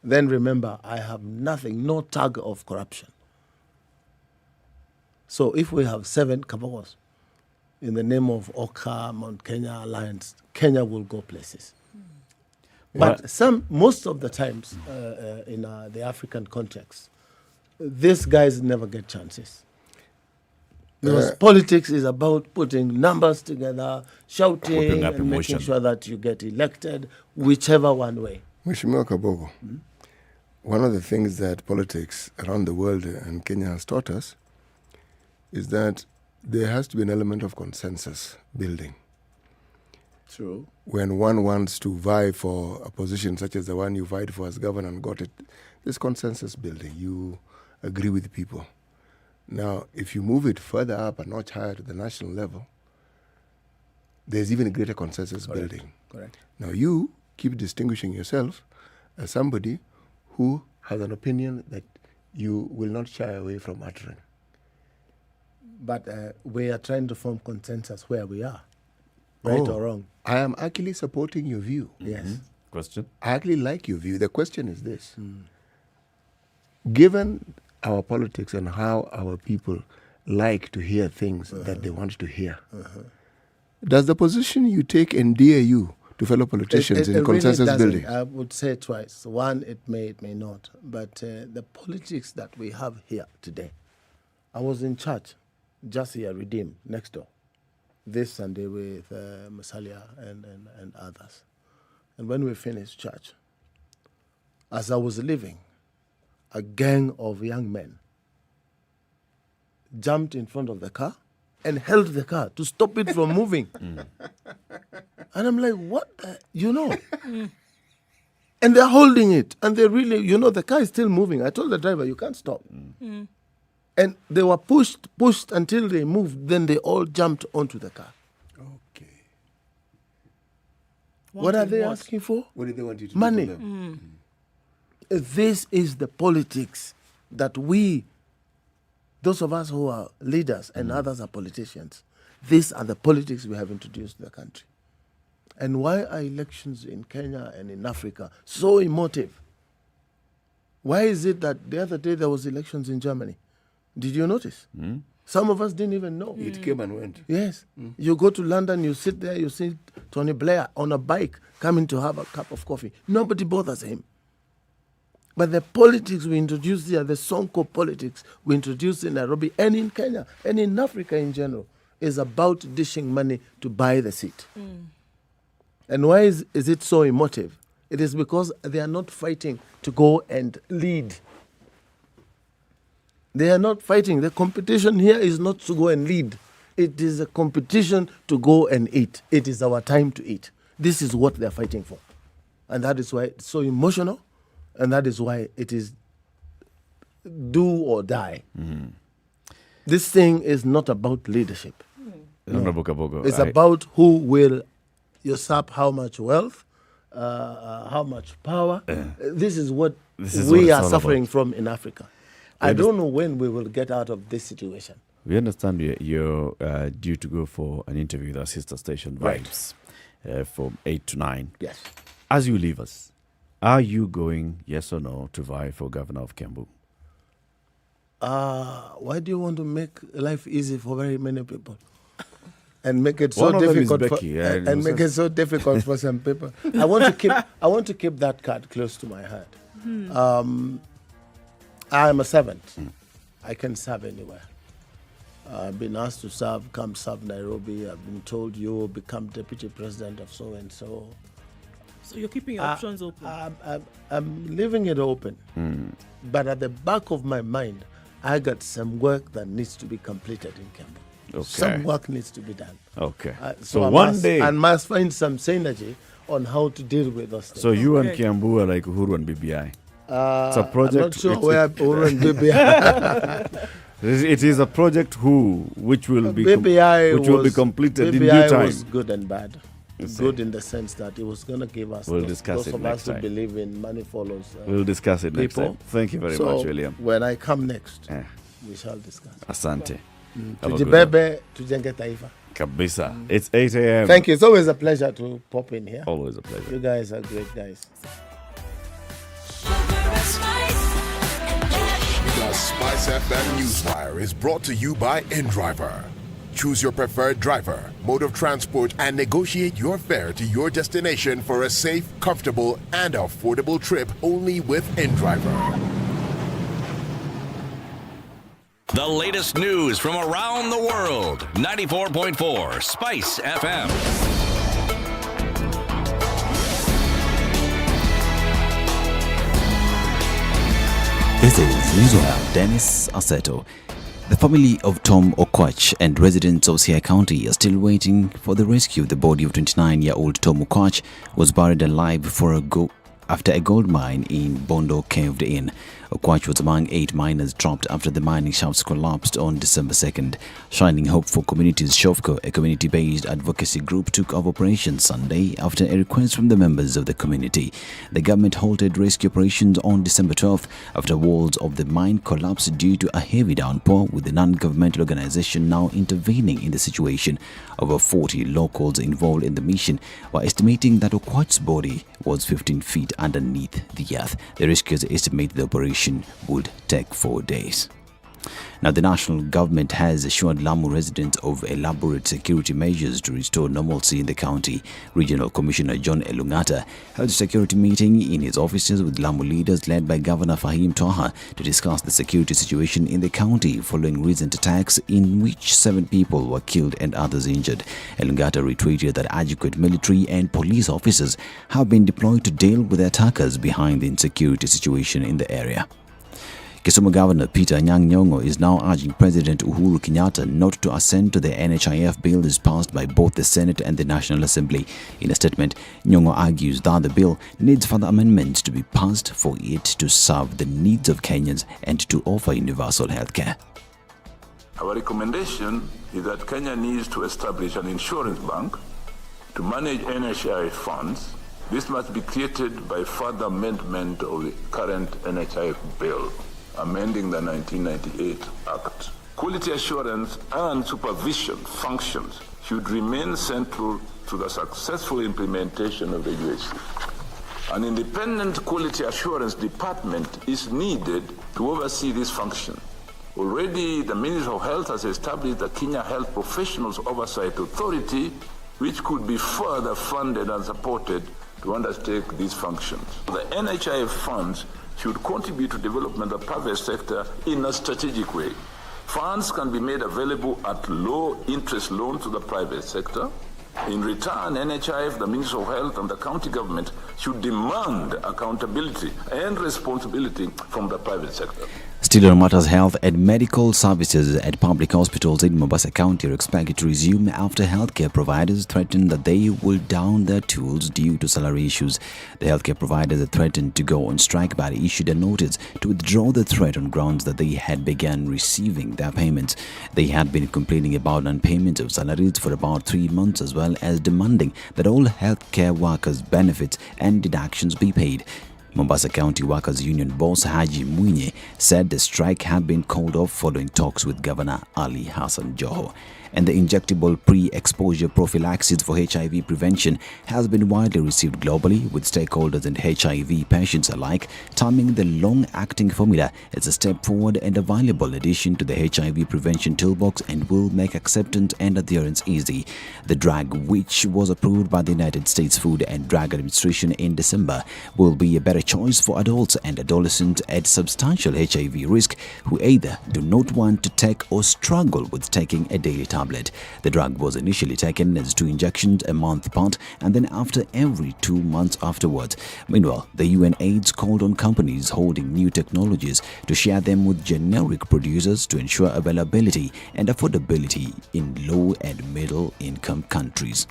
Then remember, I have nothing, no tag of corruption. So if we have 7 Kabawas in the name of Oka, Mount Kenya Alliance, Kenya will go places. But most of the times in the African context, these guys never get chances. Because politics is about putting numbers together, shouting, and making sure that you get elected, whichever one way. Mheshimiwa Kabogo, one of the things that politics around the world and Kenya has taught us is that there has to be an element of consensus building. True. When one wants to vie for a position such as the one you vied for as governor and got it, there's consensus building. You agree with people. Now, if you move it further up a notch higher to the national level, there's even a greater consensus building. Correct. Now, you keep distinguishing yourself as somebody who has an opinion that you will not shy away from uttering. But we are trying to form consensus where we are, right or wrong. I am actually supporting your view. Yes. Question? I actually like your view. The question is this. Given our politics and how our people like to hear things that they want to hear, does the position you take endear you to fellow politicians in consensus really building? I would say twice. One, it may not. But the politics that we have here today, I was in church just here, Redeem, next door, this Sunday with Masalia and others. And when we finished church, as I was leaving, a gang of young men jumped in front of the car and held the car to stop it from moving. And I'm like, what? And they're holding it. And they really, the car is still moving. I told the driver, you can't stop. And they were pushed until they moved. Then they all jumped onto the car. Okay. What are they asking for? What did they want you to Money. do for them? This is the politics that we, those of us who are leaders and others are politicians, these are the politics we have introduced to the country. And why are elections in Kenya and in Africa so emotive? Why is it that the other day there was elections in Germany? Did you notice? Some of us didn't even know. It came and went. Yes. You go to London, you sit there, you see Tony Blair on a bike coming to have a cup of coffee. Nobody bothers him. But the politics we introduced here, the Sonko politics we introduced in Nairobi and in Kenya and in Africa in general, is about dishing money to buy the seat. And why is it so emotive? It is because they are not fighting to go and lead. They are not fighting. The competition here is not to go and lead. It is a competition to go and eat. It is our time to eat. This is what they are fighting for. And that is why it's so emotional. And that is why it is do or die. This thing is not about leadership. No. It's about who will usurp how much wealth, how much power. This is what we are suffering from in Africa. I don't know when we will get out of this situation. We understand you're due to go for an interview with our sister station, Vibes, from 8 to 9. Yes. As you leave us, are you going, yes or no, to vie for governor of Kiambu? Why do you want to make life easy for very many people? And make it One so of them is difficult Becky, and make it so difficult for some people. I want to keep that card close to my heart. I am a servant. I can serve anywhere. I've been asked to serve, come serve Nairobi. I've been told you will become deputy president of so and so. So you're keeping your options open? I'm leaving it open. But at the back of my mind, I got some work that needs to be completed in Kiambu. Okay. Some work needs to be done. Okay. So I one must, day... I must find some synergy on how to deal with those things. So you and Kiambu are like Uhuru and BBI? It's a project... I'm not sure where Uhuru and BBI... It is a project which will be completed in due BBI time. was good and bad. Good in the sense that it was going to give us discuss those it of next us who time. believe in money follows We'll discuss it next time. Thank you very much, William. When I come next, we shall discuss. Asante. Tujibebe, tujenge taifa. Kabisa. It's 8 a.m. Thank you. It's always a pleasure to pop in here. Always a pleasure. You guys are great guys. The Spice FM Newswire is brought to you by InDriver. Choose your preferred driver, mode of transport, and negotiate your fare to your destination for a safe, comfortable, and affordable trip only with InDriver. The latest news from around the world. 94.4 Spice FM. This is Newswire. Dennis Aseto. The family of Tom Okoh and residents of Siaya County are still waiting for the rescue. The body of 29-year-old Tom Okoh was buried alive after a gold mine in Bondo caved in. Okoh was among 8 miners trapped after the mining shafts collapsed on December 2nd. Shining Hope for Communities Shofco, a community-based advocacy group, took over operations Sunday after a request from the members of the community. The government halted rescue operations on December 12th after walls of the mine collapsed due to a heavy downpour, with the non-governmental organization now intervening in the situation. Over 40 locals involved in the mission were estimating that Okoh's body was 15 feet underneath the earth. The rescuers estimate the operation would take 4 days. Now, the national government has assured Lamu residents of elaborate security measures to restore normalcy in the county. Regional Commissioner John Elungata held a security meeting in his offices with Lamu leaders led by Governor Fahim Toha to discuss the security situation in the county following recent attacks in which 7 people were killed and others injured. Elungata reiterated that adequate military and police officers have been deployed to deal with the attackers behind the insecurity situation in the area. Kisumu Governor Peter Anyang' Nyong'o is now urging President Uhuru Kenyatta not to assent to the NHIF bill as passed by both the Senate and the National Assembly. In a statement, Nyong'o argues that the bill needs further amendments to be passed for it to serve the needs of Kenyans and to offer universal health care. Our recommendation is that Kenya needs to establish an insurance bank to manage NHIF funds. This must be created by further amendment of the current NHIF bill, amending the 1998 Act. Quality assurance and supervision functions should remain central to the successful implementation of regulation. An independent quality assurance department is needed to oversee this function. Already, the Ministry of Health has established the Kenya Health Professionals Oversight Authority, which could be further funded and supported to undertake these functions. The NHIF funds should contribute to development of the private sector in a strategic way. Funds can be made available at low interest loans to the private sector. In return, NHIF, the Ministry of Health, and the county government should demand accountability and responsibility from the private sector. Still on matters health and medical services at public hospitals in Mombasa County are expected to resume after healthcare providers threatened that they will down their tools due to salary issues. The healthcare providers had threatened to go on strike but issued a notice to withdraw the threat on grounds that they had begun receiving their payments. They had been complaining about non-payment of salaries for about 3 months, as well as demanding that all healthcare workers' benefits and deductions be paid. Mombasa County Workers Union boss Haji Mwinyi said the strike had been called off following talks with Governor Ali Hassan Joho. And the injectable pre-exposure prophylaxis for HIV prevention has been widely received globally, with stakeholders and HIV patients alike terming the long-acting formula as a step forward and a valuable addition to the HIV prevention toolbox and will make acceptance and adherence easy. The drug, which was approved by the United States Food and Drug Administration in December, will be a better a choice for adults and adolescents at substantial HIV risk who either do not want to take or struggle with taking a daily tablet. The drug was initially taken as 2 injections a month apart and then after every 2 months afterwards. Meanwhile, the UN AIDS called on companies holding new technologies to share them with generic producers to ensure availability and affordability in low and middle income countries.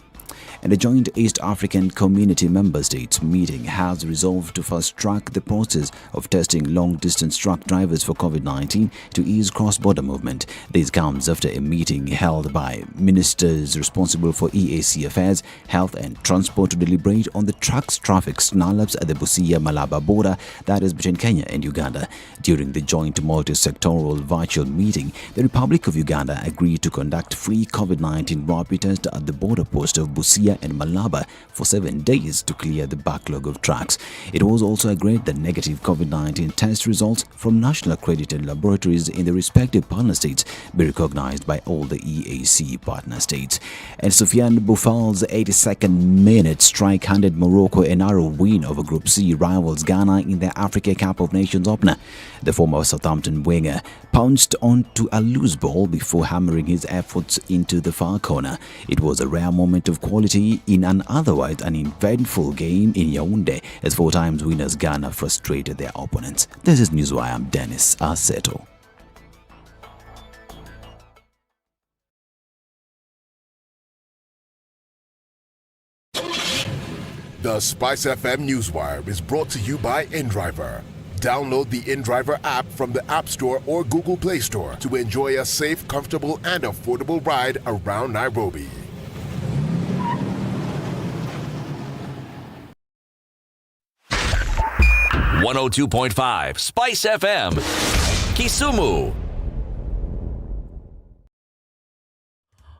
And a joint East African Community member states meeting has resolved to fast-track the process of testing long-distance truck drivers for COVID-19 to ease cross-border movement. This comes after a meeting held by ministers responsible for EAC affairs, health and transport to deliberate on the trucks traffic snarl-ups at the Busia-Malaba border that is between Kenya and Uganda. During the joint multi-sectoral virtual meeting, the Republic of Uganda agreed to conduct free COVID-19 rapid tests at the border post of Busia and Malaba for 7 days to clear the backlog of trucks. It was also agreed that negative COVID-19 test results from national accredited laboratories in the respective partner states be recognized by all the EAC partner states. And Soufiane Boufal's 82nd minute strike handed Morocco a narrow win over Group C rivals Ghana in the Africa Cup of Nations opener. The former Southampton winger pounced onto a loose ball before hammering his efforts into the far corner. It was a rare moment of quality in an otherwise uneventful game in Yaoundé as 4 times winners Ghana frustrated their opponents. This is Newswire. I'm Dennis Aseto. The SpiceFM Newswire is brought to you by InDriver. Download the InDriver app from the App Store or Google Play Store to enjoy a safe, comfortable, and affordable ride around Nairobi. .5 Spice FM, Kisumu.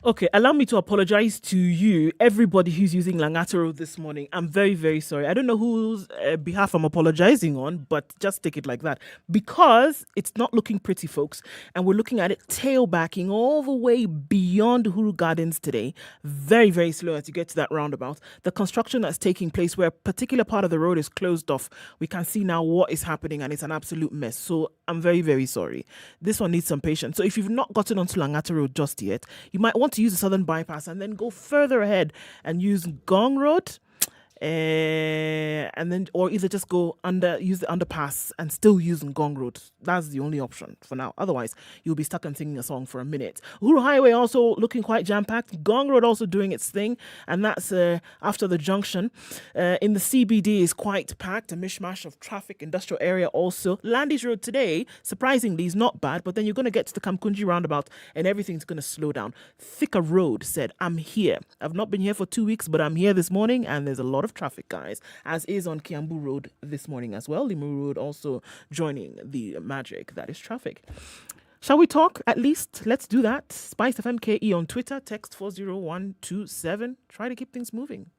Okay, allow me to apologize to you, everybody who's using Langata Road this morning. I'm very, very sorry. I don't know whose behalf I'm apologizing on, but just take it like that. Because it's not looking pretty, folks. And we're looking at it tailbacking all the way beyond Uhuru Gardens today. Very, very slow as you get to that roundabout. The construction that's taking place where a particular part of the road is closed off. We can see now what is happening and it's an absolute mess. So I'm very, very sorry. This one needs some patience. So if you've not gotten onto Langata Road just yet, you might want to use the Southern Bypass and then go further ahead and use Gong Road. And then, or either just use the underpass and still use Ngong Road. That's the only option for now. Otherwise, you'll be stuck and singing a song for a minute. Uhuru Highway also looking quite jam-packed. Gong Road also doing its thing, and that's after the junction. In the CBD is quite packed, a mishmash of traffic, industrial area also. Landis Road today, surprisingly, is not bad, but then you're going to get to the Kamkunji roundabout and everything's going to slow down. Thika Road said, I'm here. I've not been here for 2 weeks, but I'm here this morning, and there's a lot of traffic, guys, as is on Kiambu Road this morning as well. Limu Road also joining the magic that is traffic. Shall we talk at least? Let's do that. Spice FM KE on Twitter, text 40127. Try to keep things moving.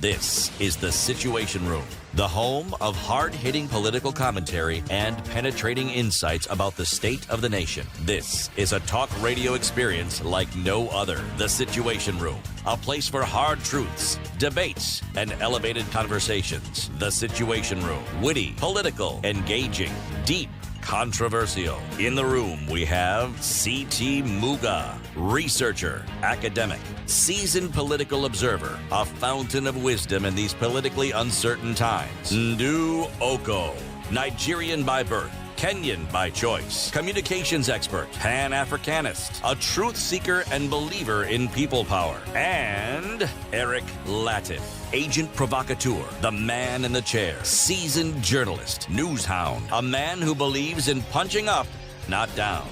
This is The Situation Room, the home of hard-hitting political commentary and penetrating insights about the state of the nation. This is a talk radio experience like no other. The Situation Room, a place for hard truths, debates, and elevated conversations. The Situation Room, witty, political, engaging, deep, controversial. In the room, we have C.T. Muga, researcher, academic, seasoned political observer, a fountain of wisdom in these politically uncertain times. Ndu Okoh, Nigerian by birth, Kenyan by choice, communications expert, Pan-Africanist, a truth seeker and believer in people power, and Eric Latiff, agent provocateur, the man in the chair, seasoned journalist, news hound, a man who believes in punching up, not down.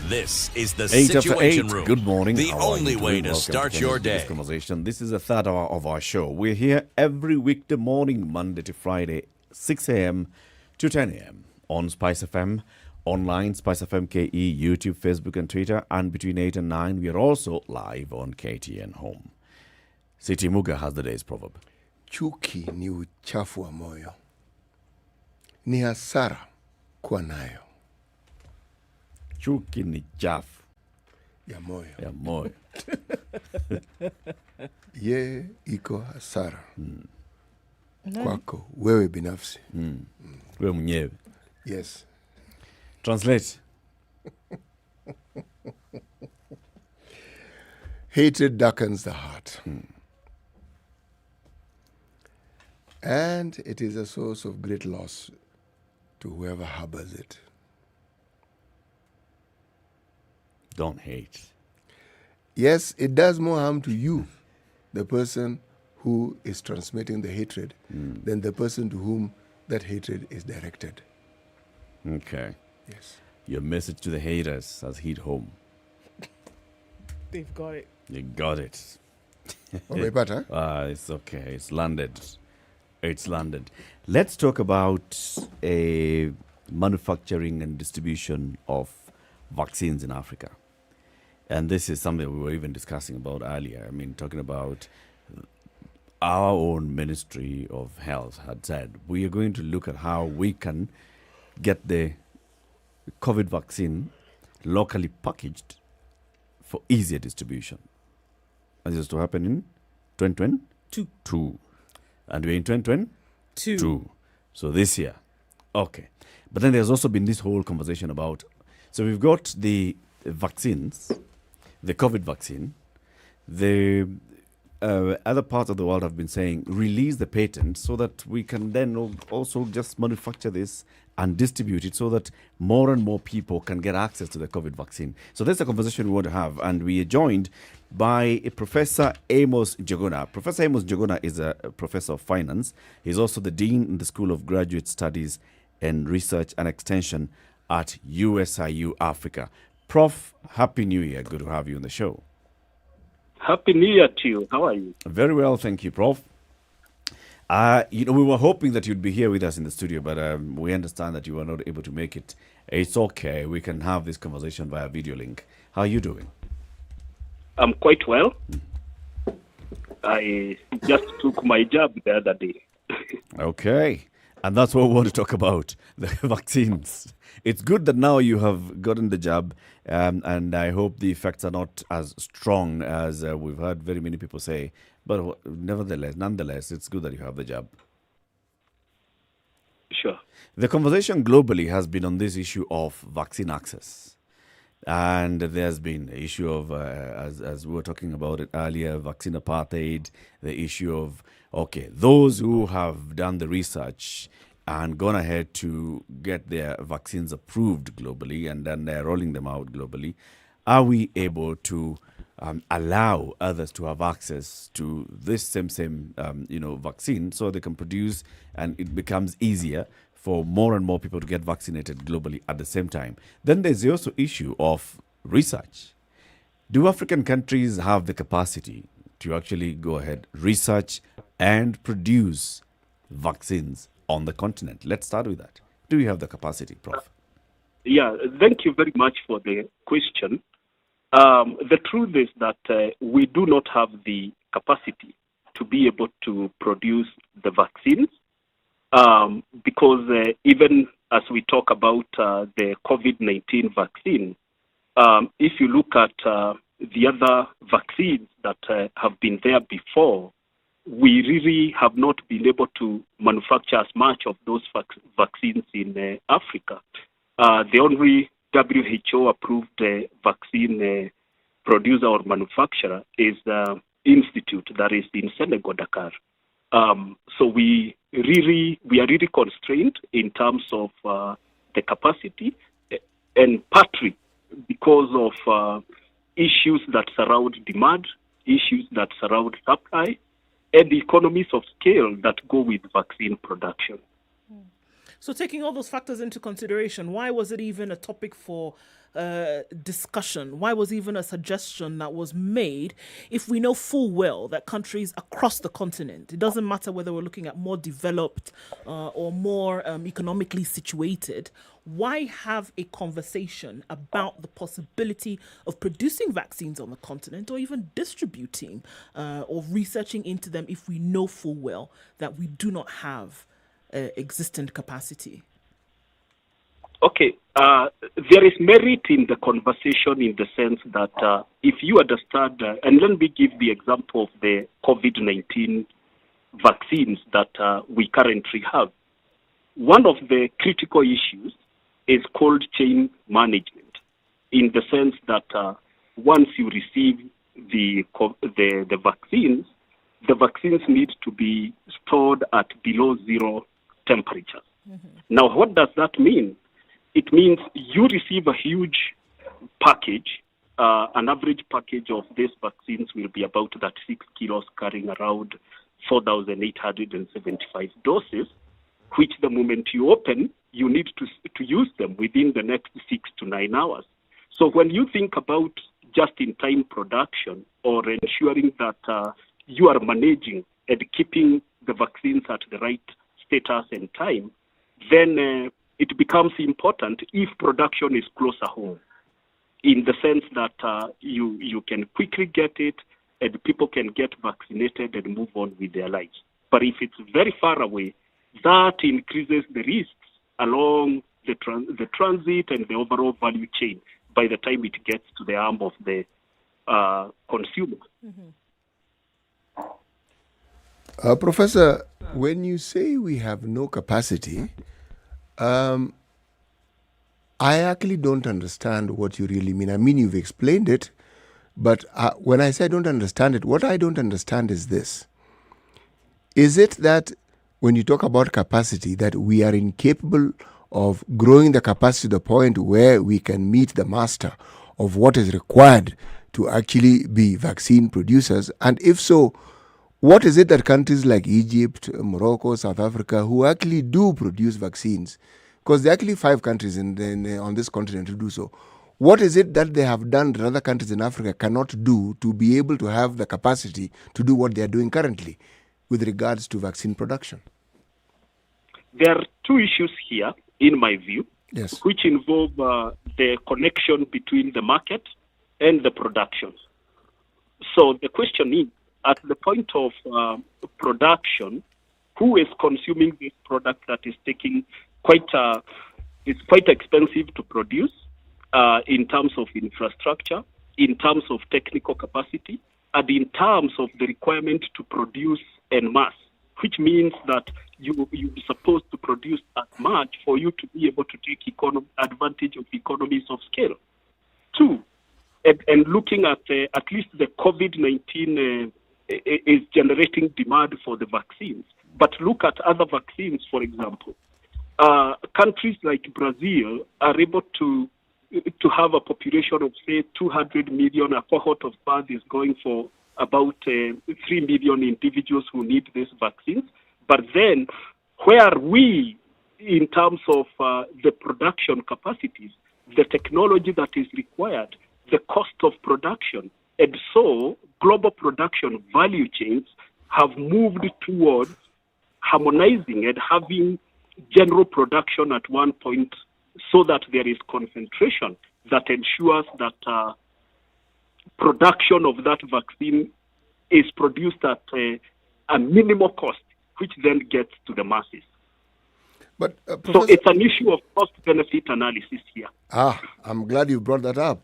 This is the Situation Room. Good morning. The only way to start your day. This conversation. This is the third hour of our show. We're here every weekday morning, Monday to Friday, 6 a.m. to 10 a.m. on SpiceFM, online, SpiceFM KE, YouTube, Facebook, and Twitter. And between 8 and 9, we are also live on KTN Home. City Muga has the day's proverb. Chuki ni uchafu wa moyo, ni hasara kuwa nayo. Chuki ni chafu ya moyo. Ya moyo. Ye iko hasara. Kwako wewe binafsi. Wewe mwenyewe. Yes. Translate. Hatred darkens the heart. And it is a source of great loss to whoever harbors it. Don't hate. Yes, it does more harm to you, the person who is transmitting the hatred, than the person to whom that hatred is directed. Okay. Yes. Your message to the haters has hit home. They've got it. You got it. It's okay. It's landed. It's landed. Let's talk about a manufacturing and distribution of vaccines in Africa. And this is something we were even discussing about earlier. I mean, talking about our own Ministry of Health had said, we are going to look at how we can get the COVID vaccine locally packaged for easier distribution. And this is to happen in 2022. And we're in 2022. So this year. Okay. But then there's also been this whole conversation about, so we've got the vaccines, the COVID vaccine. The other parts of the world have been saying, release the patent so that we can then also just manufacture this and distribute it so that more and more people can get access to the COVID vaccine. So that's a conversation we want to have. And we are joined by Professor Amos Njuguna. Professor Amos Njuguna is a professor of finance. He's also the Dean in the School of Graduate Studies and Research and Extension at USIU Africa. Prof, Happy New Year. Good to have you on the show. Happy New Year to you. How are you? Very well, thank you, Prof. We were hoping that you'd be here with us in the studio, but we understand that you were not able to make it. It's okay. We can have this conversation via video link. How are you doing? I'm quite well. I just took my jab the other day. Okay. And that's what we want to talk about, the vaccines. It's good that now you have gotten the jab, and I hope the effects are not as strong as we've heard very many people say. But nonetheless, it's good that you have the jab. Sure. The conversation globally has been on this issue of vaccine access. And there's been the issue of, as we were talking about it earlier, vaccine apartheid, the issue of, those who have done the research and gone ahead to get their vaccines approved globally and then they're rolling them out globally, are we able to allow others to have access to this same vaccine so they can produce and it becomes easier for more and more people to get vaccinated globally at the same time? Then there's the also issue of research. Do African countries have the capacity to actually go ahead, research and produce vaccines on the continent? Let's start with that. Do we have the capacity, Prof? Thank you very much for the question. The truth is that we do not have the capacity to be able to produce the vaccines because even as we talk about the COVID-19 vaccine, if you look at the other vaccines that have been there before, we really have not been able to manufacture as much of those vaccines in Africa. The only WHO-approved vaccine producer or manufacturer is the institute that is in Senegal, Dakar. So we are really constrained in terms of the capacity, and partly because of issues that surround demand, issues that surround supply, and the economies of scale that go with vaccine production. So taking all those factors into consideration, why was it even a topic for discussion? Why was even a suggestion that was made if we know full well that countries across the continent, it doesn't matter whether we're looking at more developed or more economically situated, why have a conversation about the possibility of producing vaccines on the continent or even distributing or researching into them if we know full well that we do not have existent capacity? Okay, there is merit in the conversation in the sense that if you understand, and let me give the example of the COVID-19 vaccines that we currently have. One of the critical issues is called chain management, in the sense that once you receive the vaccines need to be stored at below zero temperatures. Now, what does that mean? It means you receive a huge package. An average package of these vaccines will be about that 6 kilos, carrying around 4,875 doses, which the moment you open, you need to use them within the next 6 to 9 hours. So when you think about just-in-time production or ensuring that you are managing and keeping the vaccines at the right status and time, then it becomes important if production is closer home, in the sense that you can quickly get it and people can get vaccinated and move on with their lives. But if it's very far away, that increases the risks along the transit and the overall value chain by the time it gets to the arm of the consumer. Professor, when you say we have no capacity, I actually don't understand what you really mean. I mean, you've explained it, but when I say I don't understand it, what I don't understand is this. Is it that when you talk about capacity, that we are incapable of growing the capacity to the point where we can meet the master of what is required to actually be vaccine producers? And if so, what is it that countries like Egypt, Morocco, South Africa, who actually do produce vaccines, because there are actually 5 countries on this continent to do so, what is it that they have done that other countries in Africa cannot do to be able to have the capacity to do what they are doing currently with regards to vaccine production? There are 2 issues here, in my view, yes, which involve the connection between the market and the production. So the question is, at the point of production, who is consuming this product that is taking it's quite expensive to produce in terms of infrastructure, in terms of technical capacity, and in terms of the requirement to produce en masse, which means that you're supposed to produce that much for you to be able to take advantage of economies of scale. 2, and looking at least the COVID-19 is generating demand for the vaccines. But look at other vaccines, for example. Countries like Brazil are able to have a population of, say, 200 million. A cohort of birth is going for about 3 million individuals who need these vaccines. But then, where are we in terms of the production capacities, the technology that is required, the cost of production? And so, global production value chains have moved towards harmonizing and having general production at one point so that there is concentration that ensures that production of that vaccine is produced at a minimal cost, which then gets to the masses. But so it's an issue of cost-benefit analysis here. I'm glad you brought that up.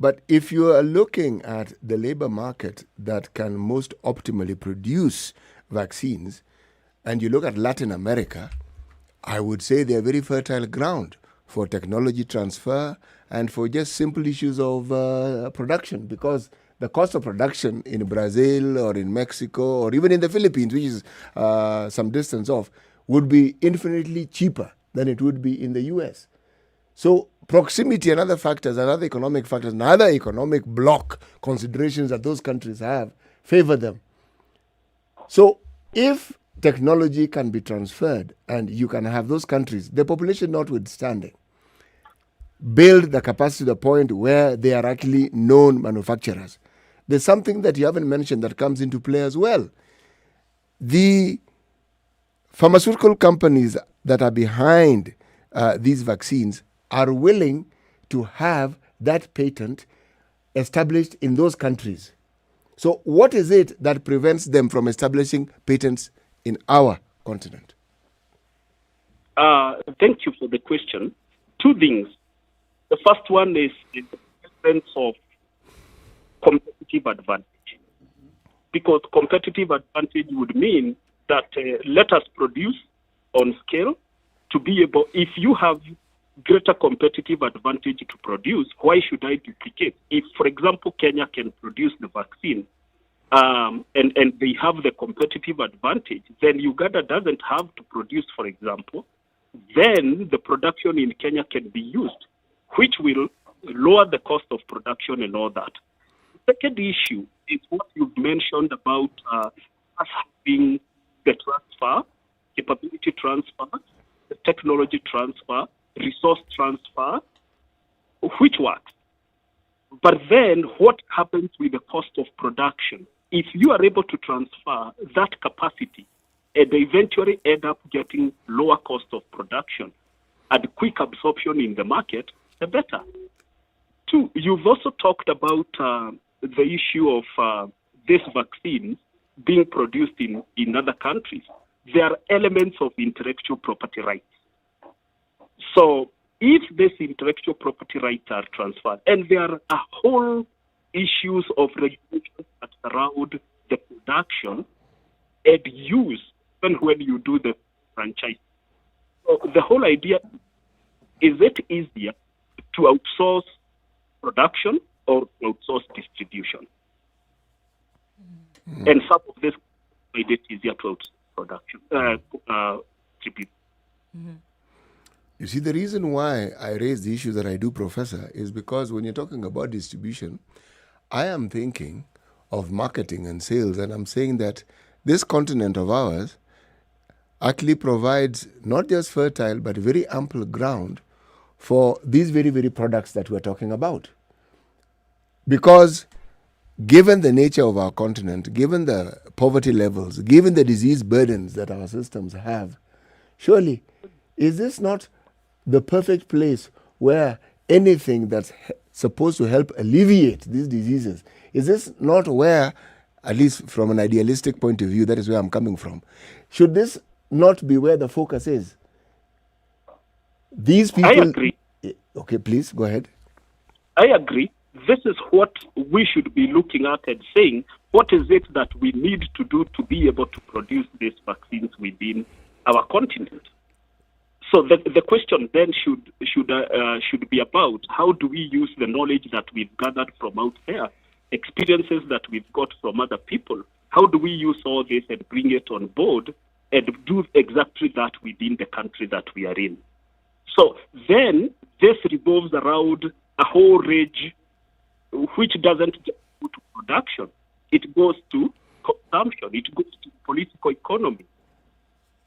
But if you are looking at the labor market that can most optimally produce vaccines, and you look at Latin America, I would say they are very fertile ground for technology transfer and for just simple issues of production, because the cost of production in Brazil or in Mexico or even in the Philippines, which is some distance off, would be infinitely cheaper than it would be in the US. So proximity and other factors and other economic factors and other economic bloc considerations that those countries have favor them. So if technology can be transferred and you can have those countries, the population notwithstanding, build the capacity to the point where they are actually known manufacturers. There's something that you haven't mentioned that comes into play as well. The pharmaceutical companies that are behind these vaccines are willing to have that patent established in those countries. So what is it that prevents them from establishing patents in our continent? Thank you for the question. two things. The first one is the sense of competitive advantage. Because competitive advantage would mean that let us produce on scale to be able, if you have greater competitive advantage to produce, why should I duplicate? If, for example, Kenya can produce the vaccine and they have the competitive advantage, then Uganda doesn't have to produce, for example, then the production in Kenya can be used, which will lower the cost of production and all that. The second issue is what you've mentioned about us having the transfer, capability transfer, the technology transfer, resource transfer, which works. But then what happens with the cost of production? If you are able to transfer that capacity and eventually end up getting lower cost of production and quick absorption in the market, the better. Two, you've also talked about the issue of this vaccine being produced in other countries. There are elements of intellectual property rights. So if these intellectual property rights are transferred, and there are a whole issues of regulations that surround the production and use even when you do the franchise. So the whole idea, is it easier to outsource production or to outsource distribution? And some of this made it easier to outsource production, distribution. You see, the reason why I raise the issue that I do, Professor, is because when you're talking about distribution, I am thinking of marketing and sales, and I'm saying that this continent of ours actually provides not just fertile, but very ample ground for these very, very products that we're talking about. Because given the nature of our continent, given the poverty levels, given the disease burdens that our systems have, surely, is this not the perfect place where anything that's supposed to help alleviate these diseases, is this not where, at least from an idealistic point of view, that is where I'm coming from, should this not be where the focus is? These people... I agree. Okay, please, go ahead. I agree. This is what we should be looking at and saying, what is it that we need to do to be able to produce these vaccines within our continent? So the question then should be about how do we use the knowledge that we've gathered from out there, experiences that we've got from other people. How do we use all this and bring it on board and do exactly that within the country that we are in? So then this revolves around a whole range which doesn't just go to production. It goes to consumption. It goes to political economy,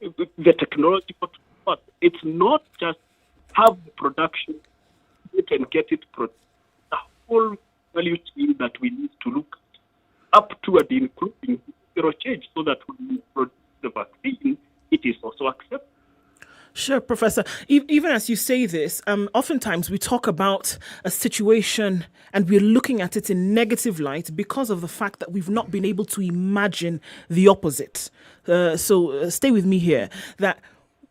the technological. But it's not just have the production, you can get it produced. The whole value chain that we need to look at, up to and including zero change, so that when we produce the vaccine, it is also accepted. Sure, Professor. Even as you say this, oftentimes we talk about a situation and we're looking at it in negative light because of the fact that we've not been able to imagine the opposite. So stay with me here, that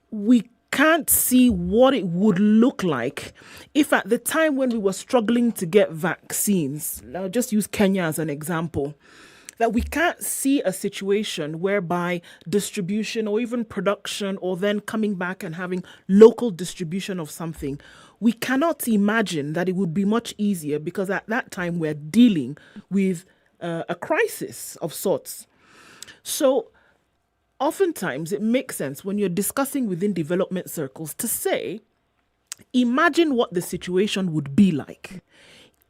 we can't see what it would look like if at the time when we were struggling to get vaccines, I'll just use Kenya as an example, that we can't see a situation whereby distribution or even production or then coming back and having local distribution of something, we cannot imagine that it would be much easier because at that time we're dealing with a crisis of sorts. So oftentimes it makes sense when you're discussing within development circles to say, imagine what the situation would be like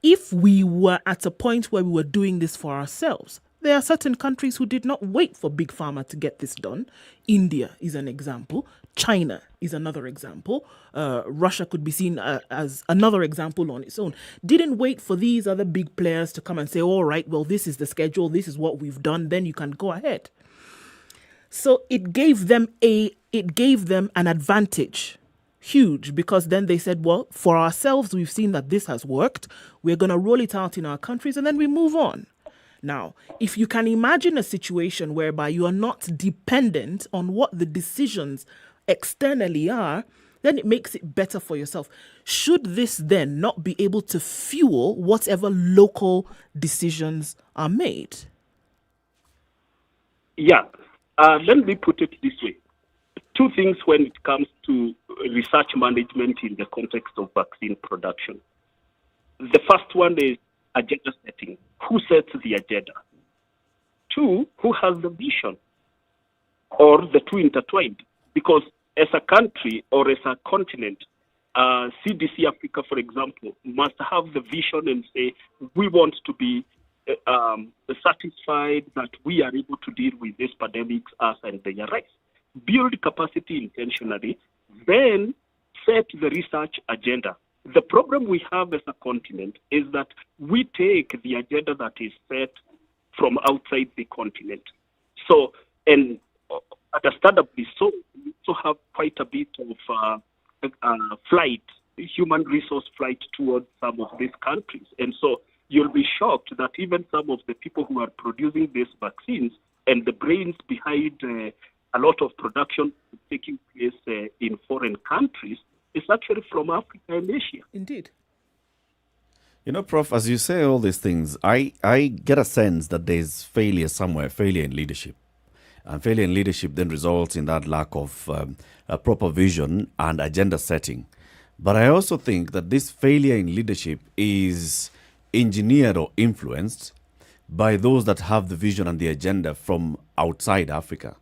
if we were at a point where we were doing this for ourselves. There are certain countries who did not wait for Big Pharma to get this done. India is an example. China is another example. Russia could be seen as another example on its own. Didn't wait for these other big players to come and say, all right, well, this is the schedule. This is what we've done. Then you can go ahead. So it gave them an advantage, huge, because then they said, well, for ourselves, we've seen that this has worked. We're going to roll it out in our countries and then we move on. Now, if you can imagine a situation whereby you are not dependent on what the decisions externally are, then it makes it better for yourself. Should this then not be able to fuel whatever local decisions are made? Yeah. Let me put it this way. Two things when it comes to research management in the context of vaccine production. The first one is agenda setting. Who sets the agenda? Two, who has the vision? Or the two intertwined? Because as a country or as a continent, CDC Africa, for example, must have the vision and say, we want to be satisfied that we are able to deal with these pandemics as and they arise. Build capacity intentionally, then set the research agenda. The problem we have as a continent is that we take the agenda that is set from outside the continent. So, and understandably so, we also have quite a bit of human resource flight towards some of these countries. And so you'll be shocked that even some of the people who are producing these vaccines and the brains behind a lot of production taking place in foreign countries is actually from Africa and Asia. Indeed. You know, Prof, as you say all these things, I get a sense that there's failure somewhere, failure in leadership. And failure in leadership then results in that lack of a proper vision and agenda setting. But I also think that this failure in leadership is engineered or influenced by those that have the vision and the agenda from outside Africa,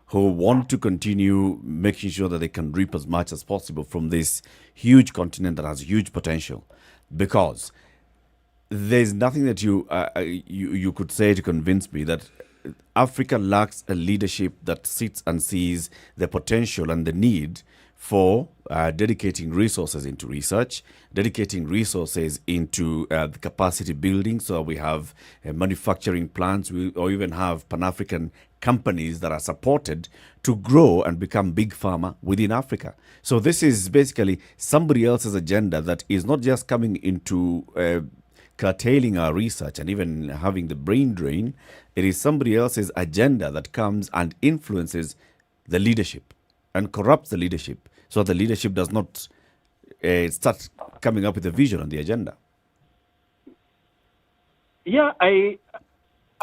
who want to continue making sure that they can reap as much as possible from this huge continent that has huge potential. Because there's nothing that you could say to convince me that Africa lacks a leadership that sits and sees the potential and the need for dedicating resources into research, dedicating resources into the capacity building, so we have manufacturing plants, or even have Pan-African companies that are supported to grow and become big pharma within Africa. So this is basically somebody else's agenda that is not just coming into curtailing our research and even having the brain drain. It is somebody else's agenda that comes and influences the leadership and corrupts the leadership, so the leadership does not start coming up with a vision on the agenda. Yeah, I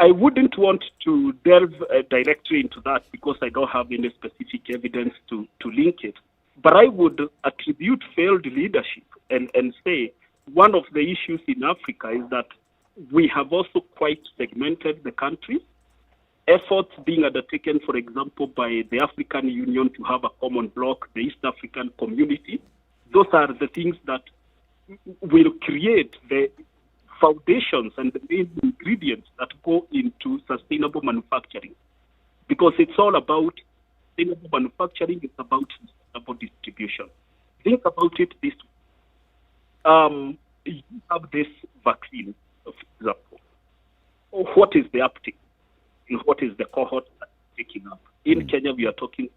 wouldn't want to delve directly into that because I don't have any specific evidence to link it. But I would attribute failed leadership and say one of the issues in Africa is that we have also quite segmented the country. Efforts being undertaken, for example, by the African Union to have a common bloc, the East African Community, those are the things that will create the foundations and the main ingredients that go into sustainable manufacturing. Because it's all about sustainable manufacturing, it's about sustainable distribution. Think about it this way. You have this vaccine, for example. What is the uptake? And what is the cohort that's taking up? In Kenya, we are talking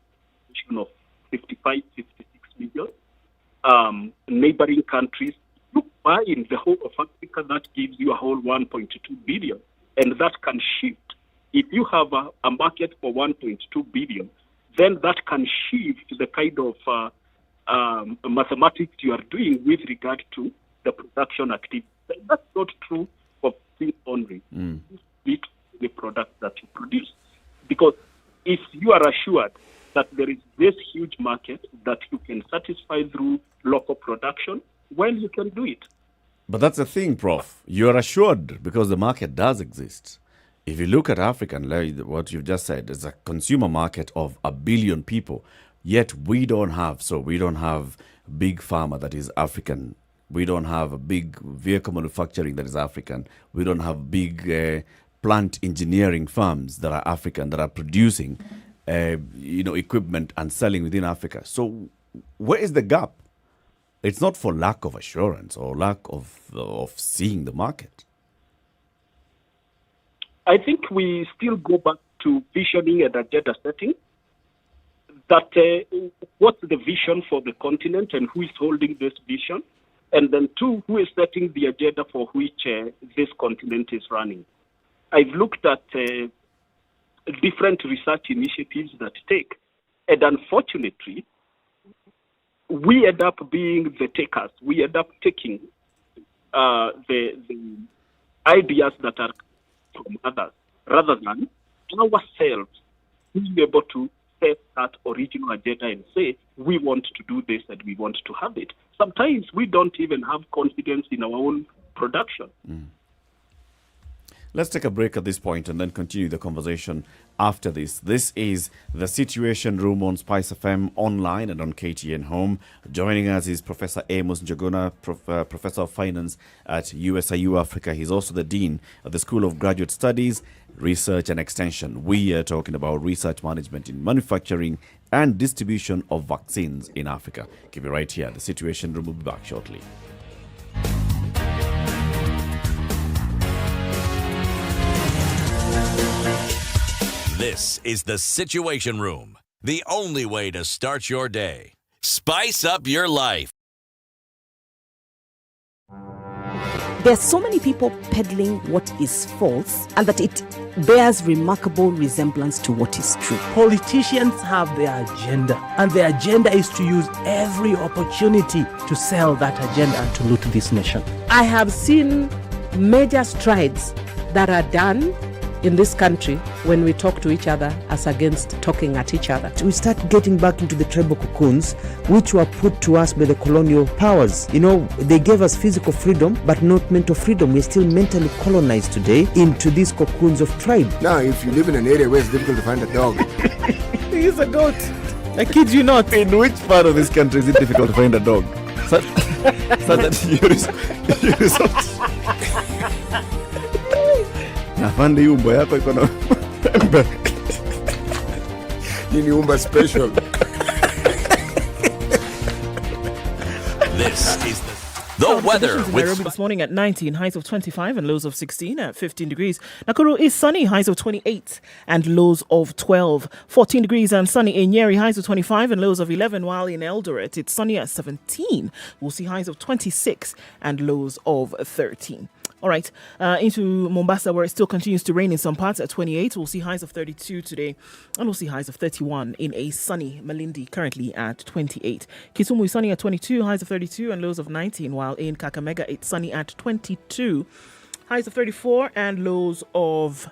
of 55, 56 million. Neighboring countries, you buy in the whole of Africa, that gives you a whole 1.2 billion. And that can shift. If you have a market for 1.2 billion, then that can shift the kind of mathematics you are doing with regard to the production activity. That's not true for things only. It's the product that you produce. Because if you are assured that there is this huge market that you can satisfy through local production, well, you can do it. But that's the thing, Prof. You're assured because the market does exist. If you look at Africa, what you've just said, is a consumer market of 1 billion people, yet we don't have big pharma that is African. We don't have a big vehicle manufacturing that is African. We don't have big plant engineering firms that are African, that are producing equipment and selling within Africa. So where is the gap? It's not for lack of assurance or lack of seeing the market. I think we still go back to visioning and agenda setting. That what's the vision for the continent and who is holding this vision? And then two, who is setting the agenda for which this continent is running? I've looked at different research initiatives that take, and unfortunately, we end up being the takers. We end up taking the ideas that are from others, rather than ourselves being able to set that original agenda and say, we want to do this and we want to have it. Sometimes we don't even have confidence in our own production. Let's take a break at this point and then continue the conversation after this. This is the Situation Room on Spice FM online and on KTN Home. Joining us is Professor Amos Njuguna, Professor of Finance at USIU Africa. He's also the Dean of the School of Graduate Studies, Research and Extension. We are talking about research management in manufacturing and distribution of vaccines in Africa. Keep it right here. The Situation Room will be back shortly. This is the Situation Room, the only way to start your day. Spice up your life. There are so many people peddling what is false and that it bears remarkable resemblance to what is true. Politicians have their agenda, and their agenda is to use every opportunity to sell that agenda and to loot this nation. I have seen major strides that are done in this country when we talk to each other as against talking at each other. We start getting back into the tribal cocoons which were put to us by the colonial powers. You know, they gave us physical freedom but not mental freedom. We're still mentally colonized today into these cocoons of tribe. Now, if you live in an area where it's difficult to find a dog. He's a goat. I kid you not. In which part of this country is it difficult to find a dog? So that you resort. Nafandi umbo yako iko na Nini umba special. This is the weather with Nairobi this morning at 19, highs of 25 and lows of 16 at 15 degrees. Nakuru is sunny, highs of 28 and lows of 12. 14 degrees and sunny in Nyeri, highs of 25 and lows of 11, while in Eldoret it's sunny at 17. We'll see highs of 26 and lows of 13. All right, into Mombasa, where it still continues to rain in some parts at 28. We'll see highs of 32 today, and we'll see highs of 31 in a sunny Malindi, currently at 28. Kisumu is sunny at 22, highs of 32 and lows of 19, while in Kakamega it's sunny at 22, highs of 34 and lows of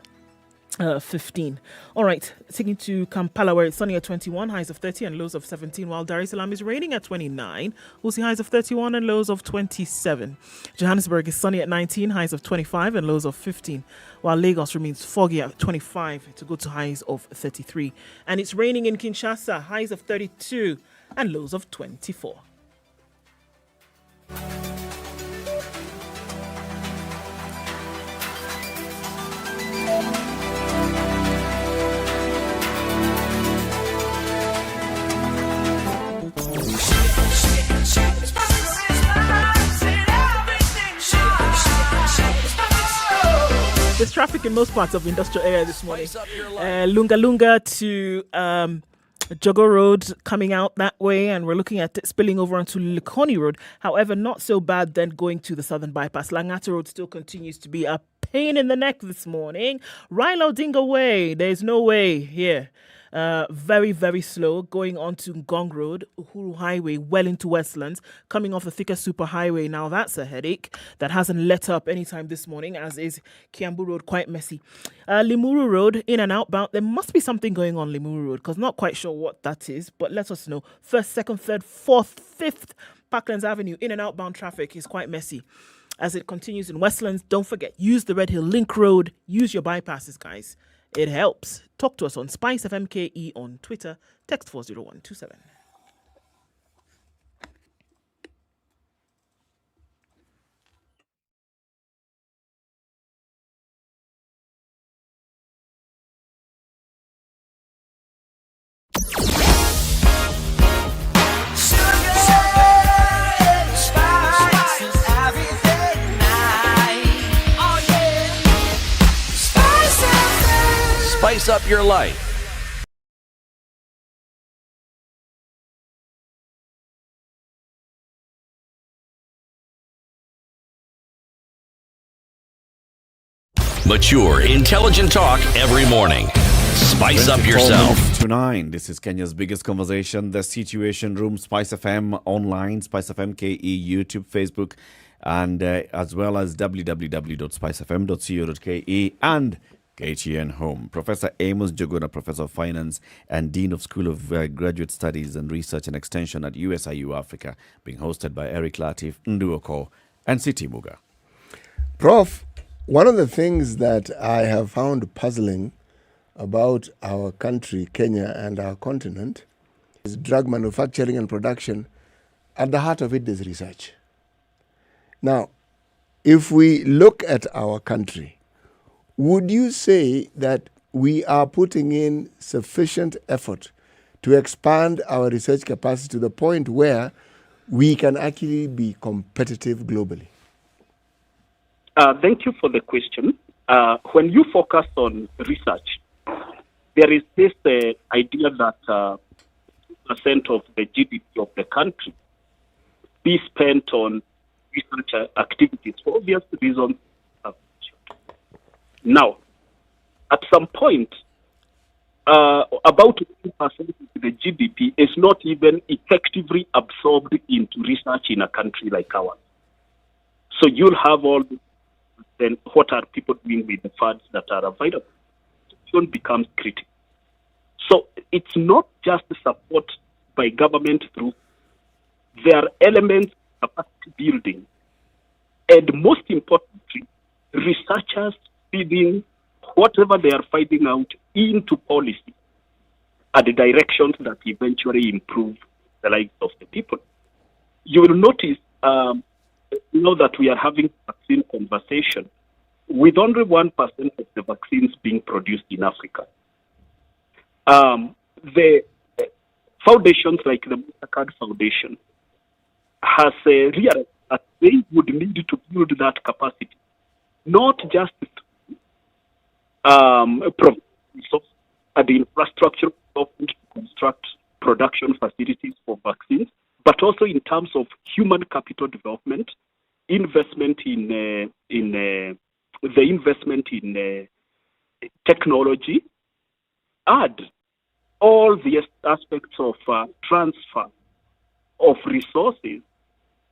15. All right, taking to Kampala, where it's sunny at 21, highs of 30 and lows of 17, while Dar es Salaam is raining at 29. We'll see highs of 31 and lows of 27. Johannesburg is sunny at 19, highs of 25 and lows of 15, while Lagos remains foggy at 25 to go to highs of 33. And it's raining in Kinshasa, highs of 32 and lows of 24. There's traffic in most parts of the industrial area this morning. Lunga Lunga to Jogo Road coming out that way, and we're looking at it spilling over onto Likoni Road. However, not so bad then going to the Southern Bypass. Langata Road still continues to be a pain in the neck this morning. Raila Odinga Way, there's no way here. Very, very slow going on to Ngong Road, Uhuru Highway, well into Westlands, coming off the Thika Super Highway. Now that's a headache that hasn't let up anytime this morning, as is Kiambu Road, quite messy. Limuru Road, in and outbound. There must be something going on Limuru Road, because not quite sure what that is, but let us know. First, second, third, fourth, fifth, Parklands Avenue, in and outbound traffic is quite messy. As it continues in Westlands, don't forget, use the Red Hill Link Road, use your bypasses, guys. It helps. Talk to us on SpiceFMKE on Twitter. Text 40127. Spice up your life. Mature, intelligent talk every morning. Spice up yourself. To 9. This is Kenya's biggest conversation, the Situation Room, Spice FM online, Spice FM KE, YouTube, Facebook, and as well as www.spicefm.co.ke and KTN Home. Professor Amos Jogona, Professor of Finance and Dean of School of Graduate Studies and Research and Extension at USIU Africa, being hosted by Eric Latiff, Ndu Okoh, and Siti Muga. Prof, one of the things that I have found puzzling about our country, Kenya, and our continent is drug manufacturing and production. At the heart of it is research. Now, if we look at our country, would you say that we are putting in sufficient effort to expand our research capacity to the point where we can actually be competitive globally? Thank you for the question. When you focus on research, there is this idea that 2% of the GDP of the country be spent on research activities for obvious reasons. Now, at some point, about 2% of the GDP is not even effectively absorbed into research in a country like ours. So you'll have all this, then what are people doing with the funds that are available? It becomes critical. So it's not just support by government through. There are elements of capacity building, and most importantly, researchers feeding whatever they are finding out into policy and the directions that eventually improve the lives of the people. You will notice, that we are having vaccine conversation with only 1% of the vaccines being produced in Africa. The foundations like the Muthui Foundation has realized that they would need to build that capacity, not just the infrastructure to construct production facilities for vaccines, but also in terms of human capital development, investment in technology, and all the aspects of transfer of resources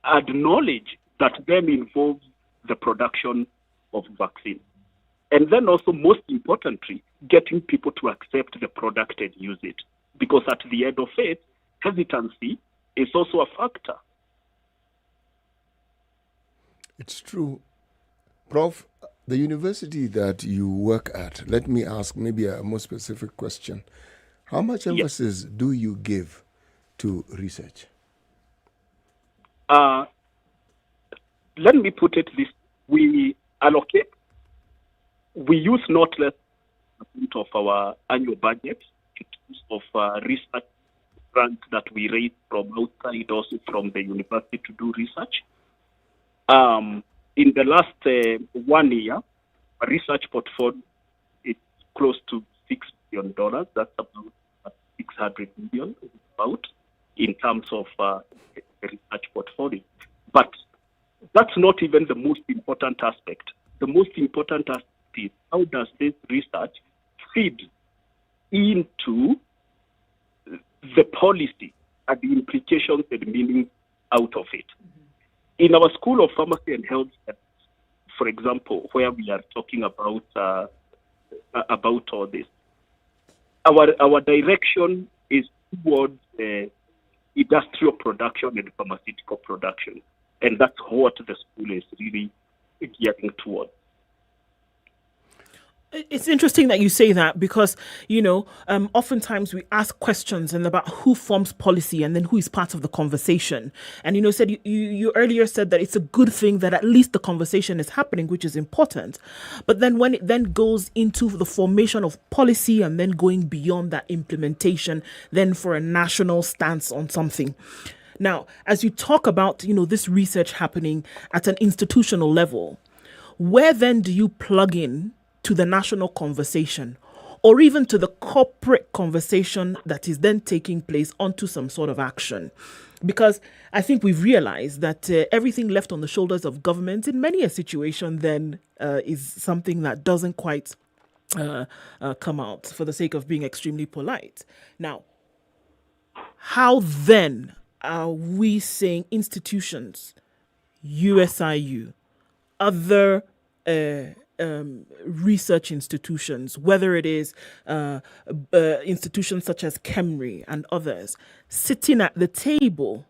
and knowledge that then involves the production of vaccines. And then also, most importantly, getting people to accept the product and use it. Because at the end of it, hesitancy is also a factor. It's true. Prof, the university that you work at, let me ask maybe a more specific question. How much emphasis do you give to research? Let me put it this: we use not less of our annual budget in terms of research grants that we raise from outside, also from the university to do research. In the last 1 year, a research portfolio is close to $6 billion. That's about 600 million, about, in terms of the research portfolio. But that's not even the most important aspect. The most important aspect is how does this research feed into the policy and the implications and meaning out of it. In our School of Pharmacy and Health, for example, where we are talking about all this, our direction is towards industrial production and pharmaceutical production, and that's what the school is really gearing towards. It's interesting that you say that because, oftentimes we ask questions and about who forms policy and then who is part of the conversation. And, you earlier said that it's a good thing that at least the conversation is happening, which is important. But then when it then goes into the formation of policy and then going beyond that implementation, then for a national stance on something. Now, as you talk about, this research happening at an institutional level, where then do you plug in to the national conversation or even to the corporate conversation that is then taking place onto some sort of action? Because I think we've realized that everything left on the shoulders of government in many a situation then is something that doesn't quite come out for the sake of being extremely polite. Now, how then are we saying institutions, USIU, other research institutions, whether it is institutions such as KEMRI and others, sitting at the table,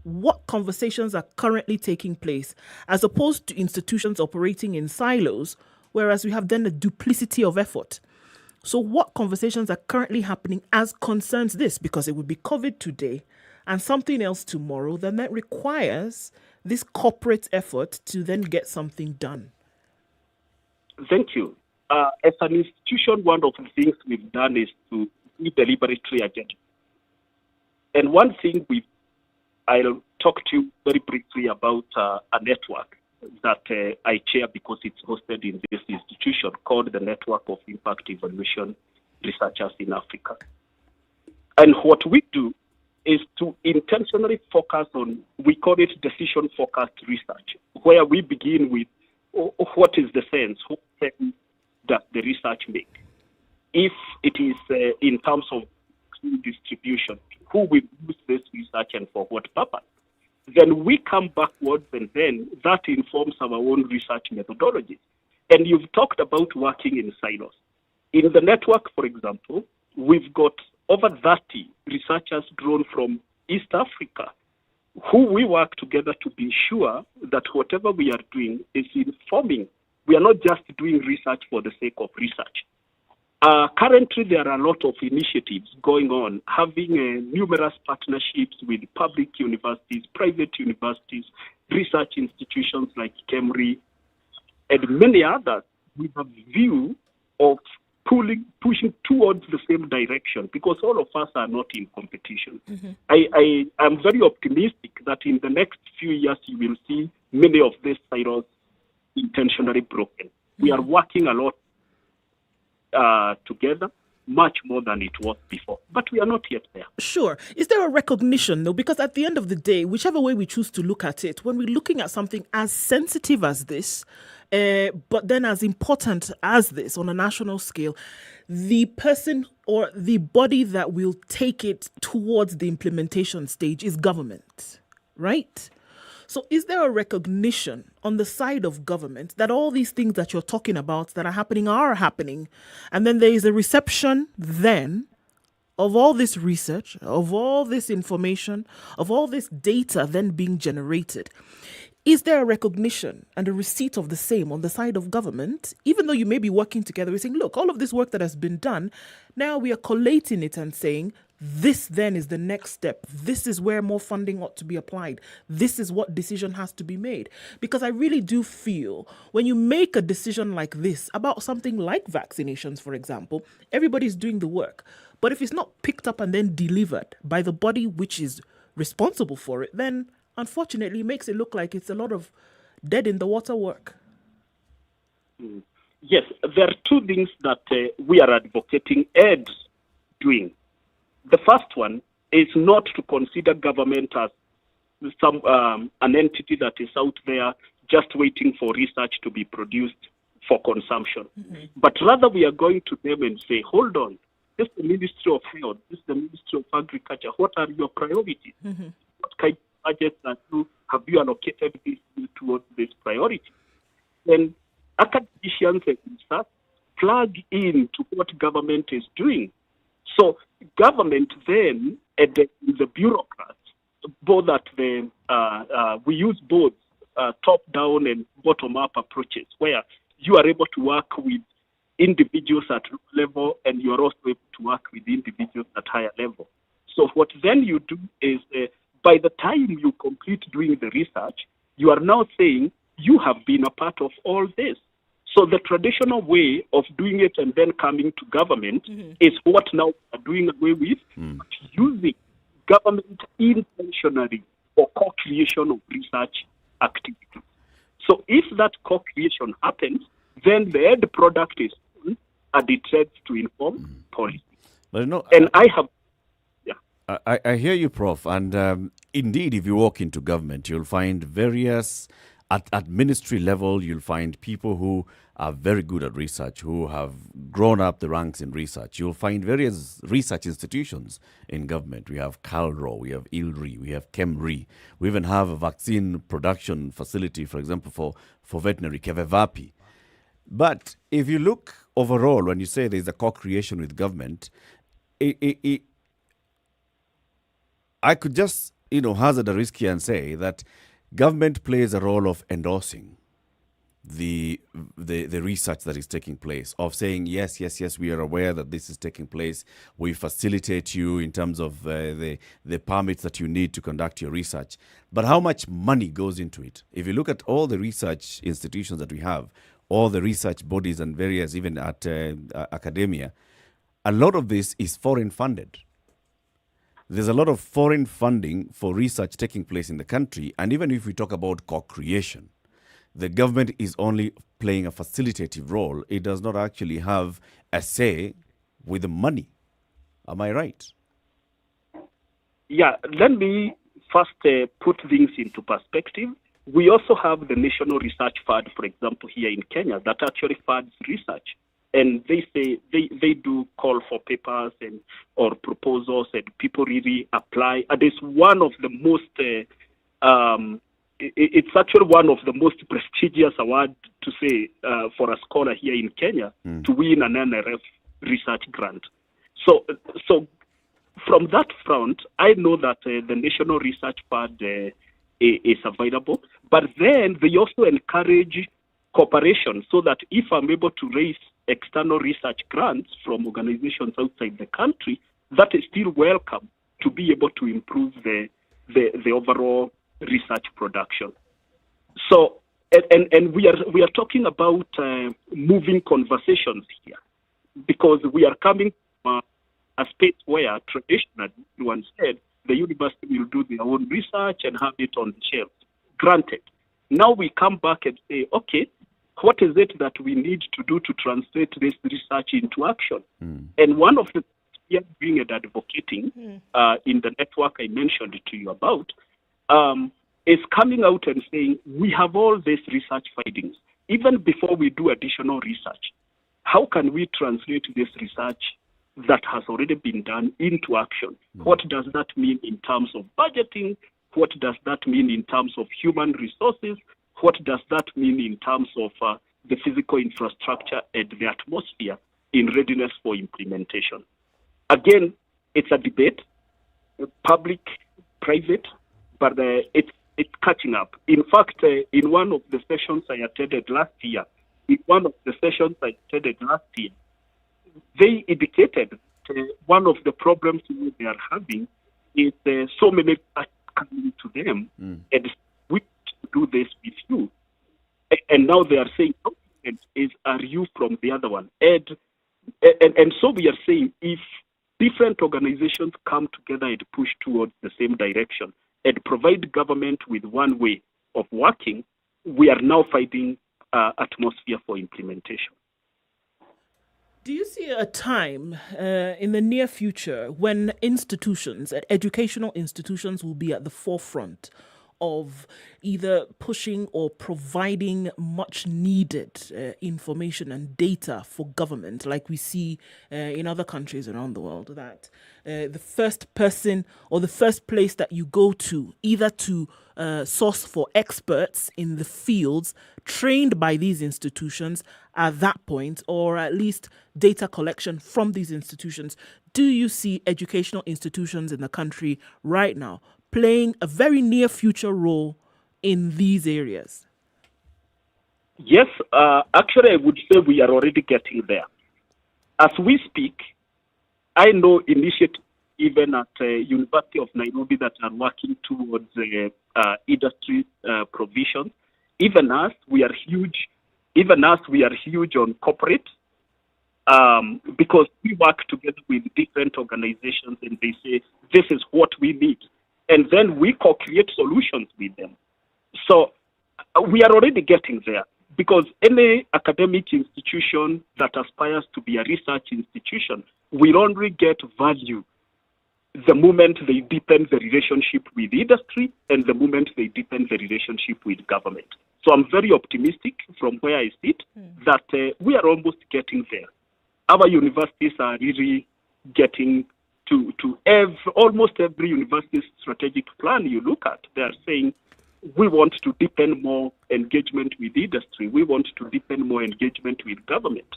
what conversations are currently taking place, as opposed to institutions operating in silos, whereas we have then a duplicity of effort? So what conversations are currently happening as concerns this? Because it would be COVID today and something else tomorrow, then that requires this corporate effort to then get something done. Thank you. As an institution, one of the things we've done is to be deliberately agenda. And one thing I'll talk to you very briefly about a network that I chair because it's hosted in this institution called the Network of Impact Evaluation Researchers in Africa. And what we do is to intentionally focus on, we call it decision-focused research, where we begin with what is the sense, what sense does the research make? If it is in terms of distribution, who will use this research and for what purpose? Then we come backwards, and then that informs our own research methodologies. And you've talked about working in silos. In the network, for example, we've got over 30 researchers drawn from East Africa who we work together to be sure that whatever we are doing is informing. We are not just doing research for the sake of research. Currently, there are a lot of initiatives going on, having numerous partnerships with public universities, private universities, research institutions like KEMRI, and many others with a view of pushing towards the same direction, because all of us are not in competition. I am very optimistic that in the next few years you will see many of these silos intentionally broken. We are working a lot together, much more than it was before. But we are not yet there. Sure. Is there a recognition, though? Because at the end of the day, whichever way we choose to look at it, when we're looking at something as sensitive as this, but then as important as this on a national scale, the person or the body that will take it towards the implementation stage is government, right? So is there a recognition on the side of government that all these things that you're talking about that are happening, and then there is a reception then of all this research, of all this information, of all this data then being generated? Is there a recognition and a receipt of the same on the side of government? Even though you may be working together, we're saying, look, all of this work that has been done, now we are collating it and saying, this then is the next step. This is where more funding ought to be applied. This is what decision has to be made. Because I really do feel when you make a decision like this about something like vaccinations, for example, everybody's doing the work. But if it's not picked up and then delivered by the body which is responsible for it, then unfortunately it makes it look like it's a lot of dead in the water work. Yes, there are two things that we are advocating and doing. The first one is not to consider government as some an entity that is out there just waiting for research to be produced for consumption. But rather we are going to them and say, hold on, this is the Ministry of Health, this is the Ministry of Agriculture. What are your priorities? What kind of budgets have you allocated this towards this priority? Then academicians and research plug in to what government is doing. So government then, the bureaucrats, both at the, we use both top-down and bottom-up approaches, where you are able to work with individuals at low level and you are also able to work with individuals at higher level. So what then you do is, by the time you complete doing the research, you are now saying you have been a part of all this. So the traditional way of doing it and then coming to government is what now we are doing away with, but using government intentionally for co-creation of research activities. So if that co-creation happens, then the end product is done and it heads to inform policy. But you know, and I have... I hear you, Prof. And indeed, if you walk into government, you'll find various At ministry level, you'll find people who are very good at research, who have grown up the ranks in research. You'll find various research institutions in government. We have CalRO, we have ILRI, we have ChemRI. We even have a vaccine production facility, for example, for veterinary, Kevevapi. But if you look overall, when you say there's a co-creation with government, I could just, hazard a risk here and say that government plays a role of endorsing the research that is taking place, of saying, yes, we are aware that this is taking place. We facilitate you in terms of the permits that you need to conduct your research. But how much money goes into it? If you look at all the research institutions that we have, all the research bodies and various, even at academia, a lot of this is foreign funded. There's a lot of foreign funding for research taking place in the country. And even if we talk about co-creation, the government is only playing a facilitative role. It does not actually have a say with the money. Am I right? Yeah, let me first put things into perspective. We also have the National Research Fund, for example, here in Kenya, that actually funds research. And they say they do call for papers or proposals, and people really apply. And it's one of the most it's actually one of the most prestigious awards to say for a scholar here in Kenya to win an NRF research grant. So from that front, I know that the National Research Fund is available, but then they also encourage cooperation, so that if I'm able to raise external research grants from organizations outside the country, that is still welcome to be able to improve the overall research production. So, and we are talking about moving conversations here, because we are coming from a space where traditionally, everyone said, the university will do their own research and have it on the shelf. Granted. Now we come back and say, okay, what is it that we need to do to translate this research into action? And one of the things we are doing and advocating in the network I mentioned to you about is coming out and saying, we have all these research findings. Even before we do additional research, how can we translate this research that has already been done into action? What does that mean in terms of budgeting? What does that mean in terms of human resources? What does that mean in terms of the physical infrastructure and the atmosphere in readiness for implementation? Again, it's a debate, public, private, but it's catching up. In fact, in one of the sessions I attended last year, they indicated one of the problems they are having is so many coming to them, and we do this with you. And now they are saying, are you from the other one? And so we are saying, if different organizations come together and push towards the same direction and provide government with one way of working, we are now finding atmosphere for implementation. Do you see a time in the near future when institutions, educational institutions, will be at the forefront of either pushing or providing much needed information and data for government, like we see in other countries around the world, that the first person or the first place that you go to, either to source for experts in the fields trained by these institutions at that point, or at least data collection from these institutions? Do you see educational institutions in the country right now playing a very near future role in these areas? Yes, actually I would say we are already getting there. As we speak, I know initiatives even at University of Nairobi that are working towards industry provision. Even us, we are huge on corporate, because we work together with different organizations and they say, this is what we need. And then we co-create solutions with them. So we are already getting there, because any academic institution that aspires to be a research institution will only get value the moment they deepen the relationship with industry and the moment they deepen the relationship with government. So I'm very optimistic from where I sit that we are almost getting there. Our universities are really getting to almost every university's strategic plan you look at. They are saying, we want to deepen more engagement with industry. We want to deepen more engagement with government.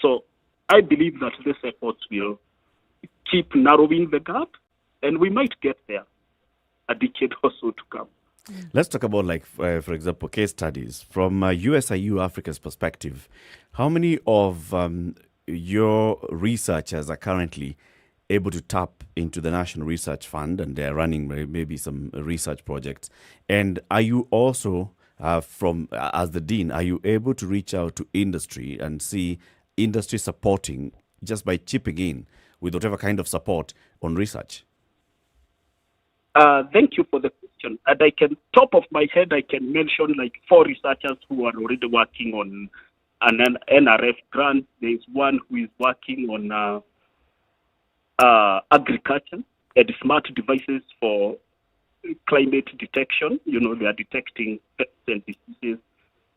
So I believe that these efforts will keep narrowing the gap, and we might get there a decade or so to come. Let's talk about, like, for example, case studies. From USIU Africa's perspective, how many of your researchers are currently able to tap into the National Research Fund, and they're running maybe some research projects? And are you also, as the Dean, are you able to reach out to industry and see industry supporting just by chipping in with whatever kind of support on research? Thank you for the question. And I can, top of my head, I can mention like 4 researchers who are already working on an NRF grant. There's one who is working on agriculture and smart devices for climate detection. You know, they are detecting pests and diseases.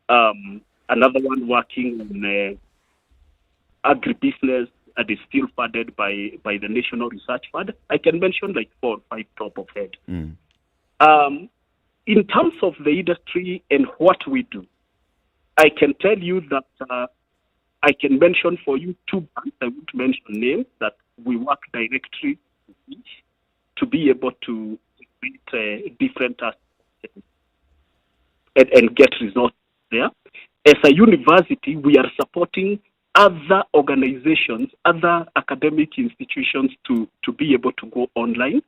Another one working on agribusiness and is still funded by the National Research Fund. I can mention like 4 or 5 top of head. In terms of the industry and what we do, I can tell you that I can mention for you 2 banks. I won't mention names, that we work directly with each to be able to create different aspects and get results there. As a university, we are supporting other organizations, other academic institutions to be able to go online.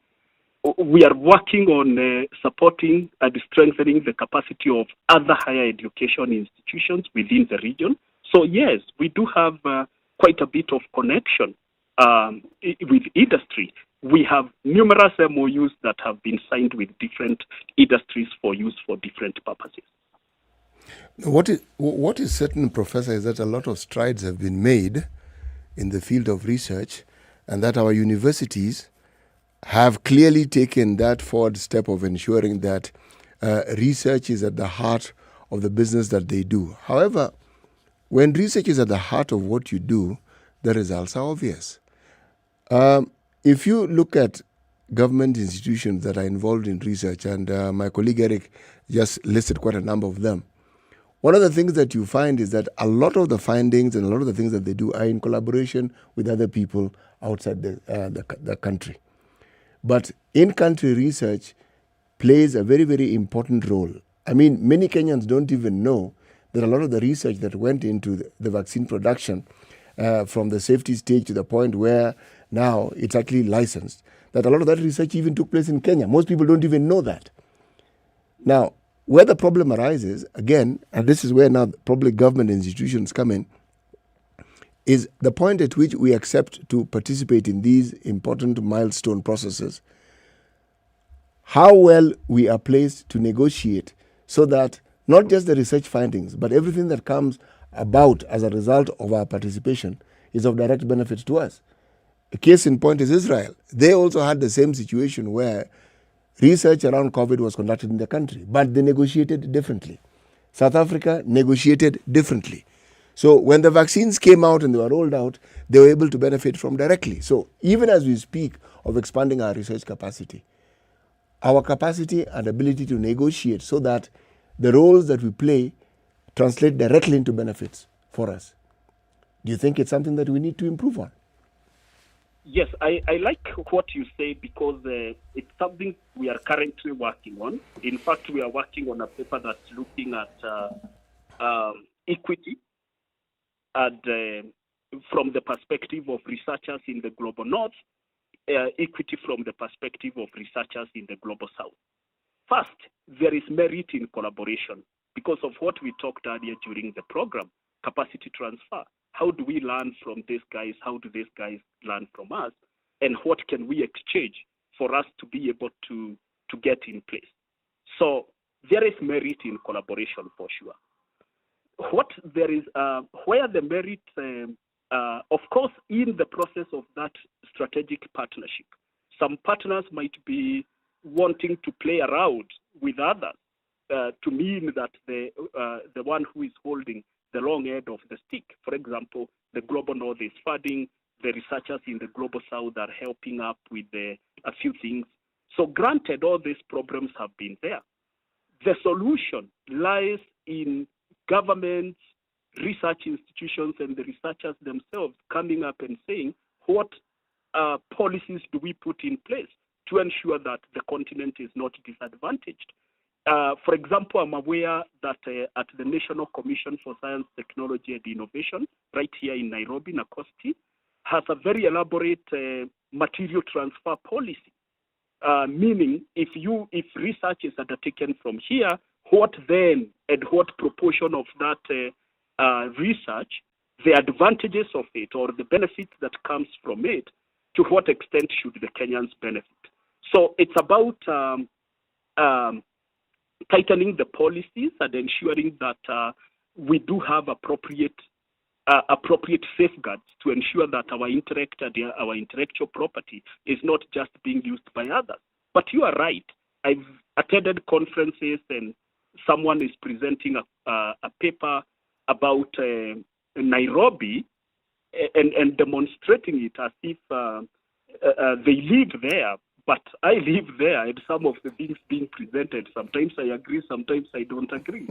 We are working on supporting and strengthening the capacity of other higher education institutions within the region. So yes, we do have quite a bit of connection with industry. We have numerous MOUs that have been signed with different industries for use for different purposes. What is certain, Professor, is that a lot of strides have been made in the field of research, and that our universities have clearly taken that forward step of ensuring that research is at the heart of the business that they do. However, when research is at the heart of what you do, the results are obvious. If you look at government institutions that are involved in research, and my colleague Eric just listed quite a number of them, one of the things that you find is that a lot of the findings and a lot of the things that they do are in collaboration with other people outside the country. But in-country research plays a very, very important role. I mean, many Kenyans don't even know that a lot of the research that went into the vaccine production from the safety stage to the point where now it's actually licensed, that a lot of that research even took place in Kenya. Most people don't even know that. Now, where the problem arises, again, and this is where now public government institutions come in, is the point at which we accept to participate in these important milestone processes, how well we are placed to negotiate so that not just the research findings, but everything that comes about as a result of our participation is of direct benefit to us. A case in point is Israel. They also had the same situation where research around COVID was conducted in the country, but they negotiated differently. South Africa negotiated differently. So when the vaccines came out and they were rolled out, they were able to benefit from directly. So even as we speak of expanding our research capacity, our capacity and ability to negotiate so that the roles that we play translate directly into benefits for us. Do you think it's something that we need to improve on? Yes, I like what you say, because it's something we are currently working on. In fact, we are working on a paper that's looking at equity and from the perspective of researchers in the global north, equity from the perspective of researchers in the global south. First, there is merit in collaboration because of what we talked earlier during the program, capacity transfer. How do we learn from these guys? How do these guys learn from us? And what can we exchange for us to be able to get in place? So there is merit in collaboration for sure. What there is, where the merit, of course, in the process of that strategic partnership, some partners might be wanting to play around with others to mean that the one who is holding the long end of the stick, for example, the Global North is funding, the researchers in the Global South are helping up with a few things. So granted, all these problems have been there. The solution lies in governments, research institutions, and the researchers themselves coming up and saying, what policies do we put in place to ensure that the continent is not disadvantaged? For example, I'm aware that at the National Commission for Science, Technology and Innovation, right here in Nairobi, Nakosti, has a very elaborate material transfer policy. Meaning, if research is undertaken from here, what then and what proportion of that research, the advantages of it or the benefits that comes from it, to what extent should the Kenyans benefit? So it's about tightening the policies and ensuring that we do have appropriate safeguards to ensure that our intellectual property is not just being used by others. But you are right. I've attended conferences and someone is presenting a paper about Nairobi and demonstrating it as if they live there. But I live there, and some of the things being presented, sometimes I agree, sometimes I don't agree.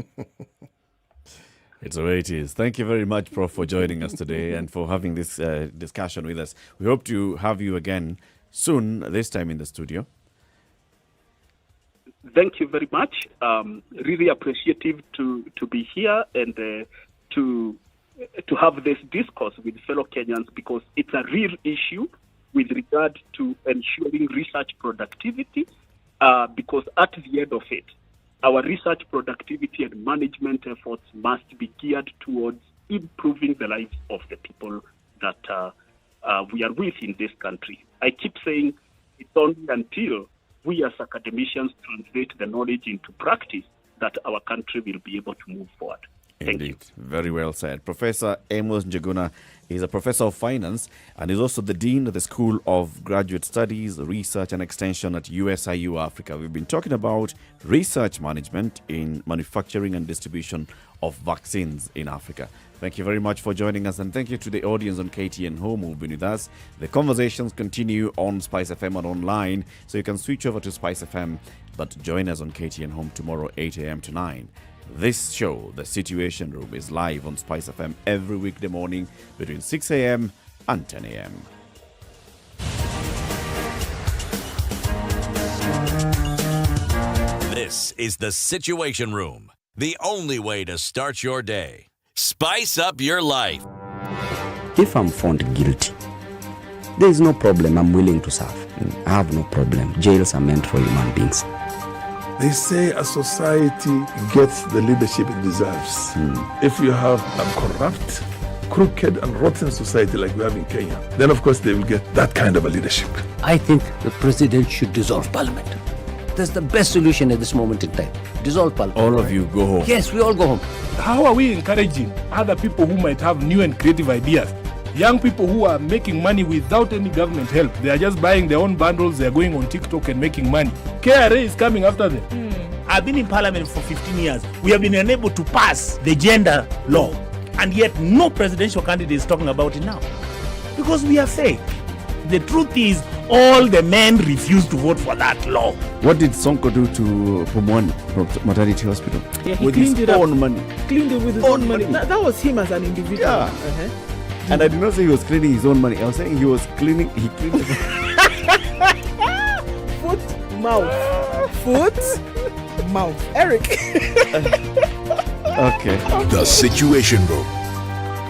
It's the way it is. Thank you very much, Prof, for joining us today and for having this discussion with us. We hope to have you again soon, this time in the studio. Thank you very much. Really appreciative to be here and to have this discourse with fellow Kenyans, because it's a real issue with regard to ensuring research productivity, because at the end of it, our research productivity and management efforts must be geared towards improving the lives of the people that we are with in this country. I keep saying it's only until we as academicians translate the knowledge into practice that our country will be able to move forward. Thank you. Very well said. Professor Amos Njuguna is a professor of finance and is also the dean of the School of Graduate Studies, Research and Extension at USIU Africa. We've been talking about research management in manufacturing and distribution of vaccines in Africa. Thank you very much for joining us, and thank you to the audience on KTN Home who've been with us. The conversations continue on Spice FM and online, so you can switch over to Spice FM, but join us on KTN Home tomorrow 8 a.m. to 9. This show, The Situation Room, is live on Spice FM every weekday morning between 6 a.m. and 10 a.m. This is The Situation Room, the only way to start your day. Spice up your life. If I'm found guilty, there is no problem. I'm willing to serve. I have no problem. Jails are meant for human beings. They say a society gets the leadership it deserves. If you have a corrupt, crooked and rotten society like we have in Kenya, then of course they will get that kind of a leadership. I think the president should dissolve parliament. That's the best solution at this moment in time. Dissolve parliament. All of you go home. Yes, we all go home. How are we encouraging other people who might have new and creative ideas? Young people who are making money without any government help. They are just buying their own bundles. They are going on TikTok and making money. KRA is coming after them. I've been in parliament for 15 years. We have been unable to pass the gender law. And yet no presidential candidate is talking about it now. Because we are fake. The truth is, all the men refused to vote for that law. What did Sonko do to Pumwani Maternity Hospital? Yeah, he with cleaned his it up. own money. Cleaned it with his own money. That was him as an individual. Yeah. And I did not say he was cleaning his own money. I was saying he cleaned Foot, mouth. Foot, mouth. Eric. Okay. The Situation Room,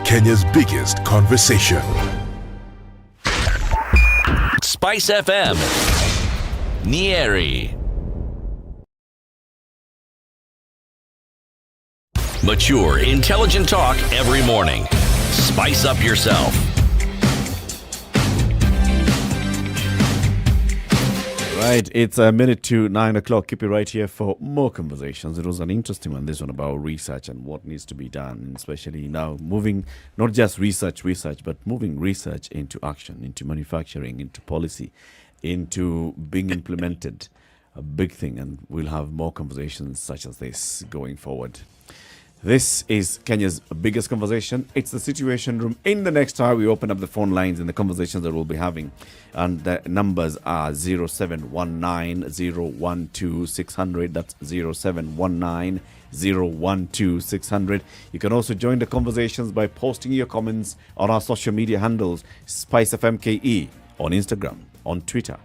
Kenya's biggest conversation. Spice FM, Nyeri. Mature, intelligent talk every morning. Spice up yourself. Right, it's a minute to 9 o'clock. Keep it right here for more conversations. It was an interesting one, this one about research and what needs to be done, especially now moving not just research, but moving research into action, into manufacturing, into policy, into being implemented. a big thing, and we'll have more conversations such as this going forward. This is Kenya's biggest conversation. It's the Situation Room. In the next hour, we open up the phone lines and the conversations that we'll be having. And the numbers are 0719-012-600. That's 0719-012-600. You can also join the conversations by posting your comments on our social media handles, SpiceFMKE, on Instagram, on Twitter,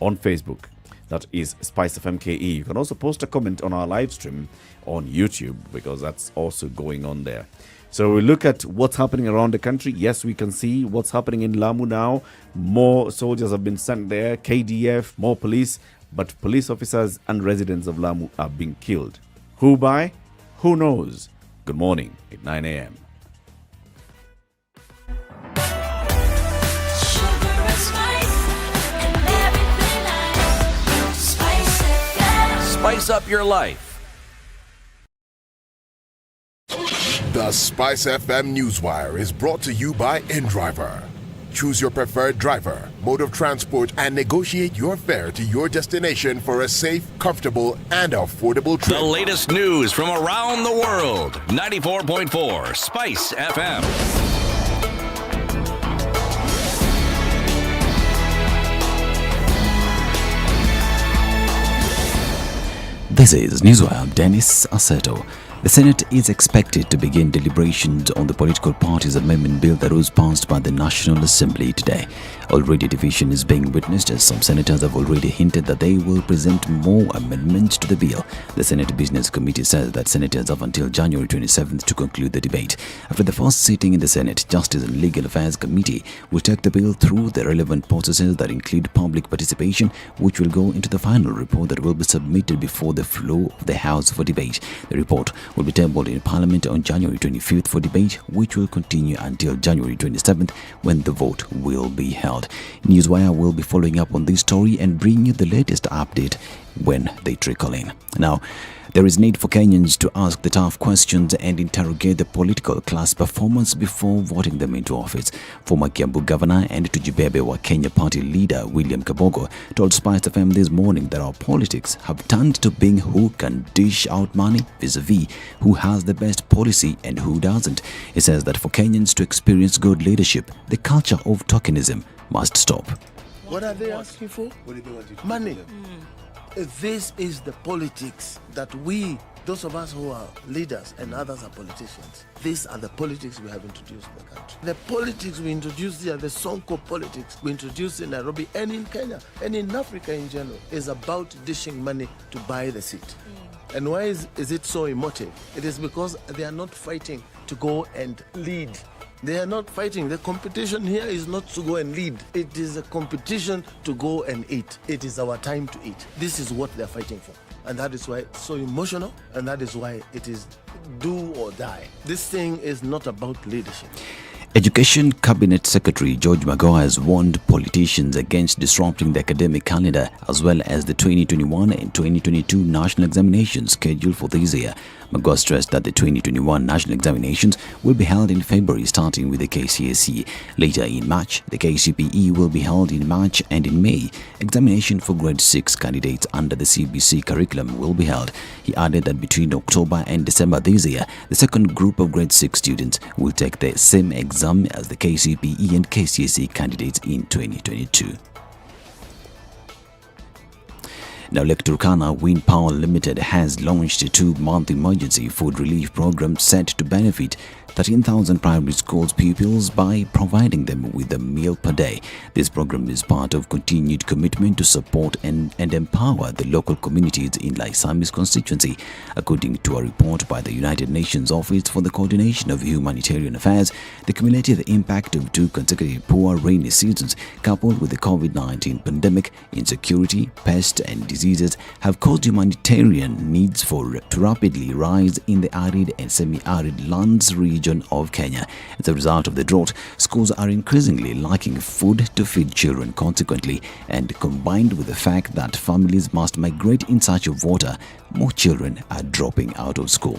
on Facebook. That is SpiceFMKE. You can also post a comment on our live stream on YouTube, because that's also going on there. So we look at what's happening around the country. Yes, we can see what's happening in Lamu now. More soldiers have been sent there, KDF, more police, but police officers and residents of Lamu are being killed. Who by? Who knows? Good morning at 9 a.m. Spice up your life. The Spice FM Newswire is brought to you by InDriver. Choose your preferred driver, mode of transport, and negotiate your fare to your destination for a safe, comfortable, and affordable trip. The latest news from around the world. 94.4 Spice FM. This is Newswire. I'm Dennis Aseto. The Senate is expected to begin deliberations on the political parties amendment bill that was passed by the National Assembly today. Already division is being witnessed as some senators have already hinted that they will present more amendments to the bill. The Senate Business Committee says that senators have until January 27th to conclude the debate. After the first sitting in the Senate, Justice and Legal Affairs Committee will take the bill through the relevant processes that include public participation, which will go into the final report that will be submitted before the floor of the House for debate. The report will be tabled in Parliament on January 25th for debate, which will continue until January 27th when the vote will be held. Newswire will be following up on this story and bring you the latest update when they trickle in. Now, there is need for Kenyans to ask the tough questions and interrogate the political class performance before voting them into office. Former Kiambu Governor and Tujibebe wa Kenya Party leader William Kabogo told SpiceFM this morning that our politics have turned to being who can dish out money vis-a-vis who has the best policy and who doesn't. He says that for Kenyans to experience good leadership, the culture of tokenism must stop. What are they asking for? Money. This is the politics that we, those of us who are leaders and others are politicians, these are the politics we have introduced in the country. The politics we introduced here, the Sonko politics we introduced in Nairobi and in Kenya and in Africa in general, is about dishing money to buy the seat. And why is it so emotive? It is because they are not fighting to go and lead. They are not fighting. The competition here is not to go and lead. It is a competition to go and eat. It is our time to eat. This is what they're fighting for. And that is why it's so emotional, and that is why it is do or die. This thing is not about leadership. Education Cabinet Secretary George Magoha has warned politicians against disrupting the academic calendar as well as the 2021 and 2022 national examinations scheduled for this year. Magoha stressed that the 2021 national examinations will be held in February, starting with the KCSE. Later in March, the KCPE will be held in March, and in May, examination for grade 6 candidates under the CBC curriculum will be held. He added that between October and December this year, the second group of grade 6 students will take the same exam as the KCPE and KCSE candidates in 2022. Now, Lake Turkana Wind Power Limited has launched a 2-month emergency food relief program set to benefit 13,000 primary schools pupils by providing them with a meal per day. This program is part of continued commitment to support and empower the local communities in Laisami's constituency. According to a report by the United Nations Office for the Coordination of Humanitarian Affairs, the cumulative impact of 2 consecutive poor rainy seasons coupled with the COVID-19 pandemic, insecurity, pests and diseases have caused humanitarian needs to rapidly rise in the arid and semi-arid lands region of Kenya. As a result of the drought, schools are increasingly lacking food to feed children. Consequently, and combined with the fact that families must migrate in search of water, more children are dropping out of school.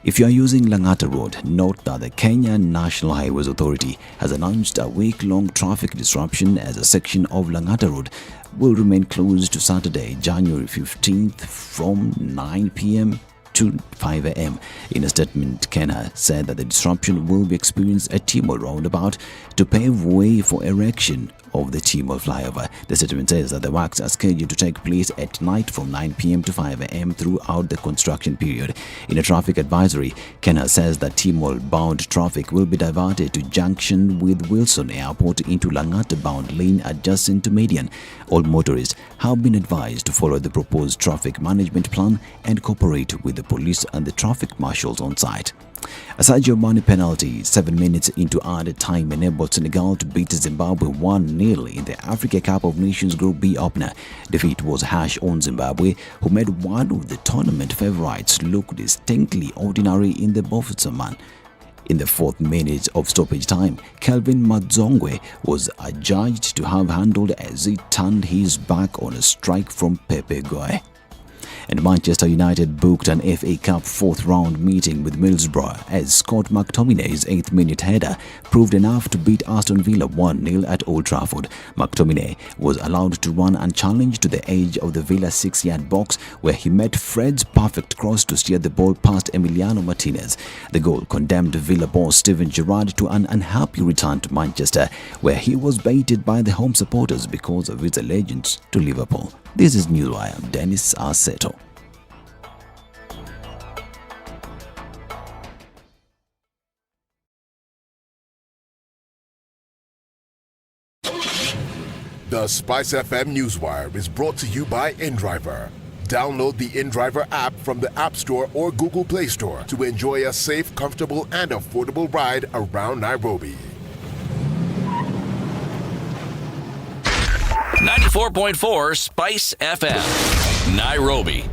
If you are using Langata Road, note that the Kenya National Highways Authority has announced a week-long traffic disruption as a section of Langata Road will remain closed to Saturday, January 15th from 9 p.m. to 5 a.m. In a statement, Kenya said that the disruption will be experienced at Timor roundabout to pave way for erection of the Timor flyover. The statement says that the works are scheduled to take place at night from 9 p.m. to 5 a.m. throughout the construction period. In a traffic advisory, Kenya says that Timor-bound traffic will be diverted to junction with Wilson Airport into Langata-bound lane adjacent to Median. All motorists have been advised to follow the proposed traffic management plan and cooperate with the police and the traffic marshals on site. A Sergio money penalty 7 minutes into added time enabled Senegal to beat Zimbabwe 1-0 in the Africa Cup of Nations Group B opener. Defeat was harsh on Zimbabwe, who made one of the tournament favourites look distinctly ordinary in the Bafokeng. In the 4th minute of stoppage time, Kelvin Madzongwe was adjudged to have handled as he turned his back on a strike from Pepe Goy. And Manchester United booked an FA Cup 4th round meeting with Middlesbrough as Scott McTominay's 8th minute header proved enough to beat Aston Villa 1-0 at Old Trafford. McTominay was allowed to run unchallenged to the edge of the Villa 6-yard box, where he met Fred's perfect cross to steer the ball past Emiliano Martinez. The goal condemned Villa boss Steven Gerrard to an unhappy return to Manchester, where he was baited by the home supporters because of his allegiance to Liverpool. This is Newswire. I'm Dennis Arseto. The SpiceFM Newswire is brought to you by InDriver. Download the InDriver app from the App Store or Google Play Store to enjoy a safe, comfortable, and affordable ride around Nairobi. 94.4 Spice FM, Nairobi.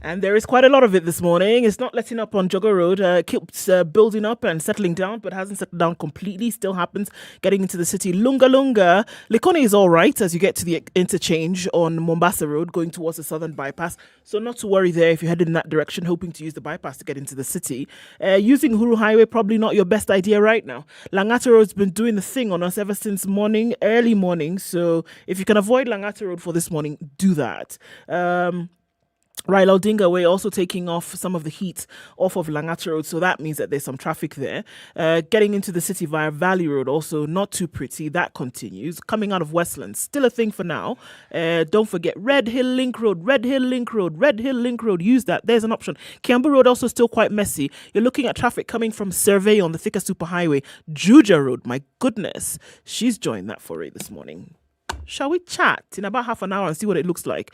And there is quite a lot of it this morning. It's not letting up on Jogger Road. Keeps building up and settling down, but hasn't settled down completely. Still happens getting into the city. Lunga Lunga. Likoni is all right as you get to the interchange on Mombasa Road going towards the southern bypass. So not to worry there if you're headed in that direction, hoping to use the bypass to get into the city. Using Huru Highway, probably not your best idea right now. Langata Road's been doing the thing on us ever since early morning. So if you can avoid Langata Road for this morning, do that. Raila Odinga Way also taking off some of the heat off of Langata Road, so that means that there's some traffic there. Getting into the city via Valley Road, also not too pretty. That continues. Coming out of Westlands, still a thing for now. Don't forget Red Hill Link Road, Red Hill Link Road, Red Hill Link Road. Use that. There's an option. Kiambu Road also still quite messy. You're looking at traffic coming from Survey on the Thika Superhighway. Juja Road, my goodness. She's joined that foray this morning. Shall we chat in about half an hour and see what it looks like?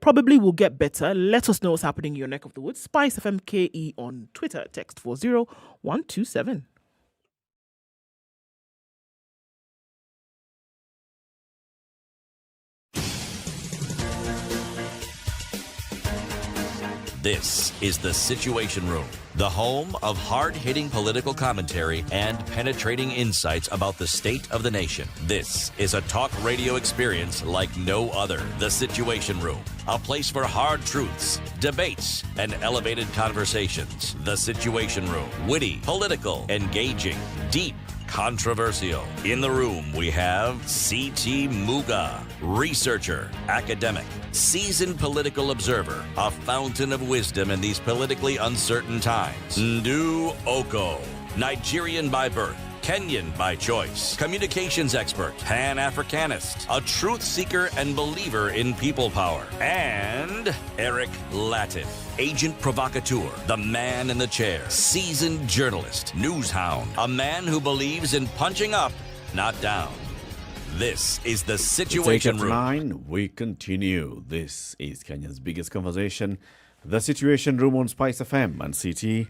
Probably will get better. Let us know what's happening in your neck of the woods. SpiceFM KE on Twitter. Text 40127. This is The Situation Room, the home of hard-hitting political commentary and penetrating insights about the state of the nation. This is a talk radio experience like no other. The Situation Room, a place for hard truths, debates, and elevated conversations. The Situation Room, witty, political, engaging, deep, controversial. In the room, we have C.T. Muga, researcher, academic, seasoned political observer, a fountain of wisdom in these politically uncertain times. Ndu Okoh, Nigerian by birth, Kenyan by choice, communications expert, Pan-Africanist, a truth seeker and believer in people power, and Eric Latiff, agent provocateur, the man in the chair, seasoned journalist, news hound, a man who believes in punching up, not down. This is The Situation Room. 9, we continue. This is Kenya's biggest conversation, The Situation Room on Spice FM, and CT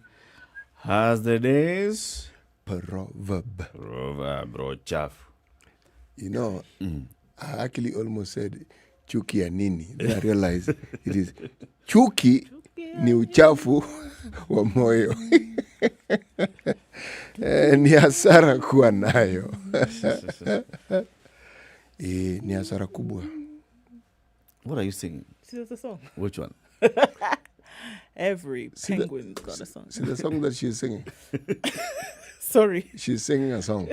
has the day's proverb. Bro, chaff. You know, I actually almost said chuki ya nini. Then I realized it is chuki ni uchafu wa moyo. Ni hasara kuwa nayo. Ni hasara kubwa. What are you singing? See, that's the song. Which one? Every penguin's got a song. See the song that she's singing? Sorry. She's singing a song.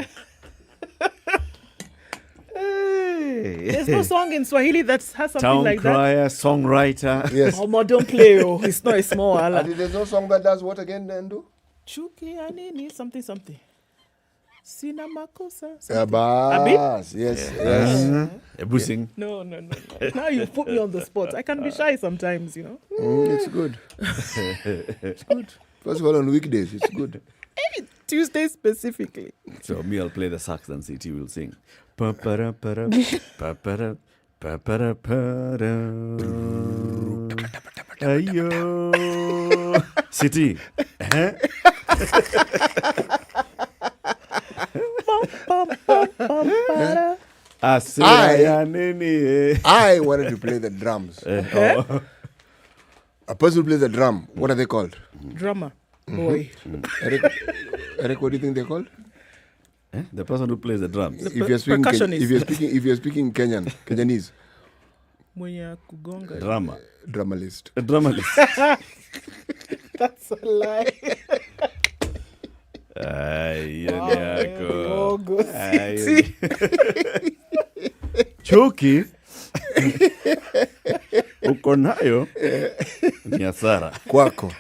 There's no song in Swahili that has something Town like crier, songwriter. Yes. Oh, don't play. Oh, it's not a small. And there's no song that does what again, Ndu? Chuki anini something. Sina makosa. Yes, yes. Ebusing. No. Now you put me on the spot. I can be shy sometimes, you know. It's good. It's good. First of all, on weekdays, it's good. Tuesday specifically. So me, I'll play the sax and CT will sing. Pa-pa-ra-pa-ra, pa-pa-ra, pa-pa-ra-pa-ra. Ayo. CT. I wanted to play the drums. A person who plays the drum, what are they called? Drummer. Boy. Eric, what do you think they're called? The person who plays the drums. If you're speaking Kenyanese. Drummer. Dramalist. A dramalist. That's a lie. Chuki uko nayo ni hasara kwako.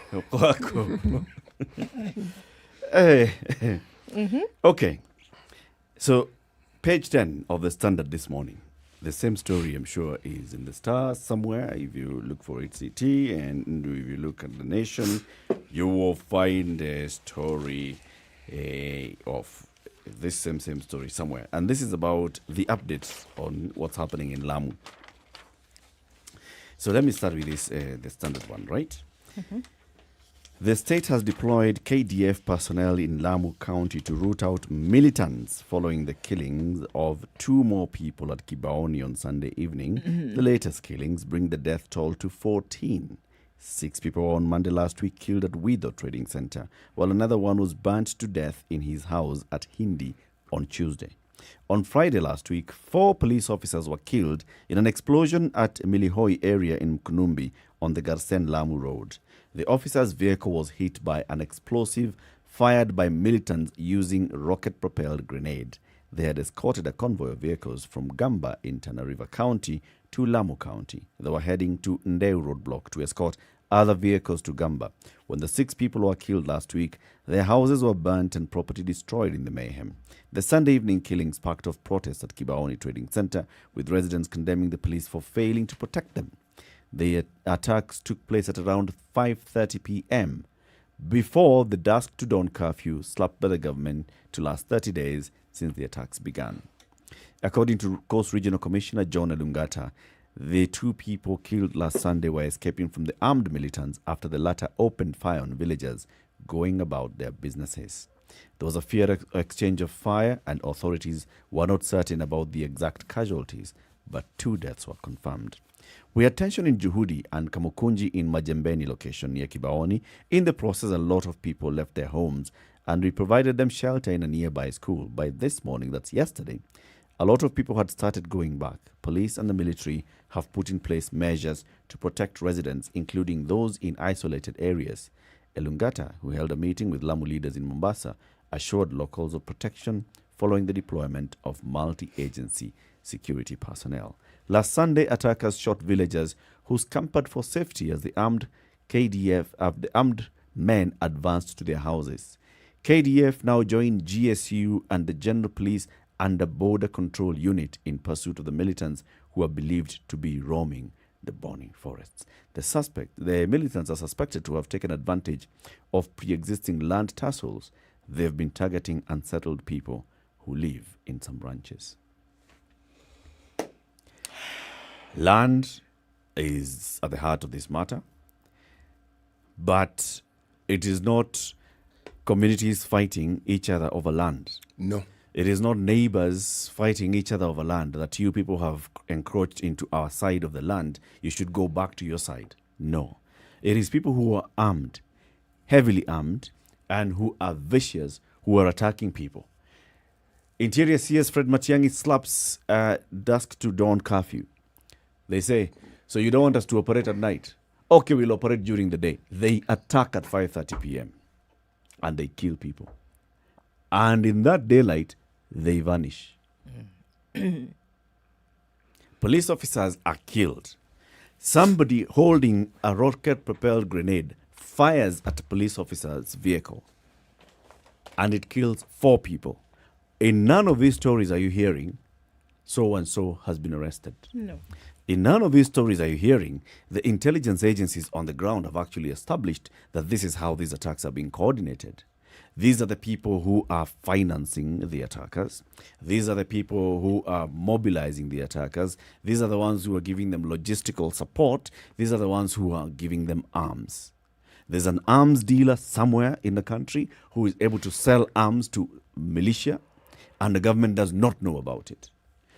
Okay, so page 10 of the Standard this morning. The same story, I'm sure, is in the Stars somewhere. If you look for it, CT, and if you look at the Nation, you will find a story of this same story somewhere. And this is about the updates on what's happening in Lamu. So let me start with this, the Standard one, right? Mm-hmm. The state has deployed KDF personnel in Lamu County to root out militants following the killings of 2 more people at Kibaoni on Sunday evening. Mm-hmm. The latest killings bring the death toll to 14. 6 people were on Monday last week killed at Wido Trading Center, while another one was burnt to death in his house at Hindi on Tuesday. On Friday last week, 4 police officers were killed in an explosion at Milihoi area in Mkunumbi on the Garsen-Lamu road. The officer's vehicle was hit by an explosive fired by militants using rocket-propelled grenade. They had escorted a convoy of vehicles from Gamba in Tana River County to Lamu County. They were heading to Ndeu roadblock to escort other vehicles to Gamba. When the 6 people were killed last week, their houses were burnt and property destroyed in the mayhem. The Sunday evening killing sparked off protests at Kibaoni Trading Center, with residents condemning the police for failing to protect them. The attacks took place at around 5:30 p.m. before the dusk to dawn curfew slapped by the government to last 30 days since the attacks began. According to Coast Regional Commissioner John Elungata, the 2 people killed last Sunday were escaping from the armed militants after the latter opened fire on villagers going about their businesses. There was a feared exchange of fire, and authorities were not certain about the exact casualties, but 2 deaths were confirmed. We had tension in Juhudi and Kamukunji in Majembeni location near Kibaoni. In the process, a lot of people left their homes, and we provided them shelter in a nearby school. By this morning, that's yesterday, a lot of people had started going back. Police and the military have put in place measures to protect residents, including those in isolated areas. Elungata, who held a meeting with Lamu leaders in Mombasa, assured locals of protection following the deployment of multi-agency security personnel. Last Sunday, attackers shot villagers who scampered for safety as the armed men advanced to their houses. KDF now joined GSU and the General Police and the Border Control Unit in pursuit of the militants who are believed to be roaming the Boni forests. The militants are suspected to have taken advantage of pre-existing land tussles. They've been targeting unsettled people who live in some ranches. Land is at the heart of this matter, but it is not communities fighting each other over land. No. It is not neighbors fighting each other over land, that you people have encroached into our side of the land, you should go back to your side. No. It is people who are armed, heavily armed, and who are vicious, who are attacking people. Interior CS Fred Matiang'i slaps dusk to dawn curfew. They say, so you don't want us to operate at night? Okay, we'll operate during the day. They attack at 5:30 p.m. and they kill people. And in that daylight, they vanish. Police officers are killed. Somebody holding a rocket-propelled grenade fires at a police officer's vehicle, and it kills 4 people. In none of these stories are you hearing, so-and-so has been arrested. No. In none of these stories are you hearing the intelligence agencies on the ground have actually established that this is how these attacks are being coordinated. These are the people who are financing the attackers. These are the people who are mobilizing the attackers. These are the ones who are giving them logistical support. These are the ones who are giving them arms. There's an arms dealer somewhere in the country who is able to sell arms to militia, and the government does not know about it.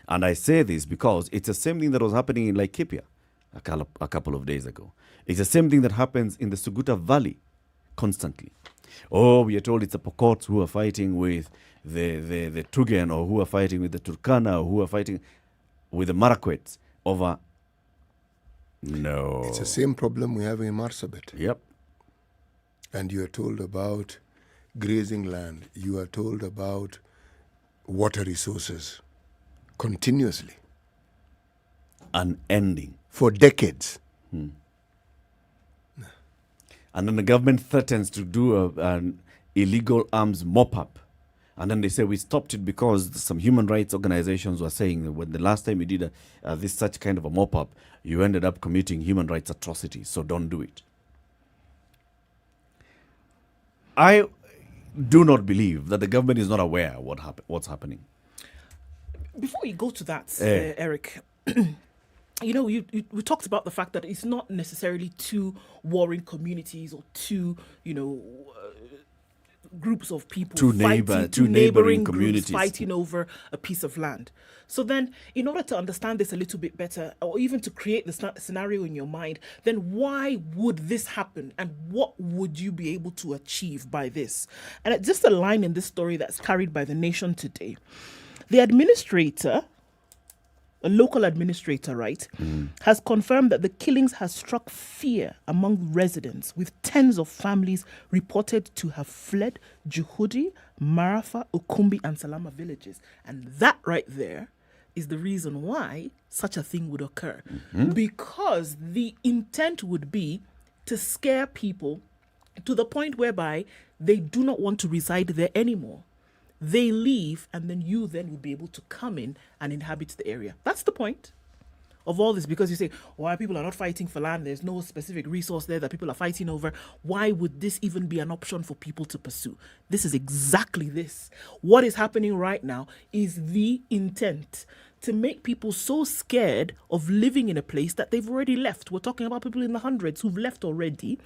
And I say this because it's the same thing that was happening in Laikipia a couple of days ago. It's the same thing that happens in the Suguta Valley constantly. Oh, we are told it's the Pokots who are fighting with the Tugen, or who are fighting with the Turkana, or who are fighting with the Marakwets over... No. It's the same problem we have in Marsabit. Yep. And you are told about grazing land. You are told about water resources continuously. Unending. For decades. And then the government threatens to do an illegal arms mop-up. And then they say, we stopped it because some human rights organizations were saying that when the last time you did this such kind of a mop-up, you ended up committing human rights atrocities, so don't do it. I do not believe that the government is not aware what's happening. Before we go to that, Eric, you know, we talked about the fact that it's not necessarily two warring communities or two, groups of people two neighboring communities fighting over a piece of land. So then, in order to understand this a little bit better, or even to create the scenario in your mind, then why would this happen, and what would you be able to achieve by this? And it's just a line in this story that's carried by The Nation today. The administrator, a local administrator, right, has confirmed that the killings has struck fear among residents, with tens of families reported to have fled Juhudi, Marafa, Ukumbi and Salama villages. And that right there is the reason why such a thing would occur. Because the intent would be to scare people to the point whereby they do not want to reside there anymore. They leave, and then you then would be able to come in and inhabit the area. That's the point of all this, because you say, why people are not fighting for land? There's no specific resource there that people are fighting over. Why would this even be an option for people to pursue? This is exactly this. What is happening right now is the intent to make people so scared of living in a place that they've already left. We're talking about people in the hundreds who've left already.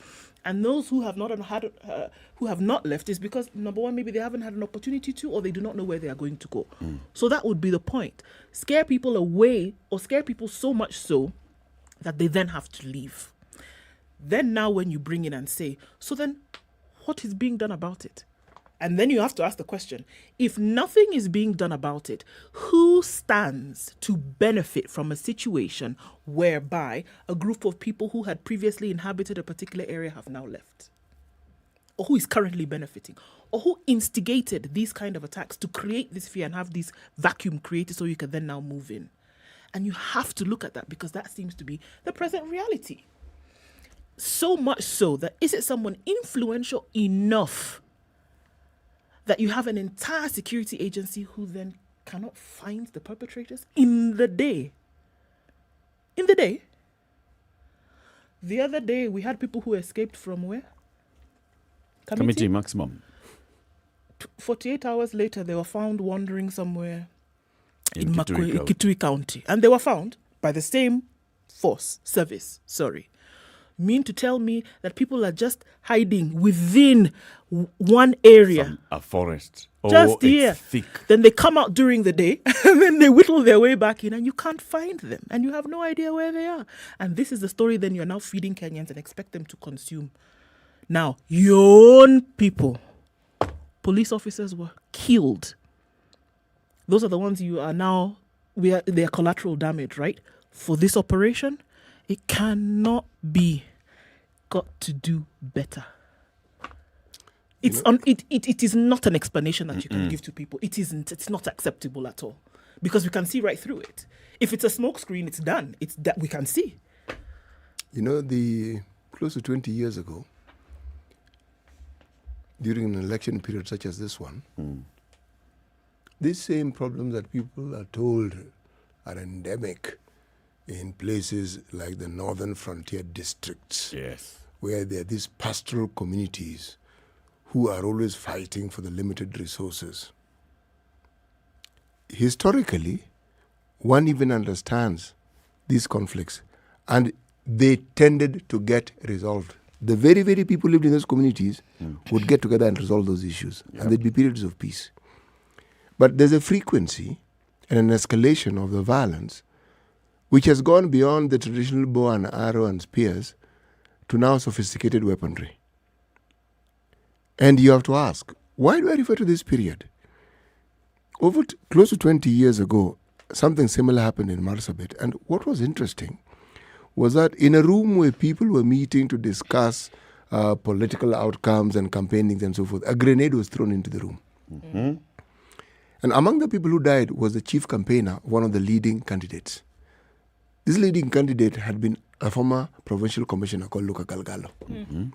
And those who have not left is because, number one, maybe they haven't had an opportunity to, or they do not know where they are going to go. So that would be the point. Scare people away, or scare people so much so that they then have to leave. Then now when you bring in and say, so then what is being done about it? And then you have to ask the question, if nothing is being done about it, who stands to benefit from a situation whereby a group of people who had previously inhabited a particular area have now left? Or who is currently benefiting? Or who instigated these kind of attacks to create this fear and have this vacuum created so you can then now move in? And you have to look at that, because that seems to be the present reality. So much so that, is it someone influential enough that you have an entire security agency who then cannot find the perpetrators in the day? In the day. The other day, we had people who escaped from where? Committee Maximum. 48 hours later, they were found wandering somewhere in Kitui County. And they were found by the same service. Mean to tell me that people are just hiding within one area? A forest. Just here. Thick. Then they come out during the day and then they whittle their way back in, and you can't find them and you have no idea where they are. And this is the story then you're now feeding Kenyans and expect them to consume. Now, your own people, police officers were killed. Those are the ones you are now, they are collateral damage, right? For this operation, it cannot be got to do better. It is not an explanation that you can give to people. It isn't. It's not acceptable at all. Because we can see right through it. If it's a smoke screen, it's done. It's that we can see. You know, close to 20 years ago, during an election period such as this one, these same problems that people are told are endemic in places like the northern frontier districts, where there are these pastoral communities who are always fighting for the limited resources. Historically, one even understands these conflicts, and they tended to get resolved. The very, very people who lived in those communities would get together and resolve those issues, and there'd be periods of peace. But there's a frequency and an escalation of the violence which has gone beyond the traditional bow and arrow and spears to now sophisticated weaponry. And you have to ask, why do I refer to this period? Close to 20 years ago, something similar happened in Marsabit. And what was interesting was that in a room where people were meeting to discuss political outcomes and campaignings and so forth, a grenade was thrown into the room. Mm-hmm. And among the people who died was the chief campaigner, one of the leading candidates. This leading candidate had been a former provincial commissioner called Luka Galgalo. Mm-hmm.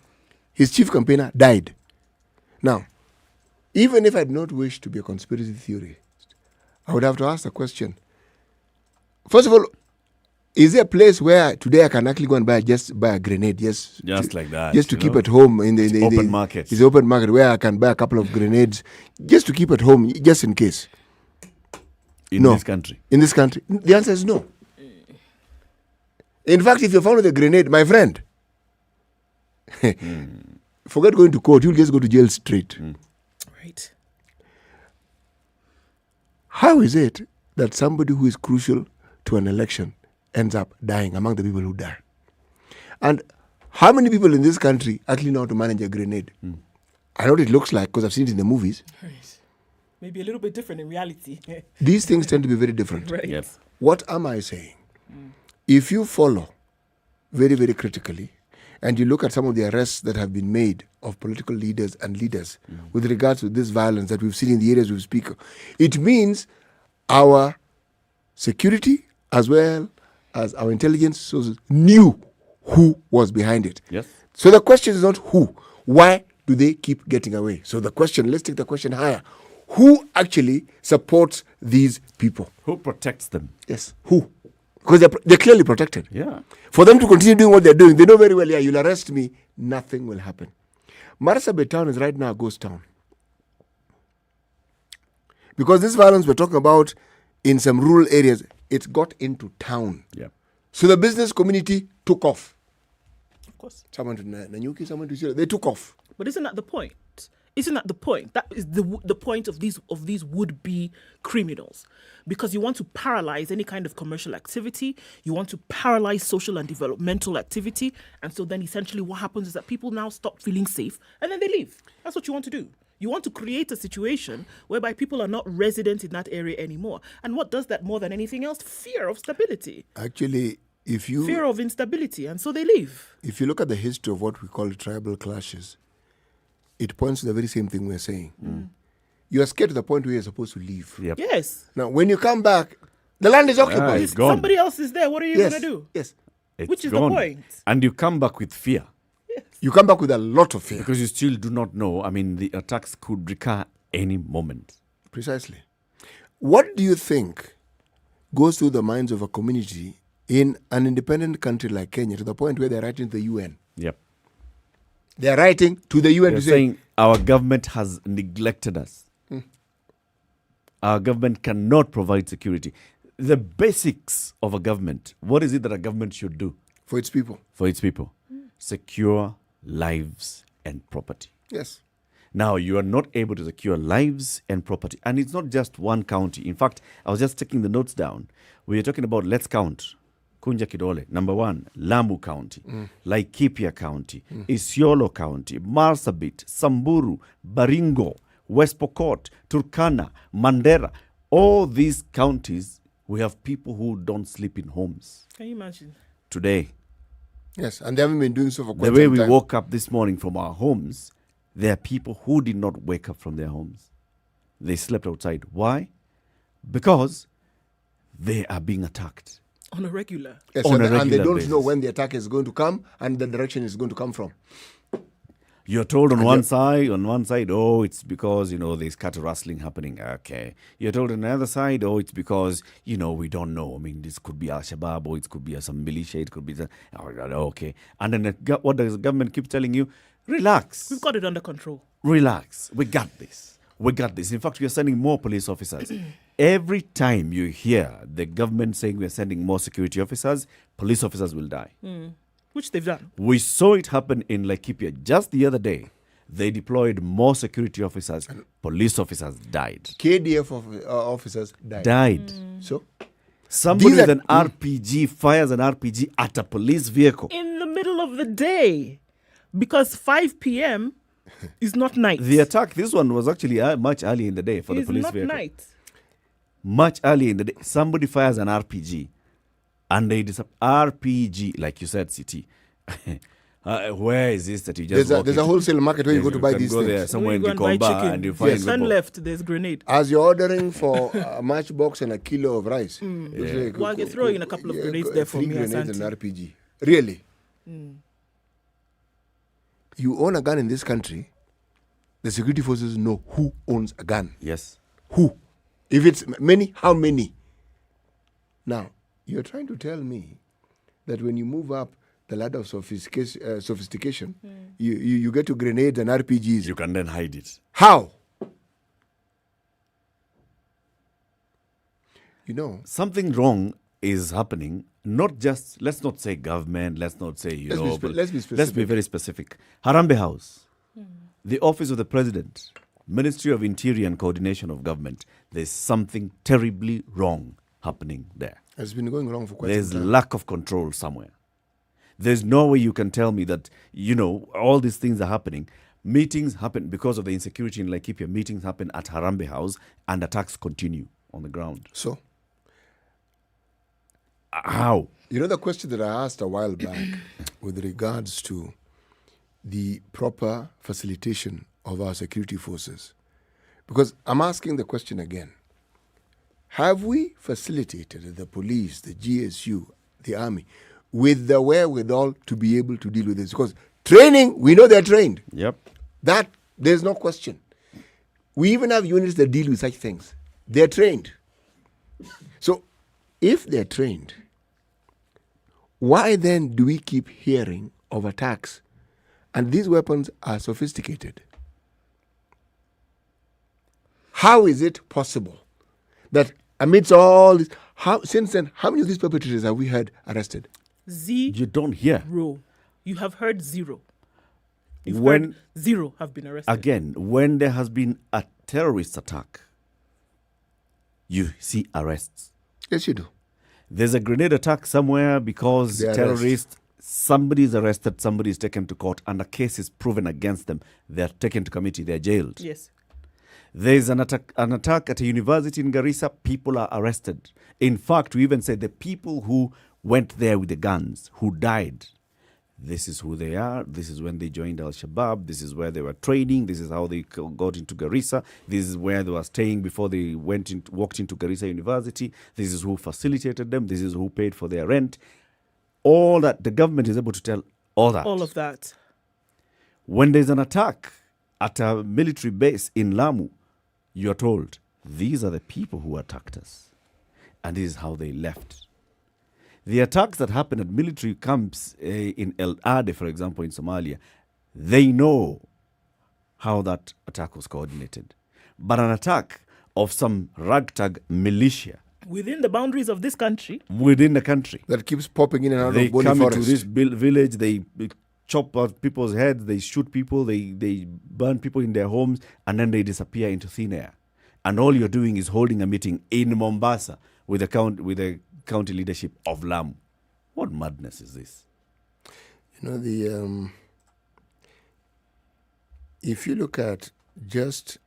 His chief campaigner died. Now, even if I had not wished to be a conspiracy theorist, I would have to ask the question. First of all, is there a place where today I can actually go and buy a grenade, just like that, just to keep at home in the open market? It's open market where I can buy a couple of grenades just to keep at home, just in case. In this country? In this country, the answer is no. In fact, if you're found with a grenade, my friend, forget going to court. You'll just go to jail straight. Right. How is it that somebody who is crucial to an election ends up dying among the people who die? And how many people in this country actually know how to manage a grenade? I know what it looks like because I've seen it in the movies. Right. Maybe a little bit different in reality. These things tend to be very different. Right. Yep. What am I saying? If you follow very, very critically and you look at some of the arrests that have been made of political leaders and leaders with regards to this violence that we've seen in the areas we speak of, it means our security as well as our intelligence sources knew who was behind it. Yes. So the question is not who. Why do they keep getting away? So the question, let's take the question higher. Who actually supports these people? Who protects them? Yes. Who? Because they're clearly protected. Yeah. For them to continue doing what they're doing, they know very well, you'll arrest me, nothing will happen. Marsabit town is right now a ghost town. Because this violence we're talking about in some rural areas, it got into town. Yeah. So the business community took off. Of course. Someone to Nanyuki, someone to Sierra, they took off. But isn't that the point? Isn't that the point? That is the point of these would-be criminals. Because you want to paralyze any kind of commercial activity, you want to paralyze social and developmental activity, and so then essentially what happens is that people now stop feeling safe and then they leave. That's what you want to do. You want to create a situation whereby people are not resident in that area anymore. And what does that more than anything else? Fear of stability. Actually, fear of instability, and so they leave. If you look at the history of what we call tribal clashes, it points to the very same thing we're saying. You are scared to the point where you're supposed to leave. Yep. Yes. Now, when you come back, the land is occupied. It's gone. Somebody else is there. What are you going to do? Yes. Which is gone. the point. And you come back with fear. Yes. You come back with a lot of fear. Because you still do not know. I mean, the attacks could recur any moment. Precisely. What do you think goes through the minds of a community in an independent country like Kenya to the point where they're writing to the UN? Yep. They're writing to the UN They're to say, saying our government has neglected us. Our government cannot provide security. The basics of a government, what is it that a government should do? For its people. For its people. Secure lives and property. Yes. Now, you are not able to secure lives and property. And it's not just one county. In fact, I was just taking the notes down. We are talking about, let's count. Kunja Kidole, number 1, Lamu County, Laikipia County, Isiolo County, Marsabit, Samburu, Baringo, West Pokot, Turkana, Mandera. All these counties, we have people who don't sleep in homes. Can you imagine? Today, Yes, and they haven't been doing so for quite The way some we time. woke up this morning from our homes, there are people who did not wake up from their homes. They slept outside. Why? Because they are being attacked. On a regular. Yes, On a and they regular don't basis. know when the attack is going to come and the direction it's going to come from. You're told on one side, oh, it's because, there's cattle rustling happening. Okay. You're told on the other side, oh, it's because, we don't know. I mean, this could be Al-Shabaab, or it could be some militia, it could be... okay. And then what does the government keep telling you? Relax. We've got it under control. Relax. We got this. We got this. In fact, we are sending more police officers. Every time you hear the government saying we are sending more security officers, police officers will die. Which they've done. We saw it happen in Laikipia just the other day. They deployed more security officers. Police officers died. KDF officers died. So? Somebody These with are- an RPG fires an RPG at a police vehicle. In the middle of the day. Because 5 p.m. is not night. The attack, this one was actually much early in the day for the It's police not vehicle. night. Much early in the day. Somebody fires an RPG. And they RPG, like you said, City. Where is this that you just There's a wholesale market where you go to buy can these go things. there somewhere in Where you go and buy Gikomba chicken. and you find Yes. Turn people. left, there's grenade. As you're ordering for a matchbox and a kilo of rice, Well, you throw in a couple of grenades there for 3 me, grenades and Asante. RPG. Really? You own a gun in this country, the security forces know who owns a gun. Yes. Who? If it's many, how many? Now, you're trying to tell me that when you move up the ladder of sophistication, you get to grenades and RPGs. You can then hide it. How? Something wrong is happening. Not just, let's not say government, let's not say, Let's be but let's be let's be specific. very specific. Harambe House, the Office of the President, Ministry of Interior and Coordination of Government. There's something terribly wrong happening there. It's been going wrong for quite There's some time. lack of control somewhere. There's no way you can tell me that, all these things are happening. Meetings happen because of the insecurity in Laikipia. Meetings happen at Harambe House and attacks continue on the ground. So? How? You know the question that I asked a while back with regards to the proper facilitation of our security forces? Because I'm asking the question again. Have we facilitated the police, the GSU, the army, with the wherewithal to be able to deal with this? Because training, we know they're trained. Yep. That, there's no question. We even have units that deal with such things. They're trained. So, if they're trained, why then do we keep hearing of attacks? And these weapons are sophisticated. How is it possible that amidst all this, since then, how many of these perpetrators have we had arrested? You don't hear. You have heard zero. You've When- heard zero have been arrested. Again, when there has been a terrorist attack, you see arrests. Yes, you do. There's a grenade attack somewhere because They arrest. terrorists, somebody is arrested, somebody is taken to court, and a case is proven against them. They're taken to committee, they're jailed. Yes. There's an attack at a university in Garissa, people are arrested. In fact, we even said the people who went there with the guns, who died, this is who they are, this is when they joined Al-Shabaab, this is where they were training, this is how they got into Garissa, this is where they were staying before they walked into Garissa University, this is who facilitated them, this is who paid for their rent. All that, the government is able to tell all that. All of that. When there's an attack at a military base in Lamu, you're told, these are the people who attacked us. And this is how they left. The attacks that happen at military camps in Eldoret, for example, in Somalia, they know how that attack was coordinated. But an attack of some ragtag militia Within the boundaries of this country. within the country, That keeps popping in and out they of Boni come Forest. into this village, they chop out people's heads, they shoot people, they burn people in their homes, and then they disappear into thin air. And all you're doing is holding a meeting in Mombasa with the county leadership of Lamu. What madness is this? You know, if you look at just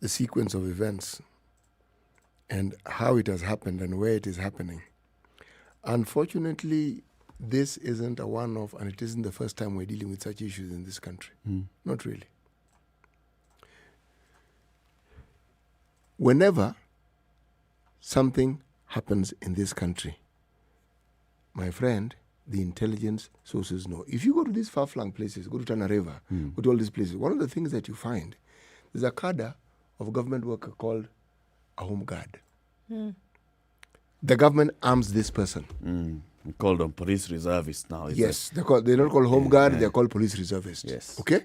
the sequence of events and how it has happened and where it is happening, unfortunately, this isn't a one-off, and it isn't the first time we're dealing with such issues in this country. Not really. Whenever something happens in this country, my friend, the intelligence sources know. If you go to these far-flung places, go to Tana River, go to all these places, one of the things that you find, there's a cadre of government worker called a home guard. The government arms this person. We call them police reservists now. Yes, they're not called home guard, they're called police reservists. Yes. Okay?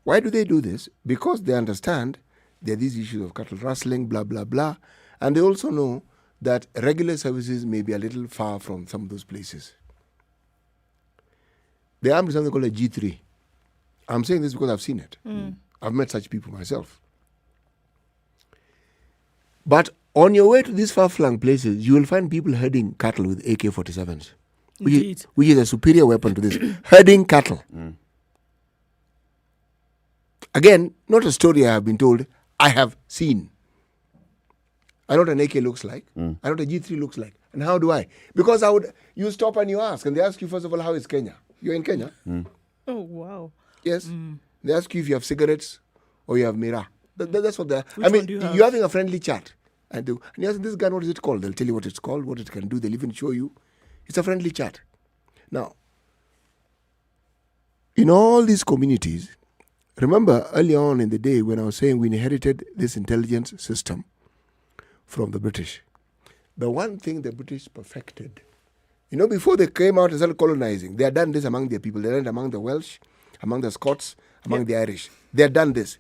Why do they do this? Because they understand there are these issues of cattle rustling, blah, blah, blah. And they also know that regular services may be a little far from some of those places. They armed with something called a G3. I'm saying this because I've seen it. I've met such people myself. But on your way to these far-flung places, you will find people herding cattle with AK-47s, which is a superior weapon to this. Herding cattle. Again, not a story I have been told, I have seen. I know what an AK looks like. I know what a G3 looks like. And how do I? Because you stop and you ask, and they ask you, first of all, how is Kenya? You're in Kenya? Oh, wow. Yes. They ask you if you have cigarettes or you have miraa. That's what they're... Which one do you have? You're having a friendly chat. And you ask this gun, what is it called? They'll tell you what it's called, what it can do. They'll even show you. It's a friendly chat. Now, in all these communities, remember early on in the day when I was saying we inherited this intelligence system from the British. The one thing the British perfected, before they came out and started colonizing, they had done this among their people. They done it among the Welsh, among the Scots, among the Irish. They had done this.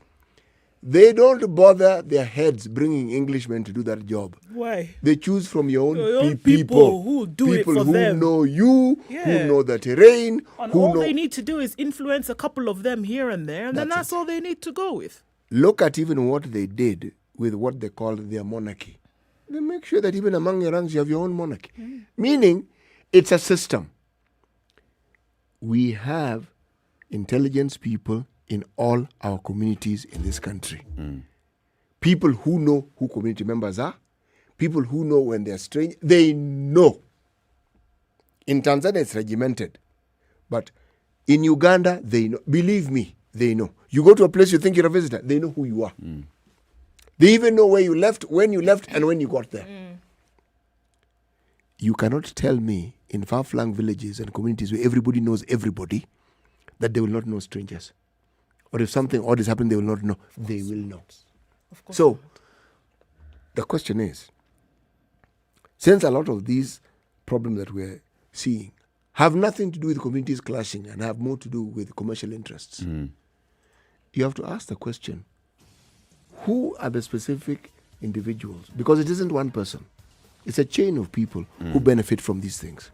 They don't bother their heads bringing Englishmen to do that job. Why? They choose from your own people who do it for people who them. know you, who know the terrain. And all they need to do is influence a couple of them here and there, and then that's all they need to go with. Look at even what they did with what they call their monarchy. They make sure that even among your ranks you have your own monarchy. Meaning, it's a system. We have intelligence people in all our communities in this country. People who know who community members are, people who know when they're strange, they know. In Tanzania, it's regimented. But in Uganda, they know. Believe me, they know. You go to a place you think you're a visitor, they know who you are. They even know where you left, when you left, and when you got there. You cannot tell me in far-flung villages and communities where everybody knows everybody that they will not know strangers. Or if something odd is happening, they will not know. They will know. Of course. So, the question is, since a lot of these problems that we're seeing have nothing to do with communities clashing and have more to do with commercial interests, you have to ask the question, who are the specific individuals? Because it isn't one person. It's a chain of people who benefit from these things.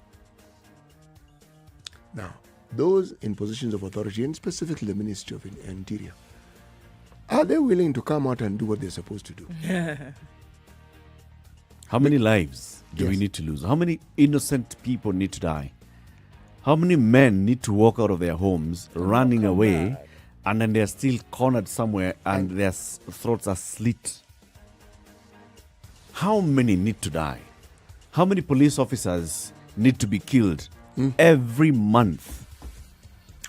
Now, those in positions of authority, and specifically the Ministry of Interior, are they willing to come out and do what they're supposed to do? How many lives do we need to lose? How many innocent people need to die? How many men need to walk out of their homes running away, and then they're still cornered somewhere and their throats are slit? How many need to die? How many police officers need to be killed every month?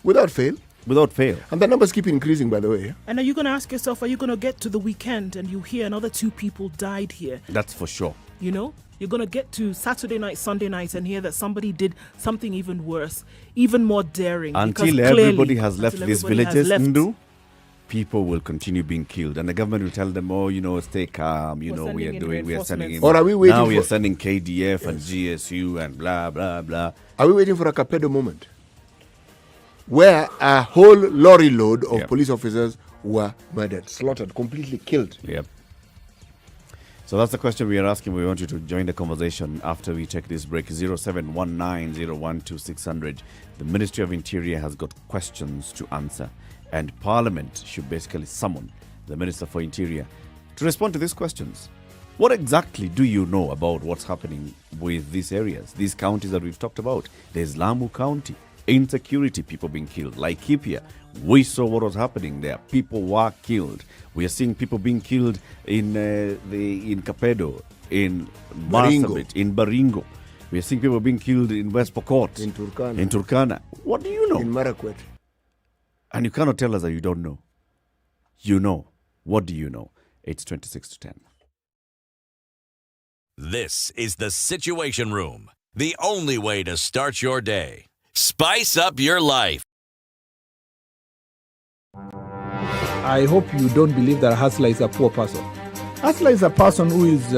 Without fail. Without fail. And the numbers keep increasing, by the way. And are you going to ask yourself, are you going to get to the weekend and you hear another 2 people died here? That's for sure. You're going to get to Saturday night, Sunday night and hear that somebody did something even worse, even more daring. Until everybody has left these villages, Ndu, people will continue being killed. And the government will tell them, stay calm, we are sending in. Or are we waiting now we are sending KDF and GSU and blah, blah, blah. Are we waiting for a Capedo moment? Where a whole lorry load of police officers were murdered, slaughtered, completely killed. Yep. So that's the question we are asking. We want you to join the conversation after we take this break. 0719012600. The Ministry of Interior has got questions to answer, and Parliament should basically summon the Minister for Interior to respond to these questions. What exactly do you know about what's happening with these areas, these counties that we've talked about? There's Lamu County. Insecurity, people being killed. Laikipia, we saw what was happening there. People were killed. We are seeing people being killed in Capedo, in Marsabit, in Baringo. We are seeing people being killed in West Pokot. In Turkana. In Turkana. What do you know? In Marakwet. And you cannot tell us that you don't know. You know. What do you know? It's 26 to 10. This is the Situation Room, the only way to start your day. Spice up your life. I hope you don't believe that a hustler is a poor person. Hustler is a person who is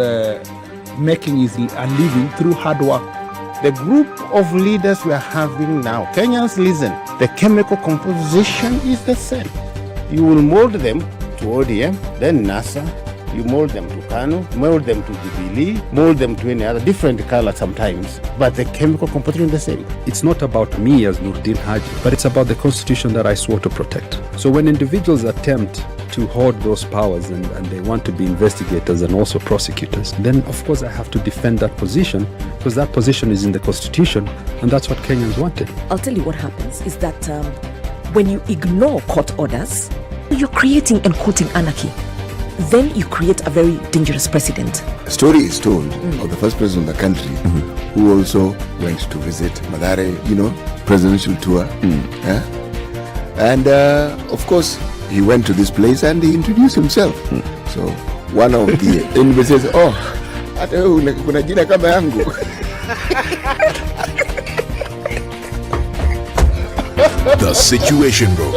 making his a living through hard work. The group of leaders we are having now, Kenyans, listen, the chemical composition is the same. You will mold them to ODM, then NASA, you mold them to Kano, mold them to Jubilee, mold them to any other different color sometimes, but the chemical composition is the same. It's not about me as Nurdin Haji, but it's about the constitution that I swore to protect. So when individuals attempt to hoard those powers and they want to be investigators and also prosecutors, then of course I have to defend that position because that position is in the constitution and that's what Kenyans wanted. I'll tell you what happens is that when you ignore court orders, you're creating and quoting anarchy. Then you create a very dangerous precedent. A story is told of the first president of the country who also went to visit Madare, presidential tour. And of course, he went to this place and he introduced himself. So one of the inmates says, hata kuna jina kama yangu. The Situation Room,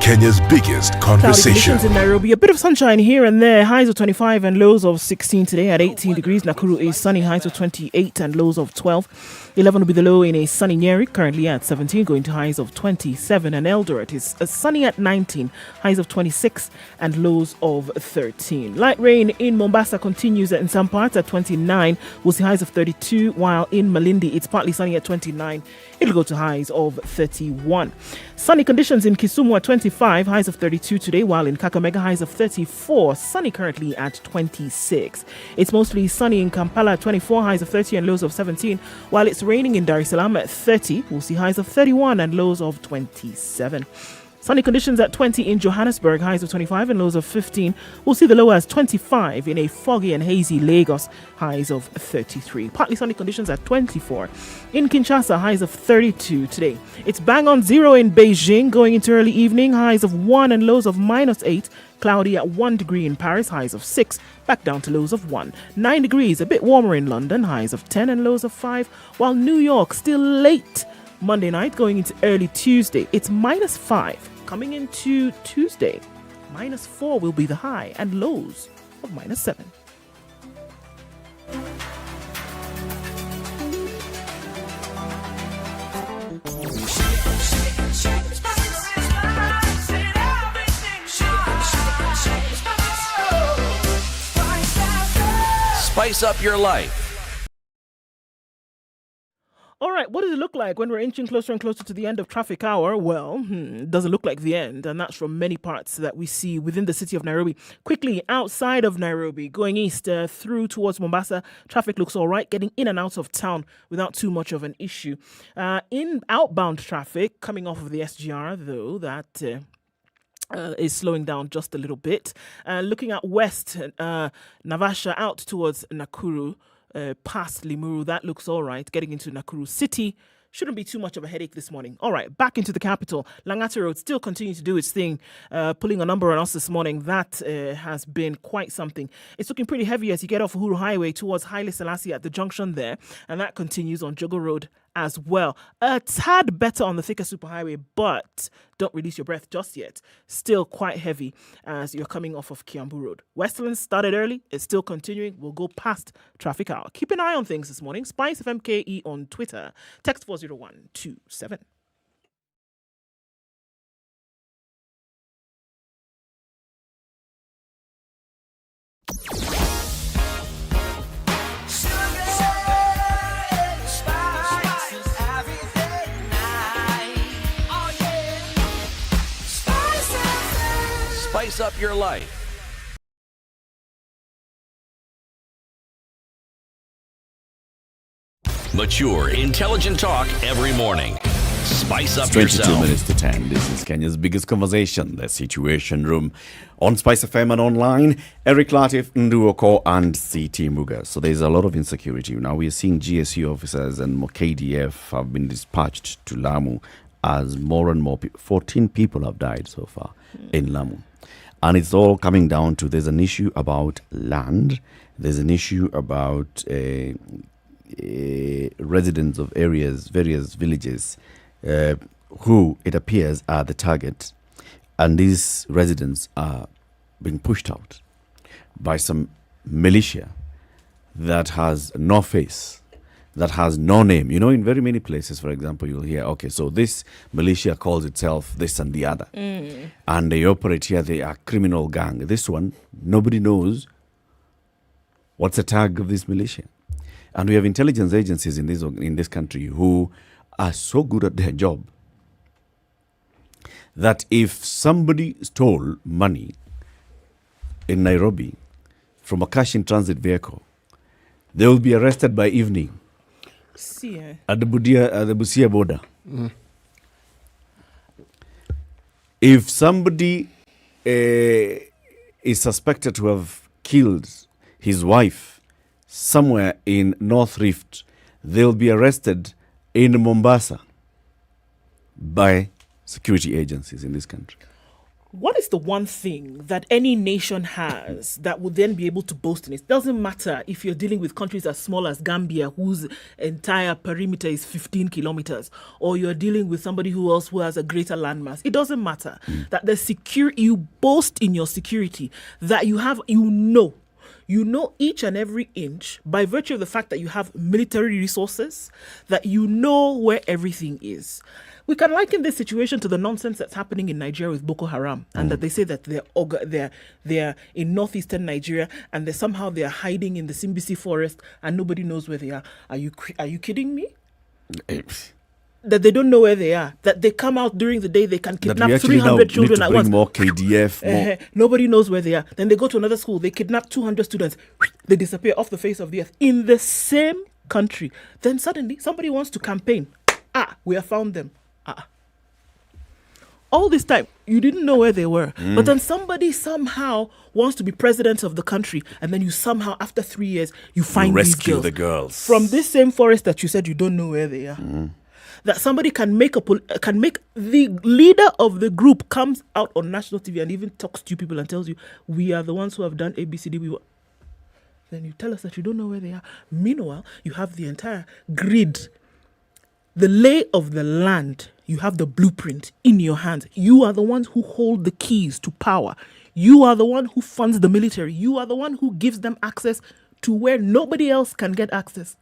Kenya's biggest conversation. Conditions in Nairobi, a bit of sunshine here and there. Highs of 25 and lows of 16 today at 18 degrees. Nakuru is sunny, highs of 28 and lows of 12. 11 will be the low in a sunny Nyeri, currently at 17, going to highs of 27. And Eldoret is sunny at 19, highs of 26 and lows of 13. Light rain in Mombasa continues in some parts at 29. We'll see highs of 32, while in Malindi it's partly sunny at 29. It'll go to highs of 31. Sunny conditions in Kisumu at 25, highs of 32 today, while in Kakamega highs of 34, sunny currently at 26. It's mostly sunny in Kampala at 24, highs of 30 and lows of 17, while it's raining in Dar es Salaam at 30. We'll see highs of 31 and lows of 27. Sunny conditions at 20 in Johannesburg, highs of 25 and lows of 15. We'll see the low as 25 in a foggy and hazy Lagos, highs of 33. Partly sunny conditions at 24. In Kinshasa, highs of 32 today. It's bang on zero in Beijing, going into early evening, highs of 1 and lows of -8. Cloudy at 1 degree in Paris, highs of 6, back down to lows of 1. 9 degrees, a bit warmer in London, highs of 10 and lows of 5, while New York still late Monday night, going into early Tuesday. It's -5. Coming into Tuesday, -4 will be the high and lows of -7. Spice up your life. All right, what does it look like when we're inching closer and closer to the end of traffic hour? Well, it doesn't look like the end, and that's from many parts that we see within the city of Nairobi. Quickly, outside of Nairobi, going east through towards Mombasa, traffic looks all right, getting in and out of town without too much of an issue. In outbound traffic, coming off of the SGR, though, that is slowing down just a little bit. Looking at west, Navasha out towards Nakuru, past Limuru, that looks all right. Getting into Nakuru City shouldn't be too much of a headache this morning. All right, back into the capital. Langata Road still continuing to do its thing, pulling a number on us this morning. That has been quite something. It's looking pretty heavy as you get off Uhuru Highway towards Haile Selassie at the junction there, and that continues on Jogo Road as well. A tad better on the thicker superhighway, but don't release your breath just yet. Still quite heavy as you're coming off of Kiambu Road. Westlands started early. It's still continuing. We'll go past traffic hour. Keep an eye on things this morning. SpiceFM KE on Twitter. Text 40127. Spice up your life. Mature, intelligent talk every morning. Spice up 22 yourself. minutes to 10. This is Kenya's biggest conversation, the Situation Room. On SpiceFM and online, Eric Latiff, Ndu Okoh, and CT Muga. So there's a lot of insecurity. Now we're seeing GSU officers and KDF have been dispatched to Lamu as more and more people, 14 people have died so far in Lamu. And it's all coming down to there's an issue about land, there's an issue about residents of areas, various villages, who it appears are the target. And these residents are being pushed out by some militia that has no face, that has no name. You know, in very many places, for example, you'll hear, okay, so this militia calls itself this and the other. And they operate here, they are criminal gang. This one, nobody knows what's the tag of this militia. And we have intelligence agencies in this country who are so good at their job that if somebody stole money in Nairobi from a cash-in-transit vehicle, they will be arrested by evening at the Busia border. If somebody is suspected to have killed his wife somewhere in North Rift, they'll be arrested in Mombasa by security agencies in this country. What is the one thing that any nation has that would then be able to boast in it? It doesn't matter if you're dealing with countries as small as Gambia, whose entire perimeter is 15 kilometers, or you're dealing with somebody who has a greater landmass. It doesn't matter that the security, you boast in your security, that you have, you know each and every inch by virtue of the fact that you have military resources, that you know where everything is. We can liken this situation to the nonsense that's happening in Nigeria with Boko Haram, and that they say that they're in northeastern Nigeria, and they're hiding in the Simbisi forest, and nobody knows where they are. Are you kidding me? That they don't know where they are. That they come out during the day, they can kidnap 300 children at once. More KDF. Nobody knows where they are. Then they go to another school, they kidnap 200 students. They disappear off the face of the earth in the same country. Then suddenly somebody wants to campaign. We have found them. All this time, you didn't know where they were. But then somebody somehow wants to be president of the country, and then you somehow, after 3 years, you find these rescue the girls from this same forest that you said you don't know where they are. That somebody can make the leader of the group comes out on national TV and even talks to you people and tells you, we are the ones who have done ABCD. Then you tell us that you don't know where they are. Meanwhile, you have the entire grid, the lay of the land. You have the blueprint in your hands. You are the ones who hold the keys to power. You are the one who funds the military. You are the one who gives them access to where nobody else can get access.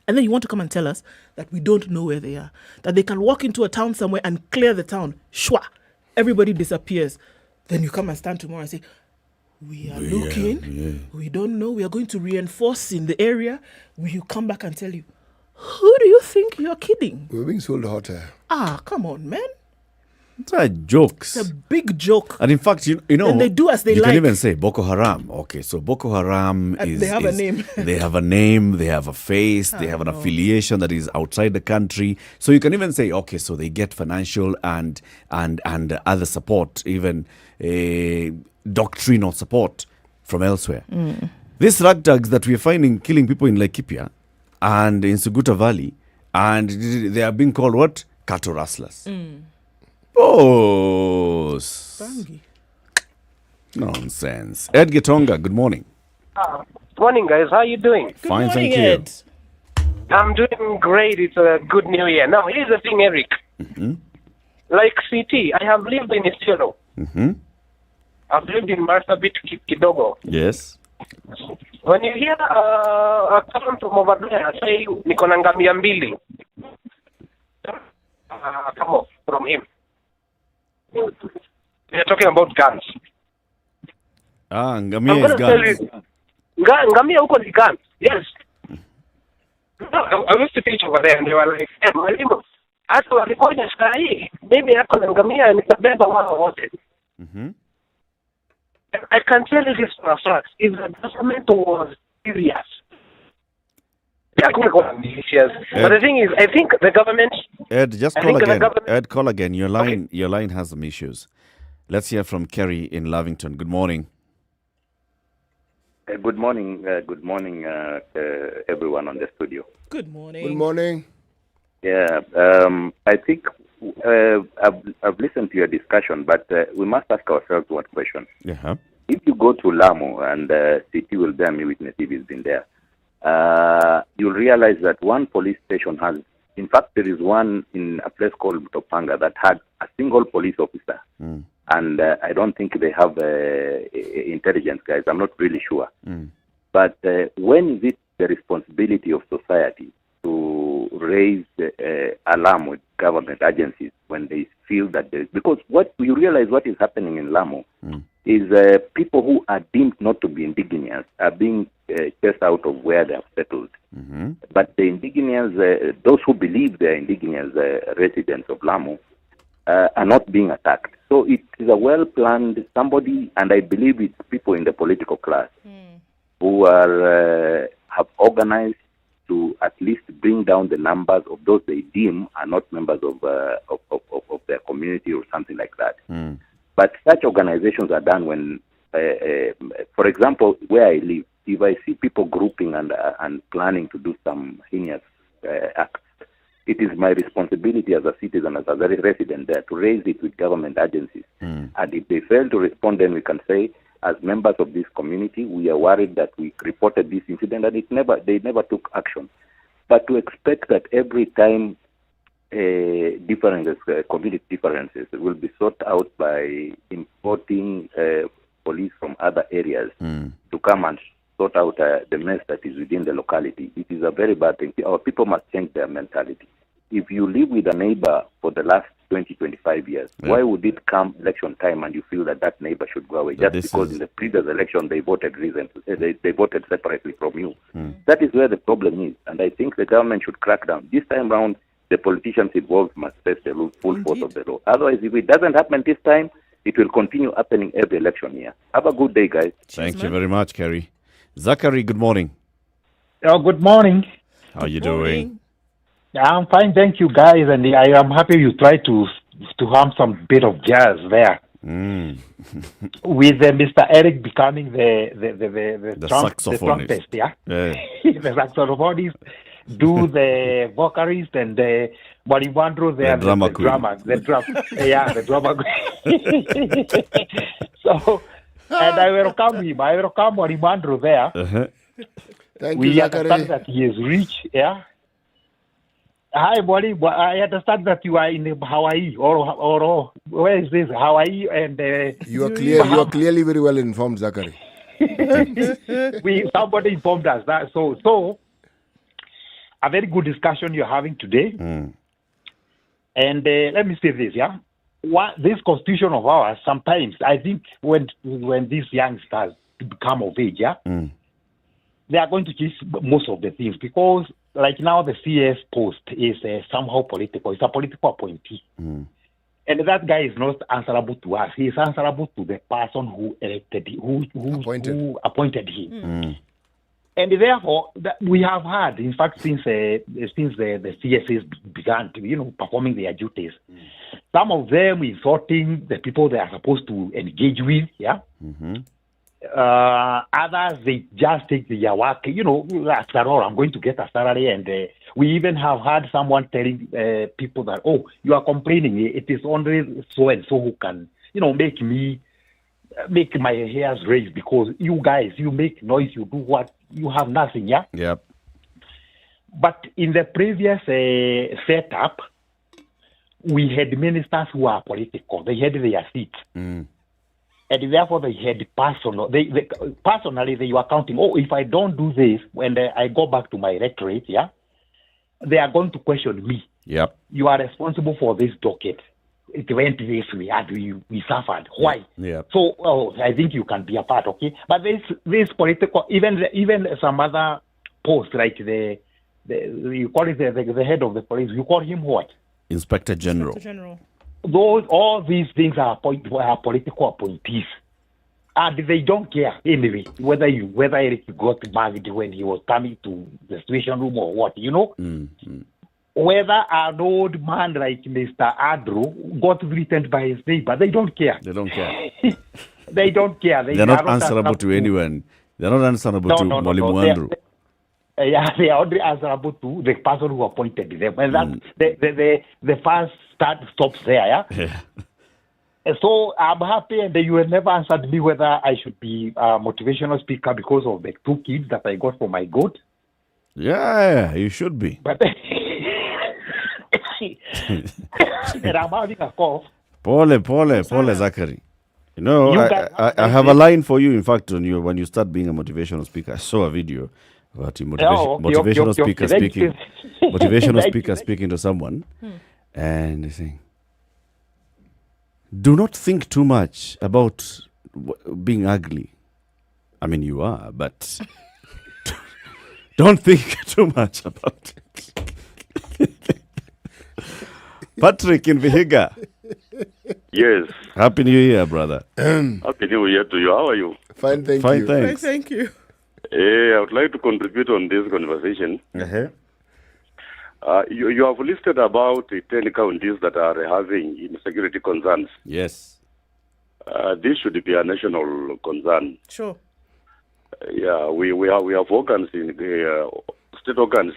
And then you want to come and tell us that we don't know where they are. That they can walk into a town somewhere and clear the town. Shwa! Everybody disappears. Then you come and stand tomorrow and say, we are looking. We don't know. We are going to reinforce in the area. You come back and tell you, who do you think you're kidding? We're being sold hot air. Come on, man. It's a jokes. It's a big joke. And in fact, you know, and they do as they you like. can even say Boko Haram. Okay, so Boko Haram they have a name. They have a name, they have a face, they have an affiliation that is outside the country. So you can even say, okay, so they get financial and other support, even doctrinal support from elsewhere. These ragtags that we are finding killing people in Laikipia and in Suguta Valley, and they are being called what? Cattle rustlers. Nonsense. Ed Getonga, good morning. Morning, guys. How are you doing? Fine, thank you. I'm doing great. It's a good new year. Now, here's the thing, Eric. Like CT, I have lived in Isiolo. I've lived in Marsabit, Kidogo. Yes. When you hear a person from over there say, niko na ngamia mbili, come off from him. They're talking about guns. Ngamia is guns. Ngamia huko ni guns. Yes. I used to teach over there and they were like, mwalimu, hata walikoja saa hii, mimi yako na ngamia nitabeba wao wote. I can tell you this for a fact. If the government was serious, But the thing is, I think the government. Ed, just call again. Ed, call again. Your line has some issues. Let's hear from Kerry in Lavington. Good morning. Good morning. Everyone on the studio. Good morning. Good morning. Yeah, I think I've listened to your discussion, but we must ask ourselves one question. Yeah. If you go to Lamu, and CT will bear me witness if he's been there, you'll realize that one police station has, in fact, there is one in a place called Topanga that had a single police officer. And I don't think they have intelligence guys. I'm not really sure. But when is it the responsibility of society to raise alarm with government agencies when they feel that there is... Because what you realize what is happening in Lamu is people who are deemed not to be indigenous are being chased out of where they have settled. But the indigenous, those who believe they are indigenous residents of Lamu, are not being attacked. So it is a well-planned somebody, and I believe it's people in the political class who are have organized to at least bring down the numbers of those they deem are not members of their community or something like that. But such organizations are done when, for example, where I live, if I see people grouping and planning to do some heinous acts, it is my responsibility as a citizen, as a resident there, to raise it with government agencies. And if they fail to respond, then we can say, as members of this community, we are worried that we reported this incident and they never took action. But to expect that every time community differences will be sought out by importing police from other areas to come and sort out the mess that is within the locality, it is a very bad thing. Our people must change their mentality. If you live with a neighbor for the last 20, 25 years, why would it come election time and you feel that neighbor should go away just because in the previous election they voted they voted separately from you? That is where the problem is, and I think the government should crack down. This time round, the politicians involved must face the full force of the law. Otherwise, if it doesn't happen this time, it will continue happening every election year. Have a good day, guys. Thank you very much, Kerry. Zachary, good morning. Oh, good morning. How are you doing? I'm fine, thank you, guys, and I am happy you try to hum some bit of jazz there. With Mr. Eric becoming the trumpet, yeah? The saxophonist, do the vocalist, and the Maribandro there, the drummer, the drummer. So, and I welcome him. I welcome Maribandro there. Thank you, Zachary. We understand that he is rich, yeah? Hi, buddy. I understand that you are in Hawaii, or where is this? Hawaii, and you are clearly very well informed, Zachary. Somebody informed us that. So a very good discussion you're having today. And let me say this, yeah. This constitution of ours, sometimes I think when these youngsters become of age, yeah, they are going to change most of the things, because like now the CS post is somehow political. It's a political appointee. And that guy is not answerable to us. He is answerable to the person who elected who appointed him. And therefore, we have had, in fact, since the CSs began to, performing their duties, some of them insulting the people they are supposed to engage with, yeah. Others, they just take their work, after all, I'm going to get a salary. And we even have had someone telling people that, oh, you are complaining, it is only so and so who can, make my hairs raise, because you guys, you make noise, you do what, you have nothing, yeah? Yep. But in the previous setup, we had ministers who are political. They had their seats. And therefore, they had personally, they were counting, oh, if I don't do this, when I go back to my electorate, yeah, they are going to question me. Yep. You are responsible for this docket. It went this way, and we suffered. Why? Yep. So, I think you can be a part, okay? But this political, even some other post, like you call it the head of the police, you call him what? Inspector General. All these things are political appointees. And they don't care anyway whether Eric got married when he was coming to the situation room or what, Whether an old man like Mr. Andrew got threatened by his neighbor, they don't care. They don't care. They don't care. They're not answerable to anyone. They're not answerable to Mwalimu Andrew. They are only answerable to the person who appointed them. And that's the first stops there, yeah? And so I'm happy, and you have never answered me whether I should be a motivational speaker because of the 2 kids that I got for my goat. Yeah, you should be. But and I'm having a cough. Pole, Zachary. You know, I have a line for you, in fact, when you start being a motivational speaker. I saw a video about motivational speaker speaking to someone, and they saying, do not think too much about being ugly. I mean, you are, but don't think too much about it. Patrick in Vihiga. Yes. Happy New Year, brother. Happy New Year to you. How are you? Fine, thank Fine, you. thanks. Thank you. I would like to contribute on this conversation. You have listed about 10 counties that are having insecurity concerns. Yes. This should be a national concern. Sure. We have organs in state organs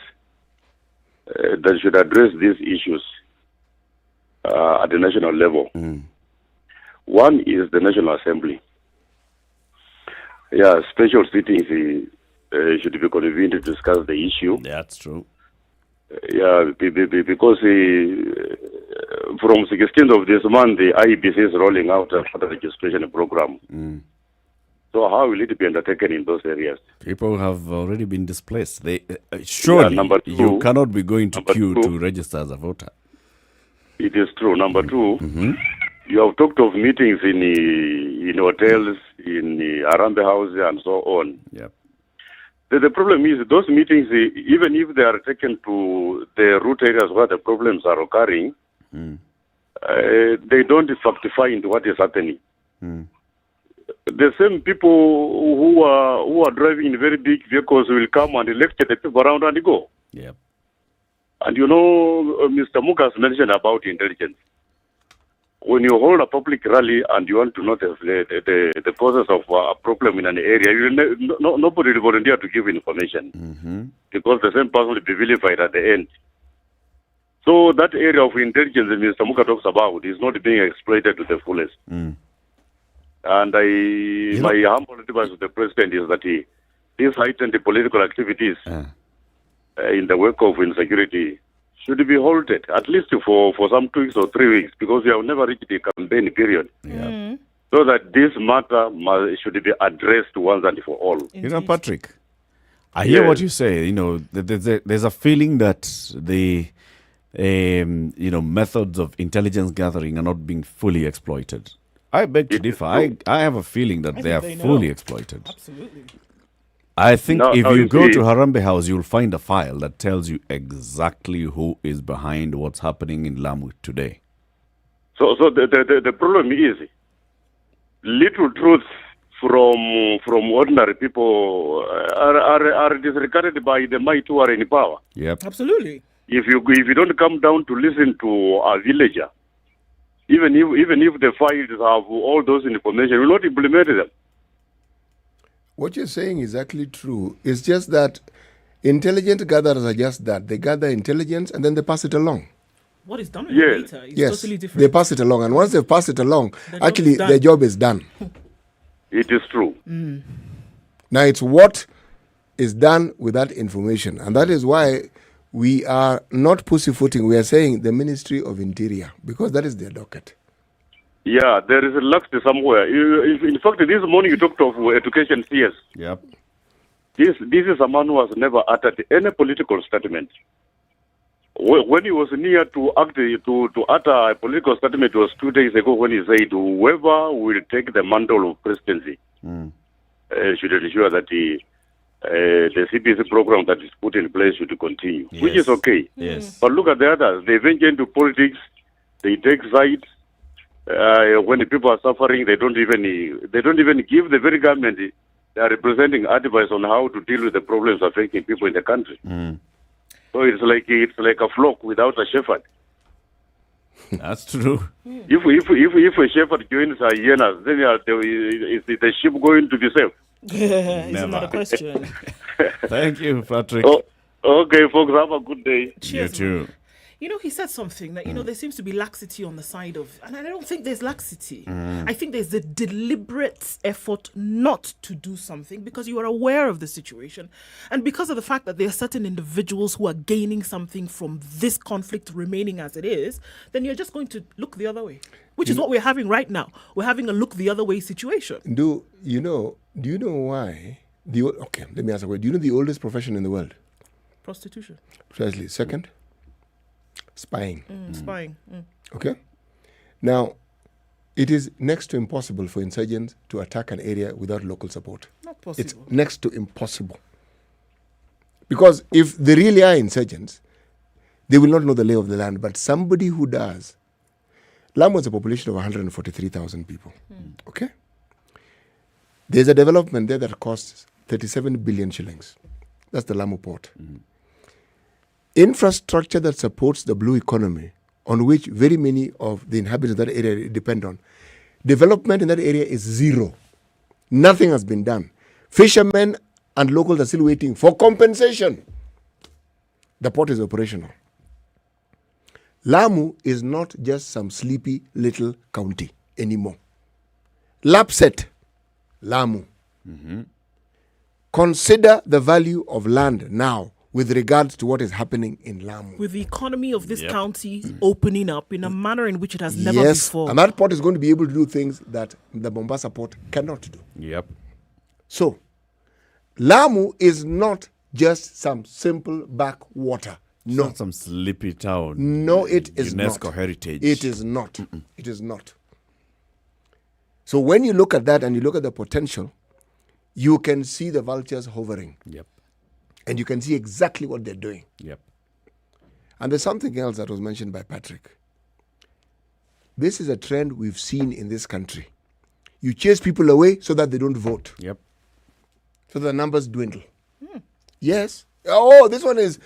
that should address these issues at the national level. One is the National Assembly. Special sittings should be convened to discuss the issue. That's true. Because from 16th of this month, the IEBC is rolling out a registration program. So how will it be undertaken in those areas? People have already been displaced. Surely you cannot be going to queue to register as a voter. It is true. Number two, you have talked of meetings in hotels, in around the house, and so on. Yep. The problem is those meetings, even if they are taken to the root areas where the problems are occurring, they don't factify into what is happening. The same people who are driving in very big vehicles will come and lecture the people around and go. Yep. And you know, Mr. Muga has mentioned about intelligence. When you hold a public rally and you want to know the causes of a problem in an area, nobody will volunteer to give information because the same person will be vilified at the end. So that area of intelligence that Mr. Muga talks about is not being exploited to the fullest. And my humble advice to the president is that these heightened political activities in the wake of insecurity should be halted, at least for some 2 weeks or 3 weeks, because we have never reached the campaign period. So that this matter should be addressed once and for all. You know, Patrick, I hear what you say. You know, there's a feeling that the methods of intelligence gathering are not being fully exploited. I beg to differ. I have a feeling that they are fully exploited. Absolutely. I think if you go to Harambee House, you'll find a file that tells you exactly who is behind what's happening in Lamu today. So the problem is little truths from ordinary people are disregarded by the might who are in power. Yep. Absolutely. If you don't come down to listen to a villager, even if the files have all those information, you will not implement them. What you're saying is actually true. It's just that intelligent gatherers are just that. They gather intelligence and then they pass it along. What is done with the data is totally different. They pass it along. And once they pass it along, actually their job is done. It is true. Now it's what is done with that information. And that is why we are not pussyfooting. We are saying the Ministry of Interior, because that is their docket. Yeah, there is a laxity somewhere. In fact, this morning you talked of education CS. Yep. This is a man who has never uttered any political statement. When he was near to utter a political statement, it was 2 days ago when he said, whoever will take the mantle of presidency should ensure that the CPC program that is put in place should continue, which is okay. Yes. But look at the others. They venture into politics. They take sides. When the people are suffering, they don't even give the very government they are representing advice on how to deal with the problems affecting people in the country. So it's like a flock without a shepherd. That's true. If a shepherd joins a hyenas, then is the sheep going to be safe? It's another question. Thank you, Patrick. Okay, folks, have a good day. Cheers, you too. You know, he said something that, there seems to be laxity on the side of, and I don't think there's laxity. I think there's a deliberate effort not to do something because you are aware of the situation. And because of the fact that there are certain individuals who are gaining something from this conflict remaining as it is, then you're just going to look the other way, which is what we're having right now. We're having a look the other way situation. Do you know why? Okay, let me ask a question. Do you know the oldest profession in the world? Prostitution. Precisely. Second? Spying. Spying. Okay? Now, it is next to impossible for insurgents to attack an area without local support. Not possible. It's next to impossible. Because if they really are insurgents, they will not know the lay of the land, but somebody who does. Lamu has a population of 143,000 people. Okay? There's a development there that costs 37 billion shillings. That's the Lamu port. Infrastructure that supports the blue economy, on which very many of the inhabitants of that area depend on. Development in that area is zero. Nothing has been done. Fishermen and locals are still waiting for compensation. The port is operational. Lamu is not just some sleepy little county anymore. Lapset, Lamu. Consider the value of land now with regards to what is happening in Lamu. With the economy of this county opening up in a manner in which it has never before. And that port is going to be able to do things that the Mombasa port cannot do. Yep. So, Lamu is not just some simple backwater. No. Not some sleepy town. No, it is not. UNESCO heritage. It is not. It is not. So when you look at that and you look at the potential, you can see the vultures hovering. Yep. And you can see exactly what they're doing. Yep. And there's something else that was mentioned by Patrick. This is a trend we've seen in this country. You chase people away so that they don't vote. Yep. So the numbers dwindle. Yes. Oh, this has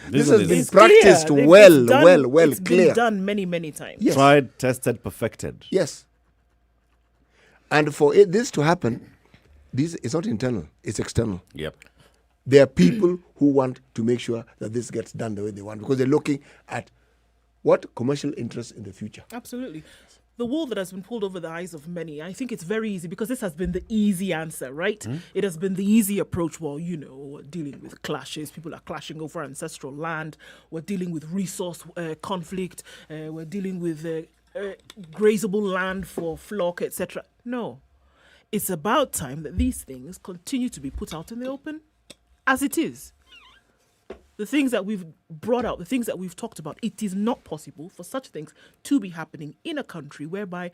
been practiced well, it's clear. Been done many, many times. Yes. Tried, tested, perfected. Yes. And for this to happen, this is not internal, it's external. Yep. There are people who want to make sure that this gets done the way they want because they're looking at what commercial interests in the future. Absolutely. The wool that has been pulled over the eyes of many, I think it's very easy because this has been the easy answer, right? It has been the easy approach. Well, we're dealing with clashes. People are clashing over ancestral land. We're dealing with resource conflict. We're dealing with grazable land for flock, etc. No. It's about time that these things continue to be put out in the open as it is. The things that we've brought out, the things that we've talked about, it is not possible for such things to be happening in a country whereby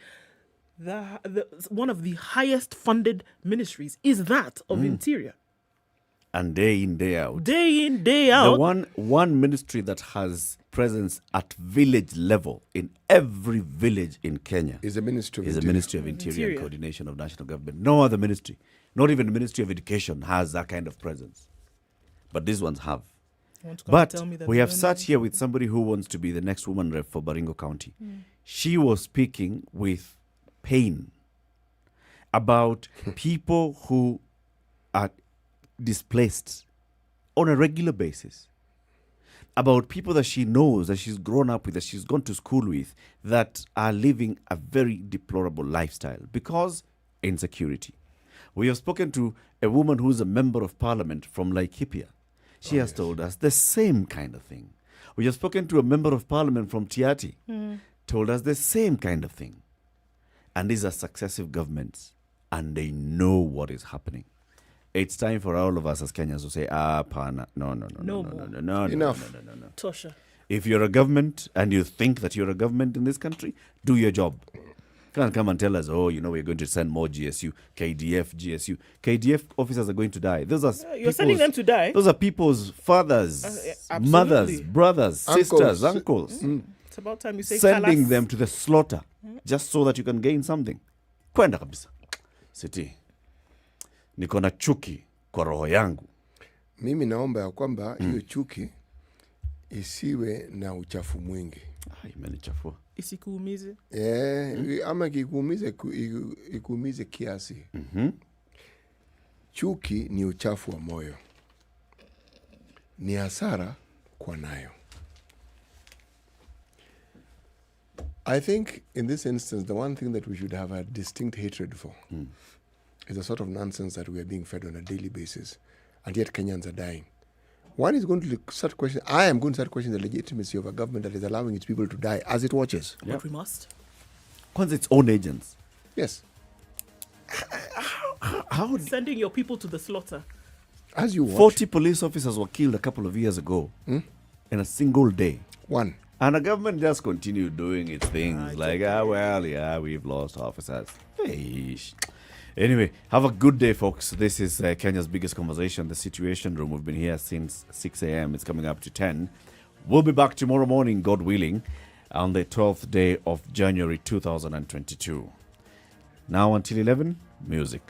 one of the highest funded ministries is that of Interior. And day in, day out. Day in, day out. The one ministry that has presence at village level in every village in Kenya is the Ministry of Interior and Coordination of National Government. No other ministry, not even the Ministry of Education, has that kind of presence. But these ones have. But we have sat here with somebody who wants to be the next woman rep for Baringo County. She was speaking with pain about people who are displaced on a regular basis, about people that she knows, that she's grown up with, that she's gone to school with, that are living a very deplorable lifestyle because insecurity. We have spoken to a woman who's a member of parliament from Laikipia. She has told us the same kind of thing. We have spoken to a member of parliament from Tiati, told us the same kind of thing. And these are successive governments, and they know what is happening. It's time for all of us as Kenyans to say, pana, no. Enough. Tosha. If you're a government and you think that you're a government in this country, do your job. Can't come and tell us, we're going to send more GSU, KDF, GSU. KDF officers are going to die. Those are you're sending them to die? Those are people's fathers, mothers, brothers, sisters, uncles. It's about time you say sending them to the slaughter. just so that you can gain something. Kwenda kabisa. City. Niko na chuki kwa roho yangu. Mimi naomba ya kwamba hiyo chuki isiwe na uchafu mwingi. Imenichafua. Isikuumize. Ama ikuumize kiasi. Chuki ni uchafu wa moyo. Ni hasara kwa nayo. I think in this instance, the one thing that we should have a distinct hatred for is the sort of nonsense that we are being fed on a daily basis, and yet Kenyans are dying. One is going to start questioning, I am going to start questioning the legitimacy of a government that is allowing its people to die as it watches. But we must. Because its own agents. Yes. How sending your people to the slaughter. As you watch. 40 police officers were killed a couple of years ago in a single day. One. And the government just continued doing its things. We've lost officers. Anyway, have a good day, folks. This is Kenya's biggest conversation, the Situation Room. We've been here since 6 a.m. It's coming up to 10. We'll be back tomorrow morning, God willing, on the 12th day of January 2022. Now until 11, music.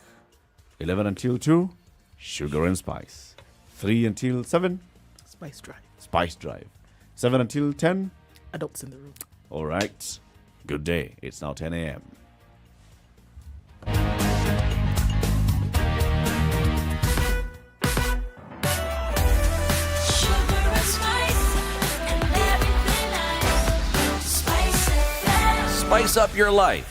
11 until 2, Sugar and Spice. 3 until 7, Spice Drive. Spice Drive. 7 until 10, Adults in the Room. All right. Good day. It's now 10 a.m. Spice up your life